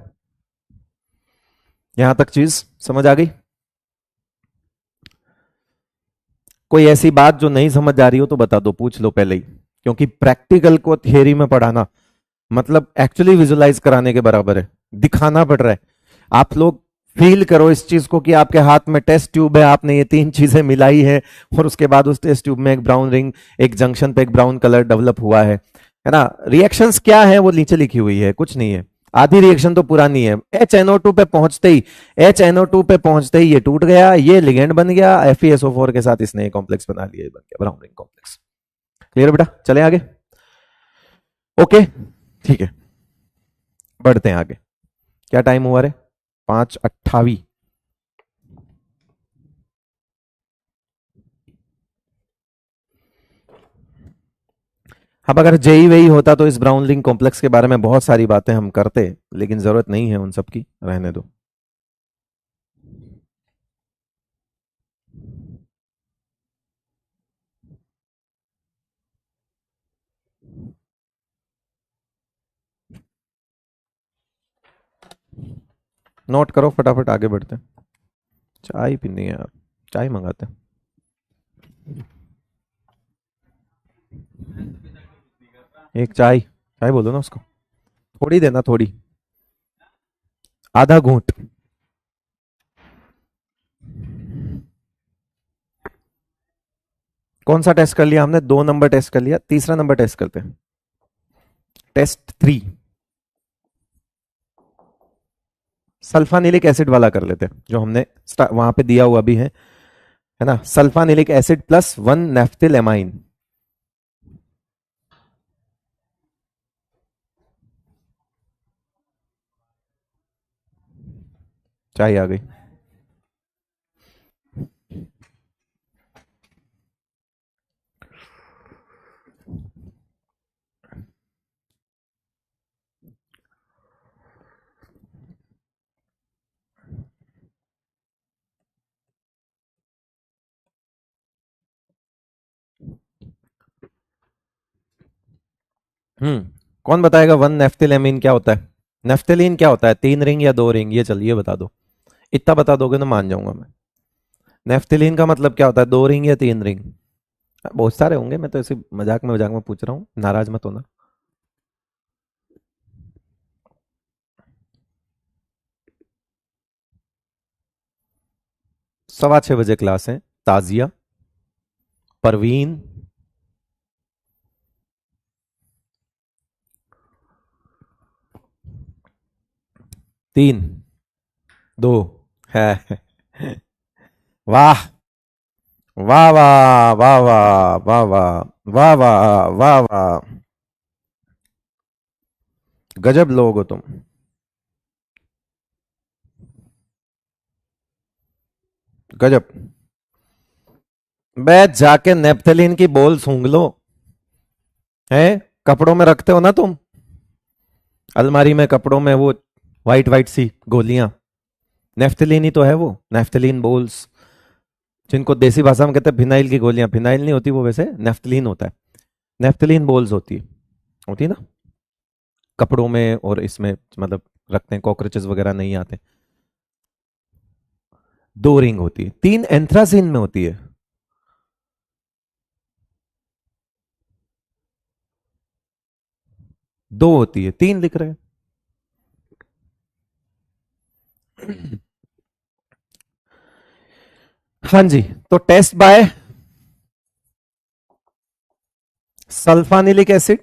यहां तक चीज समझ आ गई? कोई ऐसी बात जो नहीं समझ आ रही हो तो बता दो, पूछ लो पहले ही, क्योंकि प्रैक्टिकल को थियरी में पढ़ाना मतलब एक्चुअली विजुलाइज कराने के बराबर है, दिखाना पड़ रहा है। आप लोग फील करो इस चीज को कि आपके हाथ में टेस्ट ट्यूब है, आपने ये तीन चीजें मिलाई है और उसके बाद उस टेस्ट ट्यूब में एक ब्राउन रिंग, एक जंक्शन पे एक ब्राउन कलर डेवलप हुआ है ना। रिएक्शंस क्या है वो नीचे लिखी हुई है, कुछ नहीं है। आधी रिएक्शन तो पुरानी है। HNO2 पे पहुंचते ही, HNO2 पे पहुंचते ही ये टूट गया, ये लिगेंड बन गया, FeSO4 के साथ इसने कॉम्प्लेक्स बना लिया, बन गया ब्राउन रिंग कॉम्प्लेक्स। क्लियर बेटा? चले आगे। ओके ठीक है, बढ़ते हैं आगे। क्या टाइम हुआ रे? 5:28। अब अगर जेई वेई होता तो इस ब्राउन रिंग कॉम्प्लेक्स के बारे में बहुत सारी बातें हम करते, लेकिन जरूरत नहीं है उन सब की, रहने दो। नोट करो फटाफट, आगे बढ़ते हैं। चाय पीनी है यार, चाय मंगाते हैं। एक चाय, चाय बोलो ना उसको, थोड़ी देना, थोड़ी, आधा घूंट। कौन सा टेस्ट कर लिया हमने? 2 नंबर टेस्ट कर लिया, तीसरा नंबर टेस्ट करते हैं। टेस्ट 3 सल्फानिलिक एसिड वाला कर लेते हैं, जो हमने वहां पे दिया हुआ भी है ना। Sulphanilic acid plus 1 naphthyl amine. चाय आ गई। कौन बताएगा 1 नेफ्थिल एमीन क्या होता है? नेफ्थलीन क्या होता है? 3 रिंग या 2 रिंग? ये चलिए बता दो। इतना बता दोगे तो मान जाऊंगा मैं। नेफ्थलीन का मतलब क्या होता है? 2 रिंग या 3 रिंग? बहुत सारे होंगे, मैं तो ऐसे मजाक में पूछ रहा हूँ, नाराज मत होना। 6:15 बजे क्लास है। ताजिया, परवीन, 3, 2 है। वाह वाह वाह वाह वाह वाह वाह वाह वाह वाह वाह, गजब लोग हो तुम। गजब। बे जाके नेप्थलीन की बोल सूंघ लो। है, कपड़ों में रखते हो ना तुम, अलमारी में, कपड़ों में, वो वाइट वाइट सी गोलियां, नेफ्थलीन ही तो है वो, नेफ्थलीन बोल्स, जिनको देसी भाषा में कहते हैं फिनाइल की गोलियां। फिनाइल नहीं होती वो, वैसे नेफ्थलीन होता है। नेफ्थलीन बोल्स होती है ना, कपड़ों में और इसमें, मतलब रखते हैं, कॉकरोचेस वगैरह नहीं आते। 2 रिंग होती है, 3 एंथ्रासिन में होती है। दो होती है, 3 लिख रहे हैं। हाँ जी, तो टेस्ट बाय सल्फानिलिक एसिड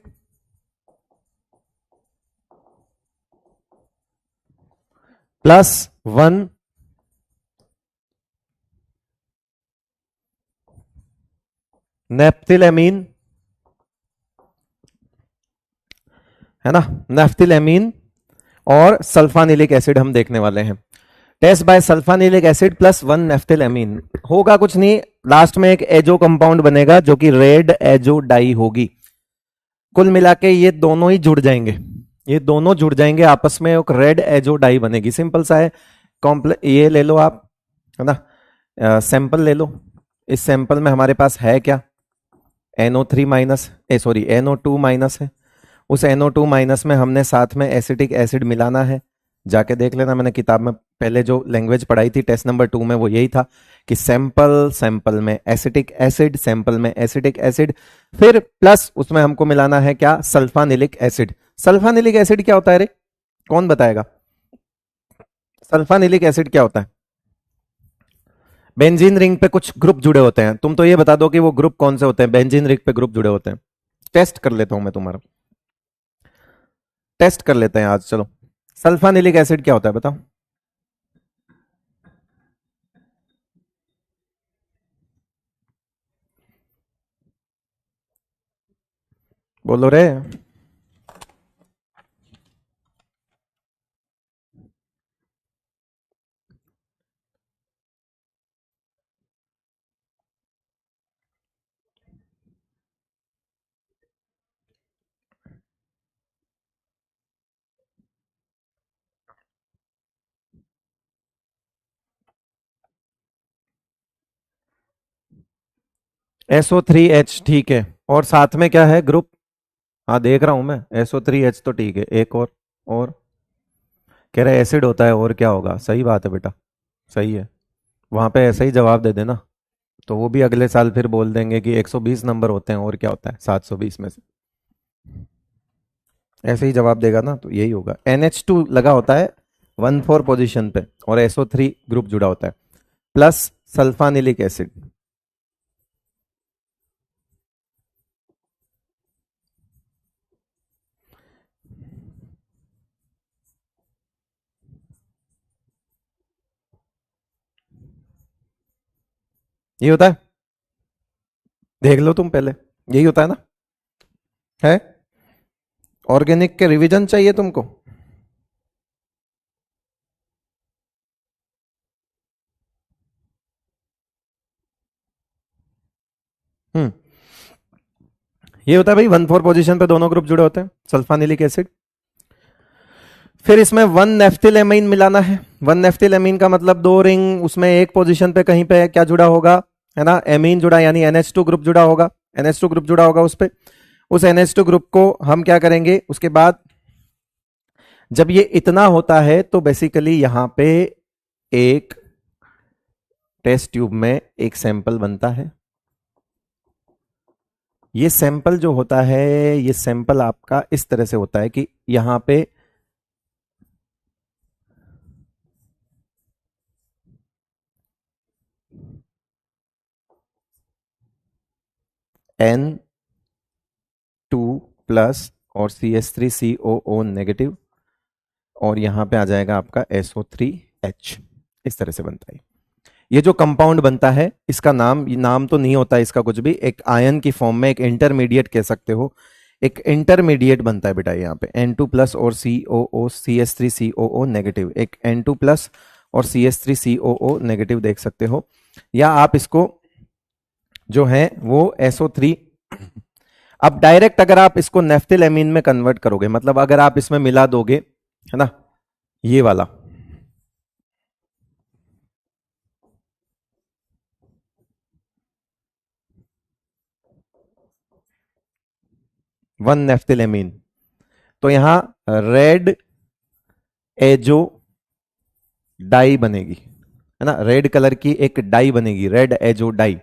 +1 नेफ्थिलेमीन, है ना, नेफ्थिलेमीन और सल्फानिलिक एसिड हम देखने वाले हैं। Test by sulphanilic acid plus 1 naphthylamine. होगा कुछ नहीं, लास्ट में एक एजो कंपाउंड बनेगा जो कि रेड एजो डाई होगी। कुल मिला के ये दोनों ही जुड़ जाएंगे, ये दोनों जुड़ जाएंगे आपस में, एक रेड एजो डाई बनेगी। सिंपल सा है। ये ले लो आप, है ना, सैंपल ले लो। इस सैंपल में हमारे पास है क्या, NO3 minus, sorry NO2 minus है। उस NO2 माइनस में हमने साथ में एसिटिक एसिड मिलाना है। जाके देख लेना, मैंने किताब में पहले जो लैंग्वेज पढ़ाई थी टेस्ट नंबर 2 में, वो यही था कि सैंपल में एसिटिक एसिड, सैंपल में एसिटिक एसिड, फिर प्लस उसमें हमको मिलाना है क्या, सल्फानिलिक एसिड। सल्फानिलिक एसिड क्या होता है रे, कौन बताएगा? सल्फानिलिक एसिड क्या होता है? बेंजीन रिंग पे कुछ ग्रुप जुड़े होते हैं, तुम तो ये बता दो कि वो ग्रुप कौन से होते हैं, बेंजीन रिंग पे ग्रुप जुड़े होते हैं। टेस्ट कर लेता हूं मैं तुम्हारा, टेस्ट कर लेते हैं आज, चलो। सल्फानिलिक एसिड क्या होता है बताओ? बोलो रे। SO3H, ठीक है, और साथ में क्या है ग्रुप? हाँ देख रहा हूं मैं, SO3H तो ठीक है, एक और कह रहे एसिड होता है, और क्या होगा? सही बात है बेटा, सही है। वहां पे ऐसा ही जवाब दे देना, तो वो भी अगले साल फिर बोल देंगे कि 120 नंबर होते हैं, और क्या होता है 720 में से। ऐसे ही जवाब देगा ना, तो यही होगा। NH2 लगा होता है 1,4 पोजीशन पे, और SO3 ग्रुप जुड़ा होता है, प्लस सल्फानिलिक एसिड। ये होता है, देख लो तुम पहले, यही होता है ना, है? ऑर्गेनिक के रिवीजन चाहिए तुमको? हम्म, ये होता है भाई, 1,4 पोजीशन पे दोनों ग्रुप जुड़े होते हैं, सल्फानिलिक एसिड। फिर इसमें 1 नेफ्थिलेमीन मिलाना है। 1 नेफ्थिलेमीन का मतलब 2 रिंग, उसमें एक पोजीशन पे कहीं पे क्या जुड़ा होगा, है ना, एमीन जुड़ा, यानी NH2 ग्रुप जुड़ा होगा, NH2 ग्रुप जुड़ा होगा उस पे। उस NH2 ग्रुप को हम क्या करेंगे उसके बाद, जब ये इतना होता है तो बेसिकली यहां पे एक टेस्ट ट्यूब में एक सैंपल बनता है। ये सैंपल जो होता है, ये सैंपल आपका इस तरह से होता है कि यहां पे N2 प्लस और CH3COO नेगेटिव, और यहां पे आ जाएगा आपका SO3H। इस तरह से बनता है ये जो कंपाउंड बनता है। इसका नाम तो नहीं होता इसका कुछ भी, एक आयन की फॉर्म में एक इंटरमीडिएट कह सकते हो, एक इंटरमीडिएट बनता है बेटा यहाँ पे, N2 प्लस और COO CH3COO नेगेटिव, एक N2 प्लस और CH3COO नेगेटिव देख सकते हो, या आप इसको जो है वो SO3। अब डायरेक्ट अगर आप इसको नेफ्थिलेमीन में कन्वर्ट करोगे, मतलब अगर आप इसमें मिला दोगे, है ना, ये वाला, वन नेफ्थिलेमीन, तो यहां रेड एजो डाई बनेगी, है ना, रेड कलर की एक डाई बनेगी, रेड एजो डाई।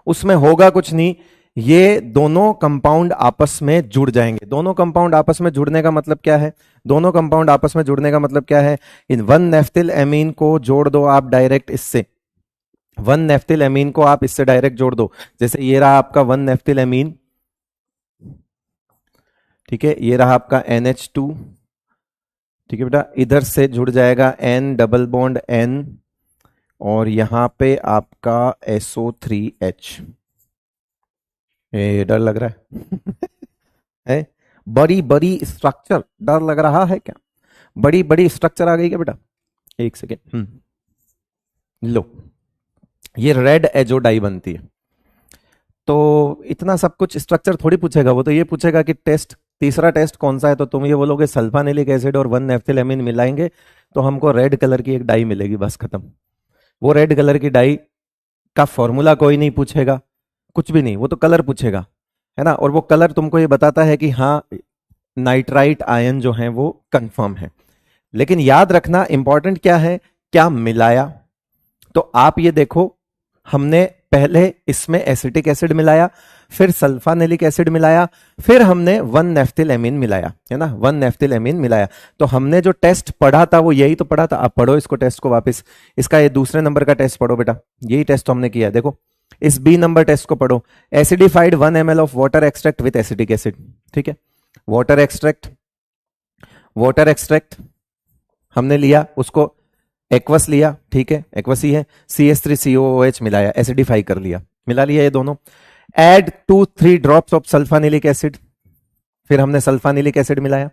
उसमें होगा कुछ नहीं, ये दोनों कंपाउंड आपस में जुड़ जाएंगे। दोनों कंपाउंड आपस में जुड़ने का मतलब क्या है? दोनों कंपाउंड आपस में जुड़ने का मतलब क्या है? इन 1 नेफ्थिल एमीन को जोड़ दो आप डायरेक्ट इससे, 1 नेफ्थिल एमीन को आप इससे डायरेक्ट जोड़ दो। जैसे ये रहा आपका 1 नेफ्थिल एमीन, ठीक है, ये रहा आपका NH2, ठीक है बेटा, इधर से जुड़ जाएगा N डबल बॉन्ड N, और यहां पे आपका SO3H, ये डर लग रहा है है? बड़ी बड़ी स्ट्रक्चर, डर लग रहा है क्या? बड़ी बड़ी स्ट्रक्चर आ गई क्या बेटा? एक सेकेंड, लो, ये रेड एजोडाई बनती है। तो इतना सब कुछ स्ट्रक्चर थोड़ी पूछेगा, वो तो ये पूछेगा कि टेस्ट, तीसरा टेस्ट कौन सा है, तो तुम ये बोलोगे सल्फानिलिक एसिड और 1 नेफ्थिलेमिन मिलाएंगे तो हमको रेड कलर की एक डाई मिलेगी, बस खत्म। वो रेड कलर की डाई का फॉर्मूला कोई नहीं पूछेगा, कुछ भी नहीं, वो तो कलर पूछेगा, है ना। और वो कलर तुमको ये बताता है कि हाँ नाइट्राइट आयन जो है वो कंफर्म है। लेकिन याद रखना इंपॉर्टेंट क्या है, क्या मिलाया। तो आप ये देखो, हमने पहले इसमें एसिटिक एसिड मिलाया, फिर सल्फानेलिक एसिड मिलाया, फिर हमने 1 नेफ्थिलेमिन मिलाया, है ना, 1 नेफ्थिलेमिन मिलाया। तो हमने जो टेस्ट पढ़ा था वो यही तो पढ़ा था। आप पढ़ो इसको, टेस्ट को वापस, इसका ये दूसरे नंबर का टेस्ट पढ़ो बेटा, यही टेस्ट तो हमने किया है। देखो इस बी नंबर टेस्ट को पढ़ो, acidified 1 ml of water extract with acetic acid, ठीक है। वाटर एक्सट्रैक्ट, वाटर एक्सट्रैक्ट हमने लिया, उसको एक्वस लिया, ठीक है, एक्वस ही है, CH3COOH मिलाया, एसिडिफाई कर लिया, मिला लिया ये दोनों। Add 2-3 drops of sulphanilic acid, फिर हमने सल्फानिलिक एसिड मिलाया,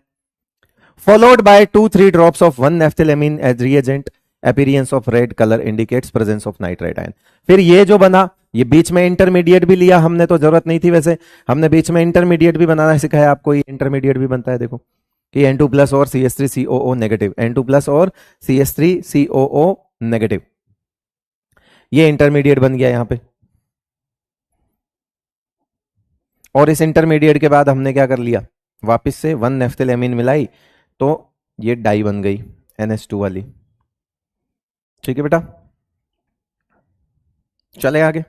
followed by 2-3 drops of 1 naphthylamine as reagent, appearance of red colour indicates presence of nitrite ion. फिर ये जो बना, ये बीच में इंटरमीडिएट भी लिया हमने, तो जरूरत नहीं थी वैसे, हमने बीच में इंटरमीडिएट भी बनाना सिखाया आपको। ये इंटरमीडिएट भी बनता है, देखो कि N2 प्लस और CH3COO नेगेटिव, N2 प्लस और CH3COO नेगेटिव, ये इंटरमीडिएट बन गया यहां पे। और इस इंटरमीडिएट के बाद हमने क्या कर लिया, वापस से 1 नेफ्थिलेमिन मिलाई, तो ये डाई बन गई NH2 वाली, ठीक है बेटा। चले आगे,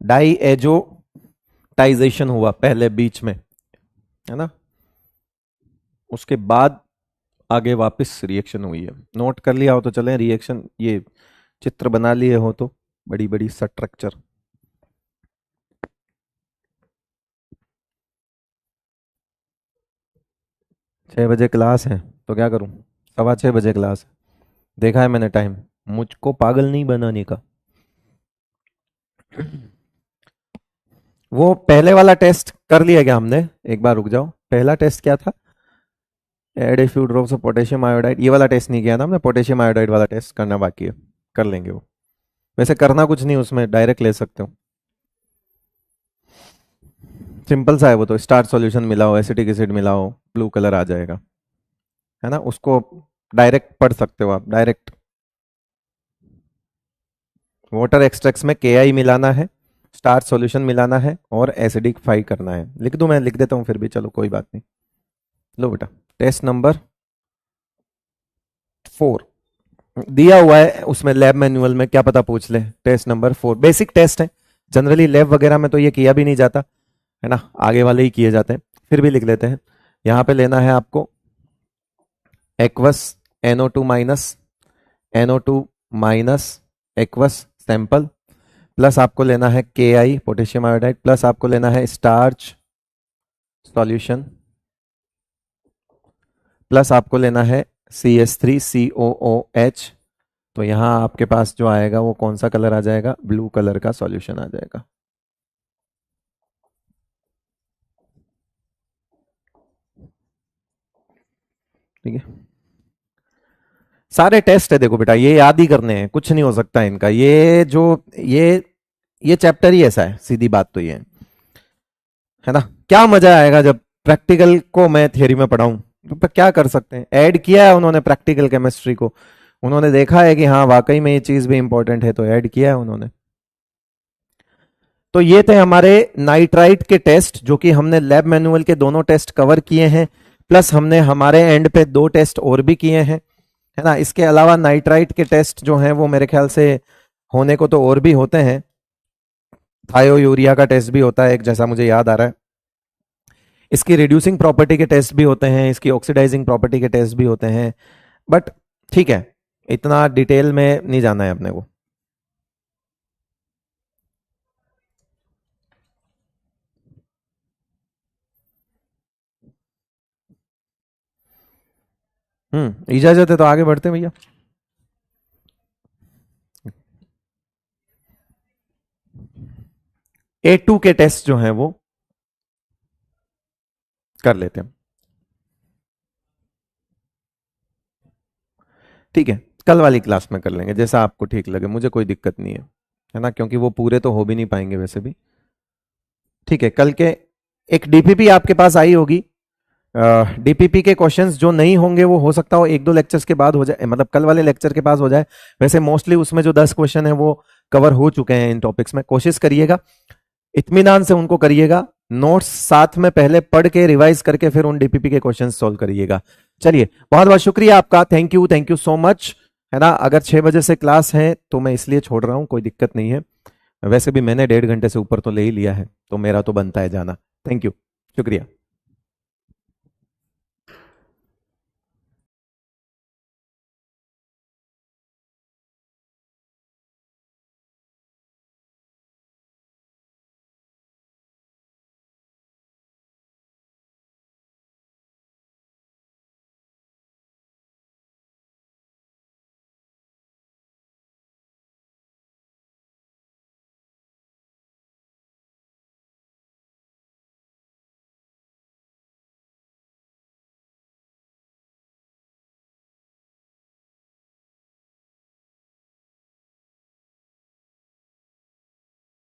डाई एजोटाइजेशन हुआ पहले बीच में, है ना, उसके बाद आगे वापस रिएक्शन हुई है। नोट कर लिया हो तो चलें, रिएक्शन ये चित्र बना लिए हो तो, बड़ी बड़ी स्ट्रक्चर। 6 बजे क्लास है तो क्या करूं, 6:15 क्लास है, देखा है मैंने टाइम, मुझको पागल नहीं बनाने का। वो पहले वाला टेस्ट कर लिया क्या हमने, एक बार रुक जाओ, पहला टेस्ट क्या था, add a few drops of potassium iodide, ये वाला टेस्ट नहीं किया था हमने, पोटेशियम आयोडाइड वाला टेस्ट करना बाकी है, कर लेंगे वो। वैसे करना कुछ नहीं उसमें, डायरेक्ट ले सकते हो, सिंपल सा है वो तो, स्टार्च सॉल्यूशन मिलाओ, एसिटिक एसिड मिलाओ, ब्लू कलर आ जाएगा, है ना, उसको डायरेक्ट पढ़ सकते हो आप, डायरेक्ट। वाटर एक्सट्रैक्ट्स में KI मिलाना है, स्टार्च सॉल्यूशन मिलाना है और एसिडिफाई करना है। लिख दूं, मैं लिख देता हूं फिर भी, चलो कोई बात नहीं। लो बेटा, टेस्ट नंबर 4 दिया हुआ है उसमें लैब मैनुअल में, क्या पता पूछ ले। टेस्ट नंबर 4 बेसिक टेस्ट है, जनरली लैब वगैरह में तो ये किया भी नहीं जाता, है ना, आगे वाले ही किए जाते हैं, फिर भी लिख लेते हैं। यहां पे लेना है आपको aqueous NO2 minus, NO2 minus aqueous sample, plus आपको लेना है KI पोटेशियम आयोडाइड, प्लस आपको लेना है स्टार्च सॉल्यूशन, प्लस आपको लेना है CH3COOH। तो यहां आपके पास जो आएगा वो कौन सा कलर आ जाएगा, ब्लू कलर का सॉल्यूशन आ जाएगा, ठीक है। सारे टेस्ट है देखो बेटा, ये याद ही करने हैं, कुछ नहीं हो सकता इनका, ये जो ये चैप्टर ही ऐसा है, सीधी बात तो ये है ना। क्या मजा आएगा जब प्रैक्टिकल को मैं थियरी में पढ़ाऊं, तो क्या कर सकते हैं, ऐड किया है उन्होंने प्रैक्टिकल केमिस्ट्री को, उन्होंने देखा है कि हाँ वाकई में ये चीज भी इंपॉर्टेंट है, तो ऐड किया है उन्होंने। तो ये थे हमारे नाइट्राइट के टेस्ट, जो कि हमने लैब मैनुअल के दोनों टेस्ट कवर किए हैं, प्लस हमने हमारे एंड पे 2 टेस्ट और भी किए हैं, है ना। इसके अलावा नाइट्राइट के टेस्ट जो हैं वो मेरे ख्याल से होने को तो और भी होते हैं, थायो यूरिया का टेस्ट भी होता है एक, जैसा मुझे याद आ रहा है, इसकी रिड्यूसिंग प्रॉपर्टी के टेस्ट भी होते हैं, इसकी ऑक्सीडाइजिंग प्रॉपर्टी के टेस्ट भी होते हैं, बट ठीक है, इतना डिटेल में नहीं जाना है अपने को। इजाजत है तो आगे बढ़ते हैं भैया। A2 के टेस्ट जो हैं वो कर लेते हैं। ठीक है, कल वाली क्लास में कर लेंगे, जैसा आपको ठीक लगे, मुझे कोई दिक्कत नहीं है ना, क्योंकि वो पूरे तो हो भी नहीं पाएंगे वैसे भी। ठीक है, कल के एक डीपीपी आपके पास आई होगी। डीपीपी के क्वेश्चंस जो नहीं होंगे वो हो सकता हो एक दो लेक्चर्स के बाद हो जाए, मतलब कल वाले लेक्चर के पास हो जाए। वैसे मोस्टली उसमें जो 10 क्वेश्चन है वो कवर हो चुके हैं इन टॉपिक्स में। कोशिश करिएगा, इत्मीनान से उनको करिएगा, नोट्स साथ में पहले पढ़ के रिवाइज करके फिर उन डीपीपी के क्वेश्चन सॉल्व करिएगा। चलिए, बहुत बहुत शुक्रिया आपका, थैंक यू सो मच, है ना। अगर 6 बजे से क्लास है तो मैं इसलिए छोड़ रहा हूं, कोई दिक्कत नहीं है। वैसे भी मैंने 1.5 घंटे से ऊपर तो ले ही लिया है, तो मेरा तो बनता है जाना। थैंक यू, शुक्रिया।